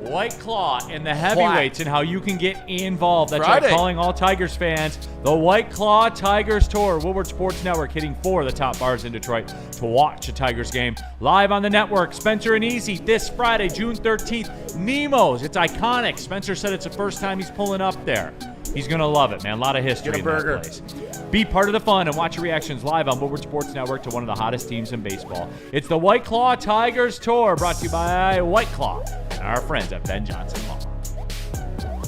White Claw and the heavyweights and how you can get involved. That's right, calling all Tigers fans. The White Claw Tigers Tour. Woodward Sports Network hitting 4 of the top bars in Detroit to watch a Tigers game live on the network. Spencer and Easy this Friday, June 13th. Nemo's. It's iconic. Spencer said it's the first time he's pulling up there. He's going to love it, man. A lot of history in that place. Be part of the fun and watch your reactions live on Woodward Sports Network to one of the hottest teams in baseball. It's the White Claw Tigers Tour, brought to you by White Claw and our friends at Ben Johnson Law.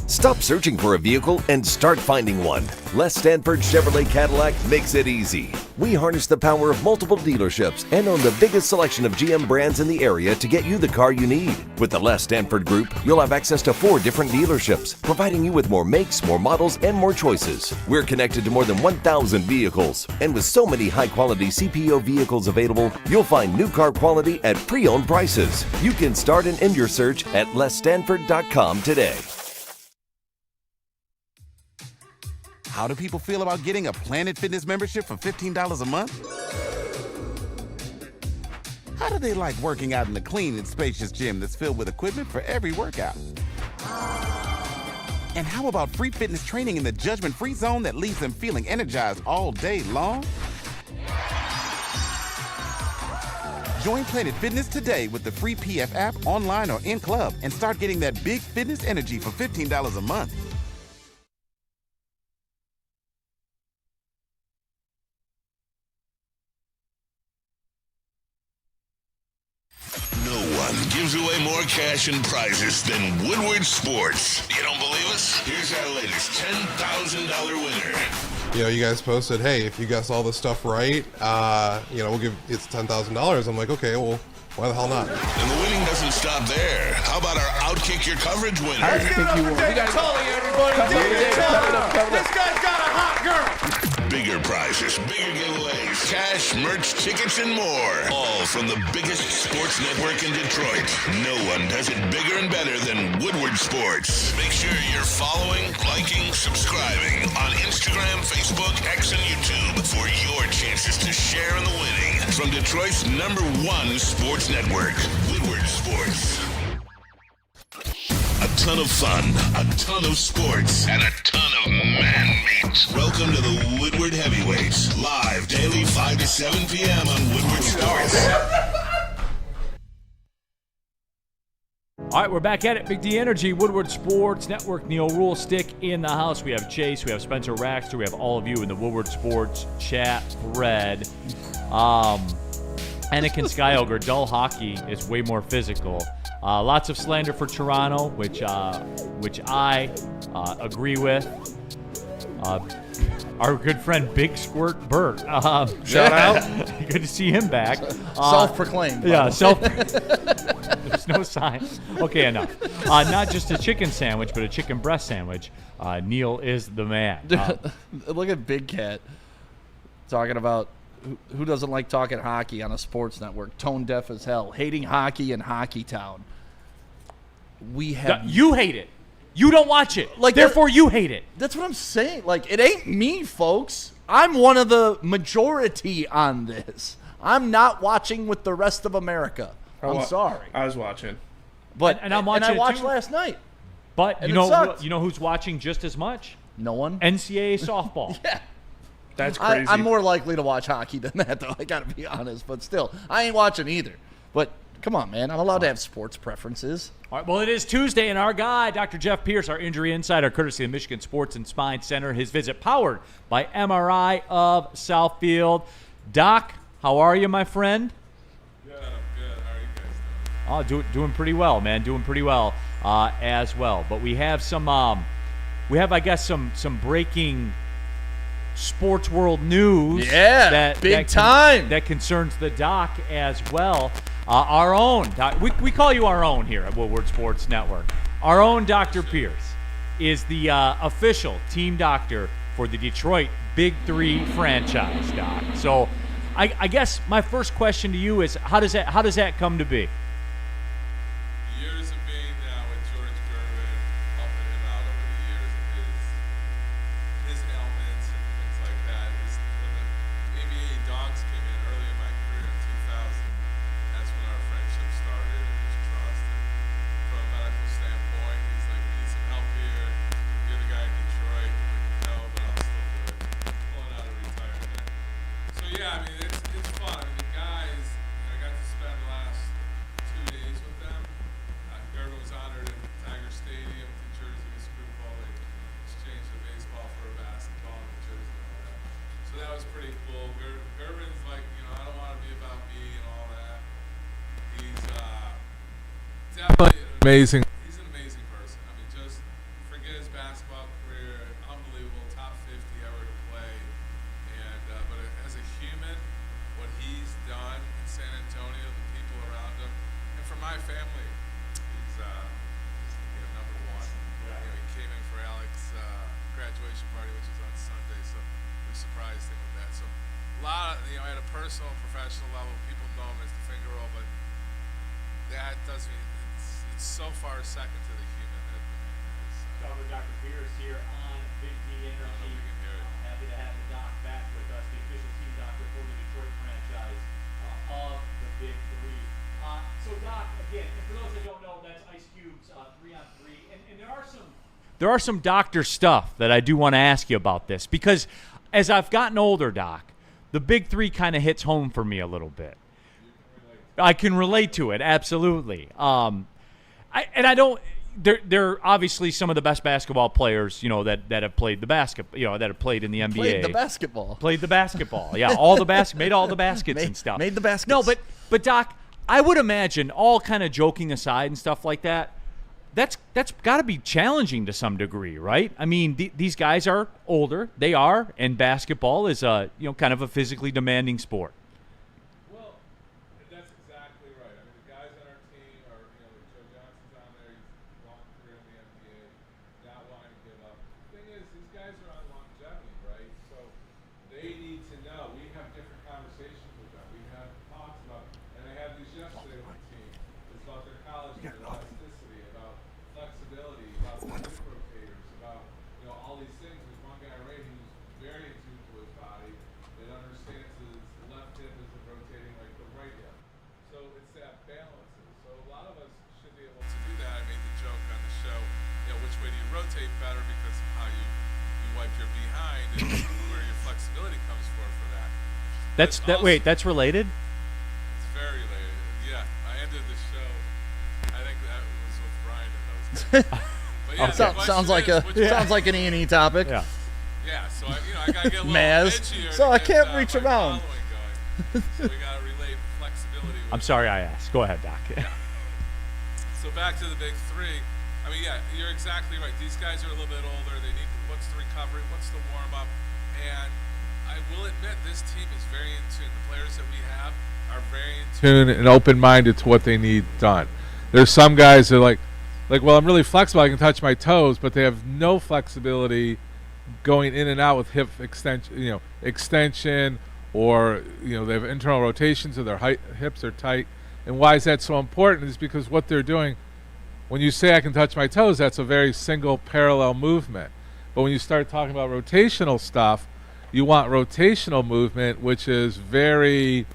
Stop searching for a vehicle and start finding one. Les Stanford Chevrolet Cadillac makes it easy. We harness the power of multiple dealerships and own the biggest selection of GM brands in the area to get you the car you need. With the Les Stanford Group, you'll have access to 4 different dealerships, providing you with more makes, more models, and more choices. We're connected to more than 1,000 vehicles. And with so many high-quality CPO vehicles available, you'll find new car quality at pre-owned prices. You can start and end your search at lesstanford.com today. How do people feel about getting a Planet Fitness membership for $15 a month? How do they like working out in the clean and spacious gym that's filled with equipment for every workout? And how about free fitness training in the judgment-free zone that leaves them feeling energized all day long? Join Planet Fitness today with the free PF app, online or in club, and start getting that big fitness energy for $15 a month. Gives away more cash and prizes than Woodward Sports. You don't believe us? Here's our latest $10,000 winner. You know, you guys posted, hey, if you guess all this stuff right, we'll give it's $10,000. I'm like, okay, well, why the hell not? And the winning doesn't stop there. How about our Outkick Your Coverage winner? I think you won. This guy's got a hot girl. Bigger prizes, bigger giveaways, cash, merch, tickets, and more. All from the biggest sports network in Detroit. No one does it bigger and better than Woodward Sports. Make sure you're following, liking, subscribing on Instagram, Facebook, X, and YouTube for your chances to share in the winning. From Detroit's #1 sports network, Woodward Sports. A ton of fun, a ton of sports, and a ton of man meat. Welcome to the Woodward Heavyweights, live daily 5 to 7 p.m. on Woodward Sports. All right, we're back at it. Big D Energy, Woodward Sports Network. Neil Rule Stick in the house. We have Chase, we have Spencer Raxter, we have all of you in the Woodward Sports chat thread. Anakin Skyogre, dull hockey is way more physical. Lots of slander for Toronto, which I agree with. Our good friend Big Squirt Burt. Shout out. Good to see him back. Self-proclaimed. Yeah, There's no sign. Okay, enough. Not just a chicken sandwich, but a chicken breast sandwich. Neil is the man. Look at Big Cat talking about who doesn't like talking hockey on a sports network, tone deaf as hell, hating hockey in Hockey Town. You hate it. You don't watch it. Therefore, you hate it. That's what I'm saying. It ain't me, folks. I'm one of the majority on this. I'm not watching with the rest of America. I'm sorry. I was watching. But and I'm watching. And I watched last night. But you know who's watching just as much? No one. NCAA softball. Yeah. That's crazy. I'm more likely to watch hockey than that, though. I got to be honest. But still, I ain't watching either. But come on, man. I'm allowed to have sports preferences. All right, well, it is Tuesday, and our guy, Dr. Jeff Pierce, our injury insider, courtesy of Michigan Sports and Spine Center, his visit powered by MRI of Southfield. Doc, how are you, my friend? Good, I'm good. How are you guys doing? Oh, doing pretty well, man. Doing pretty well as well. But we have some, I guess, some breaking sports world news. Yeah, big time. That concerns the Doc as well. Our own, we call you our own here at Woodward Sports Network. Our own Dr. Pierce is the official team doctor for the Detroit Big Three franchise, Doc. So I guess my first question to you is, how does that come to be? Years of being with George Gervin, helping him out over the years of his ailments and things like that. When the ABA dogs came in early in my career in 2000, that's when our friendship started and his trust. And from a medical standpoint, he's like, "We need some help here. You're the guy in Detroit." I'm like, "No, but I'll still do it." Pulling out of retirement. So yeah, I mean, it's fun. I mean, the guys, I got to spend the last 2 days with them. Gervin was honored in Tiger Stadium with the jersey with Super Bowl. They exchanged the baseball for a basketball and the jersey and all that. So that was pretty cool. Gervin's like, I don't want to be about me and all that. He's definitely amazing. He's an amazing person. I mean, just forget his basketball career. Unbelievable, top 50 ever to play. And but as a human, what he's done in San Antonio, the people around him, and for my family, he's number one. He came in for Alex's graduation party, which was on Sunday, so we surprised him with that. So a lot of, at a personal, professional level, people know him as the finger roll, but that doesn't. It's so far second to the human that the man is. Dr. Pierce here on Big D Energy. Happy to have the doc back with us, the official team doctor for the Detroit franchise of the Big Three. So Doc, again, and for those that don't know, that's Ice Cube's 3-on-3, and there are some doctor stuff that I do want to ask you about this, because as I've gotten older, Doc, the Big Three kind of hits home for me a little bit. I can relate to it, absolutely. They're obviously some of the best basketball players, that have played the basketball, that have played in the NBA. Played the basketball. Played the basketball. Yeah, all the made all the baskets and stuff. Made the baskets. No, but Doc, I would imagine, all kind of joking aside and stuff like that, that's got to be challenging to some degree, right? I mean, these guys are older. They are, and basketball is kind of a physically demanding sport. Well, that's exactly right. I mean, the guys on our team are, Joe Johnson's on there. He's long career in the NBA, not wanting to give up. The thing is, these guys are on longevity, right? So they need to know. We have different conversations with them. We have talks about, and I had these yesterday with the team. It's about their college, their elasticity, about flexibility, about the hip rotators, about all these things. There's one guy, Ray, who's very in tune to his body, that understands his left hip isn't rotating like the right hip. So it's that balance. So a lot of us should be able to do that. I made the joke on the show, which way do you rotate better because of how you wipe your behind and where your flexibility comes for that. That's related? It's very related. Yeah, I ended the show. I think that was with Brian and those guys. But yeah, sounds like an E&E topic. Yeah. Yeah, so I gotta get a little Maz, edgier so to I get, can't reach my around. following going. So we gotta relate flexibility. I'm sorry I asked. Go ahead, Doc. Yeah. So back to the Big Three. I mean, yeah, you're exactly right. These guys are a little bit older. They need what's the recovery, what's the warm up, and I will admit this team is very in tune. The players that we have are very in tune and open-minded to what they need done. There's some guys that are like, well, I'm really flexible. I can touch my toes, but they have no flexibility going in and out with hip extension, or they have internal rotation, so their hips are tight. And why is that so important? Is because what they're doing, when you say I can touch my toes, that's a very single parallel movement. But when you start talking about rotational stuff, you want rotational movement, which is very,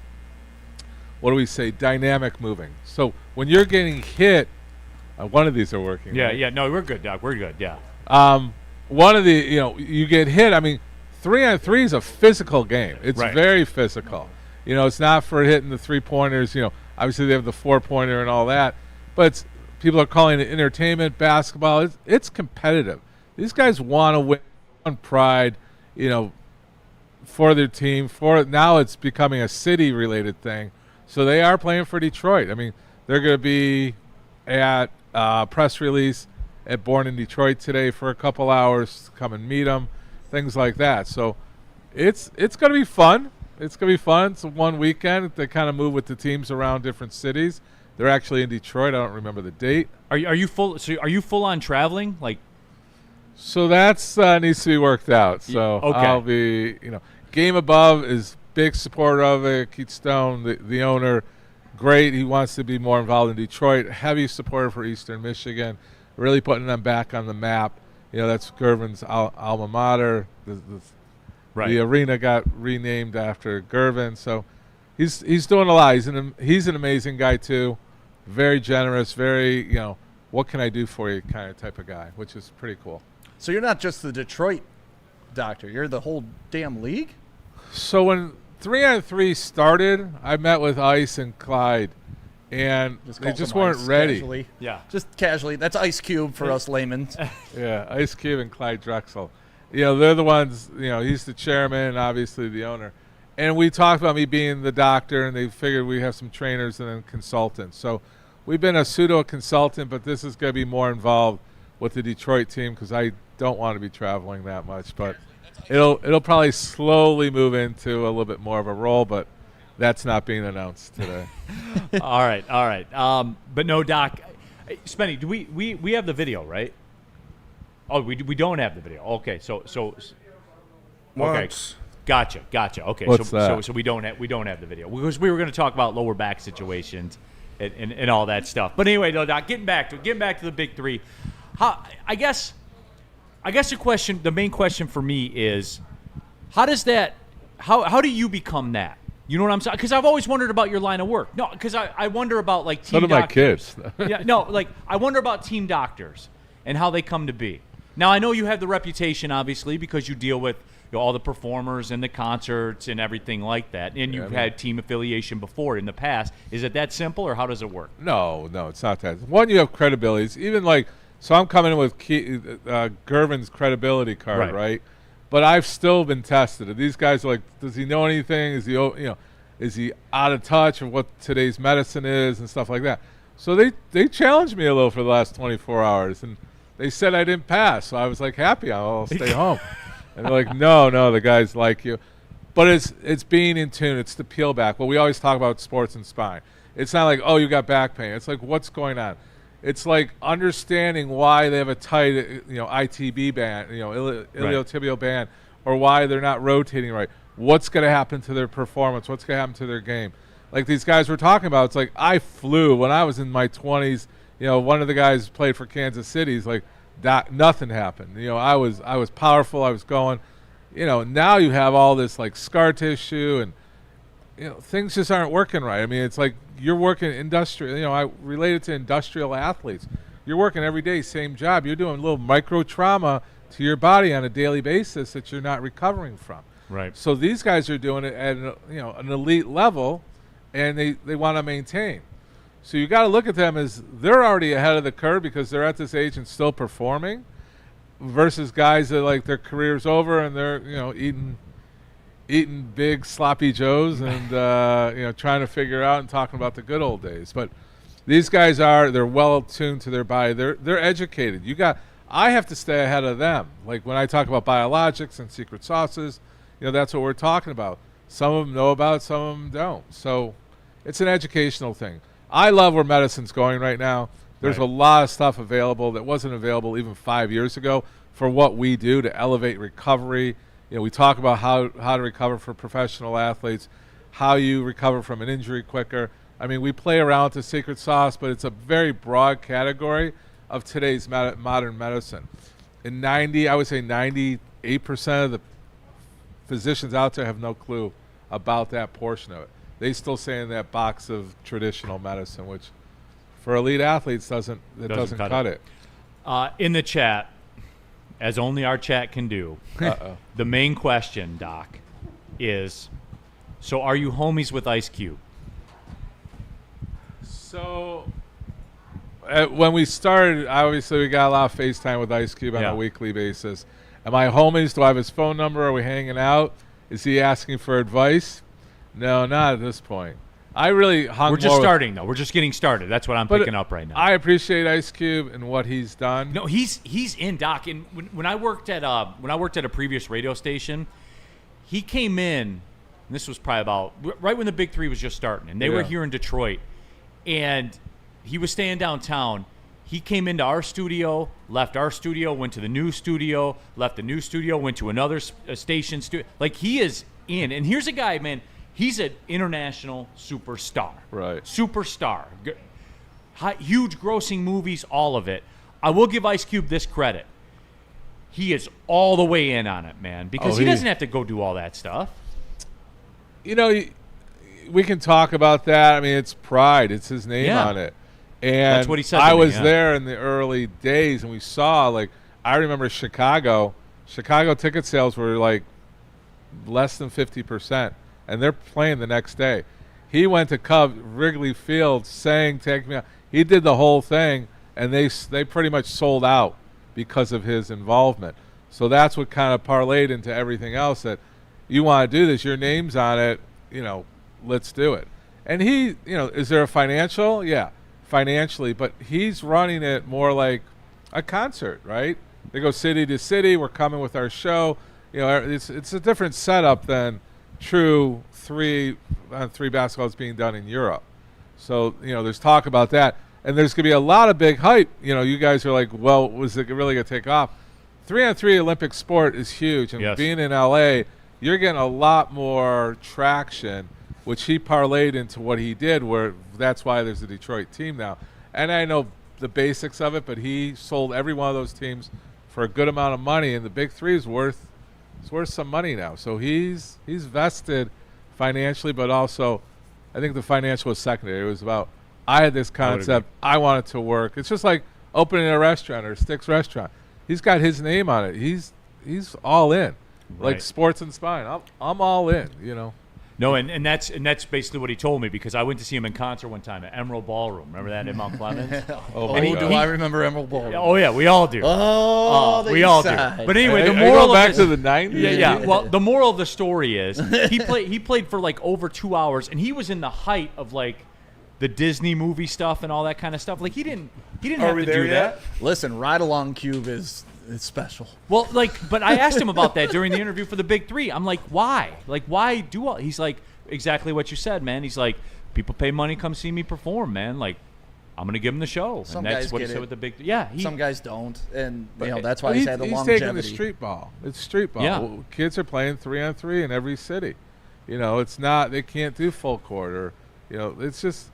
dynamic moving. So when you're getting hit, one of these are working. Yeah, right? yeah. No, we're good, Doc. We're good, yeah. One of the, you get hit. I mean, 3-on-3 is a physical game. It's very physical. It's not for hitting the 3-pointers. Obviously they have the 4-pointer and all that, but people are calling it entertainment basketball. It's competitive. These guys want to win on pride, for their team. Now it's becoming a city-related thing. So they are playing for Detroit. I mean, they're going to be at press release at Born in Detroit today for a couple hours. Come and meet them, things like that. So it's going to be fun. It's gonna be fun. It's one weekend. They kind of move with the teams around different cities. They're actually in Detroit. I don't remember the date. Are you full? So are you full on traveling? Like, so that's needs to be worked out. So Okay. I'll be, Game Above is big supporter of it. Keith Stone, the owner, great. He wants to be more involved in Detroit. Heavy supporter for Eastern Michigan. Really putting them back on the map. That's Gervin's alma mater. Right. The arena got renamed after Gervin. So he's doing a lot. He's an amazing guy too. Very generous. Very what can I do for you kind of type of guy, which is pretty cool. So you're not just the Detroit doctor. You're the whole damn league? So when 3-on-3 started, I met with Ice and Clyde, and they just weren't ready. Casually. Yeah. Just casually. That's Ice Cube for us laymen. Yeah, Ice Cube and Clyde Drexel. They're the ones, he's the chairman and obviously the owner. And we talked about me being the doctor, and they figured we have some trainers and then consultants. So we've been a pseudo consultant, but this is going to be more involved with the Detroit team because I don't want to be traveling that much. But it'll probably slowly move into a little bit more of a role, but that's not being announced today. all right. But no, Doc. Spenny, do we have the video, right? Oh, we don't have the video. Okay, so okay. Gotcha. Okay, What's that? So we don't have the video because we were going to talk about lower back situations and all that stuff. But anyway, though, Doc, getting back to the big three. I guess the main question for me is, how do you become that? You know what I'm saying? Because I've always wondered about your line of work. No, because I wonder about like team None of doctors. my kids. Yeah, no, like I wonder about team doctors and how they come to be. Now I know you have the reputation, obviously, because you deal with all the performers and the concerts and everything like that, and you've had team affiliation before in the past. Is it that simple, or how does it work? No, it's not that. One, you have credibility. Even so I'm coming in with Gervin's credibility card, right? But I've still been tested. These guys are like, does he know anything? Is he out of touch of what today's medicine is and stuff like that? So they challenged me a little for the last 24 hours, and they said I didn't pass. So I was like, happy, I'll stay home. And they're like, no, the guys like you. But it's being in tune. It's the peel back. Well, we always talk about sports and spine. It's not like, oh, you got back pain. It's like, what's going on? It's like understanding why they have a tight, ITB band, iliotibial band, or why they're not rotating right. What's going to happen to their performance? What's going to happen to their game? Like these guys we're talking about, it's like I flew when I was in my 20s. One of the guys played for Kansas City. He's like, nothing happened. I was powerful. I was going. Now you have all this like scar tissue and things just aren't working right. I mean, it's like you're working industrial. I relate it to industrial athletes. You're working every day, same job. You're doing a little micro trauma to your body on a daily basis that you're not recovering from. Right. So these guys are doing it at an elite level, and they want to maintain. So you got to look at them as they're already ahead of the curve because they're at this age and still performing, versus guys that like their career's over and they're eating big sloppy joes and trying to figure out and talking about the good old days. But these guys they're well tuned to their body. They're educated. I have to stay ahead of them. Like when I talk about biologics and secret sauces, that's what we're talking about. Some of them know about it, some of them don't. So it's an educational thing. I love where medicine's going right now. There's a lot of stuff available that wasn't available even 5 years ago for what we do to elevate recovery. We talk about how to recover for professional athletes, how you recover from an injury quicker. I mean, we play around with the secret sauce, but it's a very broad category of today's modern medicine. I would say 98% of the physicians out there have no clue about that portion of it. They still stay in that box of traditional medicine, which for elite athletes doesn't cut it. In the chat, as only our chat can do, the main question, Doc, is, so are you homies with Ice Cube? So when we started, obviously we got a lot of FaceTime with Ice Cube on a weekly basis. Am I homies? Do I have his phone number? Are we hanging out? Is he asking for advice? No, not at this point. I really hung. We're just starting, though. We're just getting started. That's what I'm picking up right now. I appreciate Ice Cube and what he's done. No, he's in, Doc. And when I worked at a previous radio station, he came in And this was probably about right when the Big Three was just starting, and they were here in Detroit, and he was staying downtown. He came into our studio, left our studio, went to the new studio, left the new studio, went to another station studio. Like, he is in. And here's a guy, man, he's an international superstar. Right. Superstar. Huge grossing movies, all of it. I will give Ice Cube this credit. He is all the way in on it, man, because he doesn't have to go do all that stuff. You know, we can talk about that. I mean, it's pride. It's his name on it. And that's what he said. I was there in the early days, and we saw, like, I remember Chicago ticket sales were like less than 50%, and they're playing the next day. He went to Wrigley Field saying, "Take me out." He did the whole thing, and they pretty much sold out because of his involvement. So that's what kind of parlayed into everything else, that you want to do this, your name's on it, you know, let's do it. And he, you know, is there a financial? Yeah, financially, but he's running it more like a concert, right? They go city to city. We're coming with our show. You know, it's a different setup than true 3-on-3 basketball is being done in Europe. So, you know, there's talk about that. And there's going to be a lot of big hype. You know, you guys are like, well, was it really going to take off? 3-on-3 Olympic sport is huge. And being in L.A., you're getting a lot more traction, which he parlayed into what he did, where that's why there's a Detroit team now. And I know the basics of it, but he sold every one of those teams for a good amount of money, and the Big Three is worth some money now. So he's vested financially, but also I think the financial was secondary. It was about, I had this concept, I want it to work. It's just like opening a restaurant or Stick's restaurant. He's got his name on it. He's all in. Right. Like Sports and Spine. I'm all in, you know. No, and that's basically what he told me, because I went to see him in concert one time at Emerald Ballroom. Remember that in Mount Clemens? I remember Emerald Ballroom. Oh yeah, we all do. We all do. But anyway, the moral moral back of to the 90s. Yeah. Well, the moral of the story is he played for like over 2 hours, and he was in the height of like the Disney movie stuff and all that kind of stuff. Like he didn't have to do that. Listen, Ride Along Cube is special. Well, but I asked him about that during the interview for the Big Three. I'm like, why? Like, why do all? He's like, exactly what you said, man. He's like, people pay money, come see me perform, man. Like, I'm gonna give him the show. Some and that's guys what get he said it. with the Big Three. Yeah, Some guys don't, and But- you know that's why he's had the longevity. He's taking the street ball. It's street ball. Yeah. Well, kids are playing 3-on-3 in every city. You know, it's not, they can't do full court, or, you know, it's just,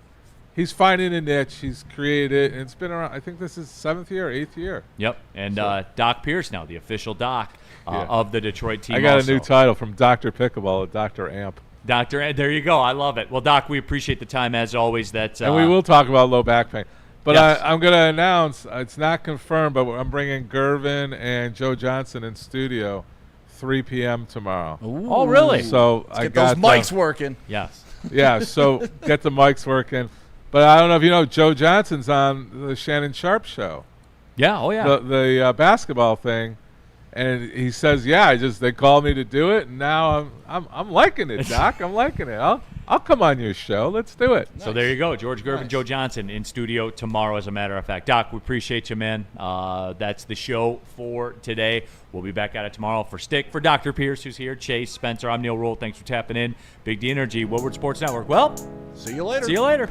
he's finding a niche. He's created it, and it's been around. I think this is 7th year, 8th year. Yep. And Doc Pierce now, the official doc Yeah. of the Detroit team. I got also. a new title from Dr. Pickleball to Dr. Amp. Doctor, there you go. I love it. Well, Doc, we appreciate the time as always. That And we will talk about low back pain. But Yes. I'm going to announce, it's not confirmed, but I'm bringing Gervin and Joe Johnson in studio 3 p.m. tomorrow. Oh, really? So Let's I get got those mics working. Yes. Yeah, so get the mics working. But I don't know if you know, Joe Johnson's on the Shannon Sharp show. Yeah. Oh, yeah. The basketball thing. And he says, "Yeah, they called me to do it, and now I'm liking it, Doc. I'm liking it. I'll come on your show. Let's do it." So there you go, George Gervin, Joe Johnson in studio tomorrow. As a matter of fact, Doc, we appreciate you, man. That's the show for today. We'll be back at it tomorrow for Stick, for Dr. Pierce, who's here, Chase, Spencer. I'm Neil Rule. Thanks for tapping in. Big D Energy, Woodward Sports Network. Well, See you later. See you later.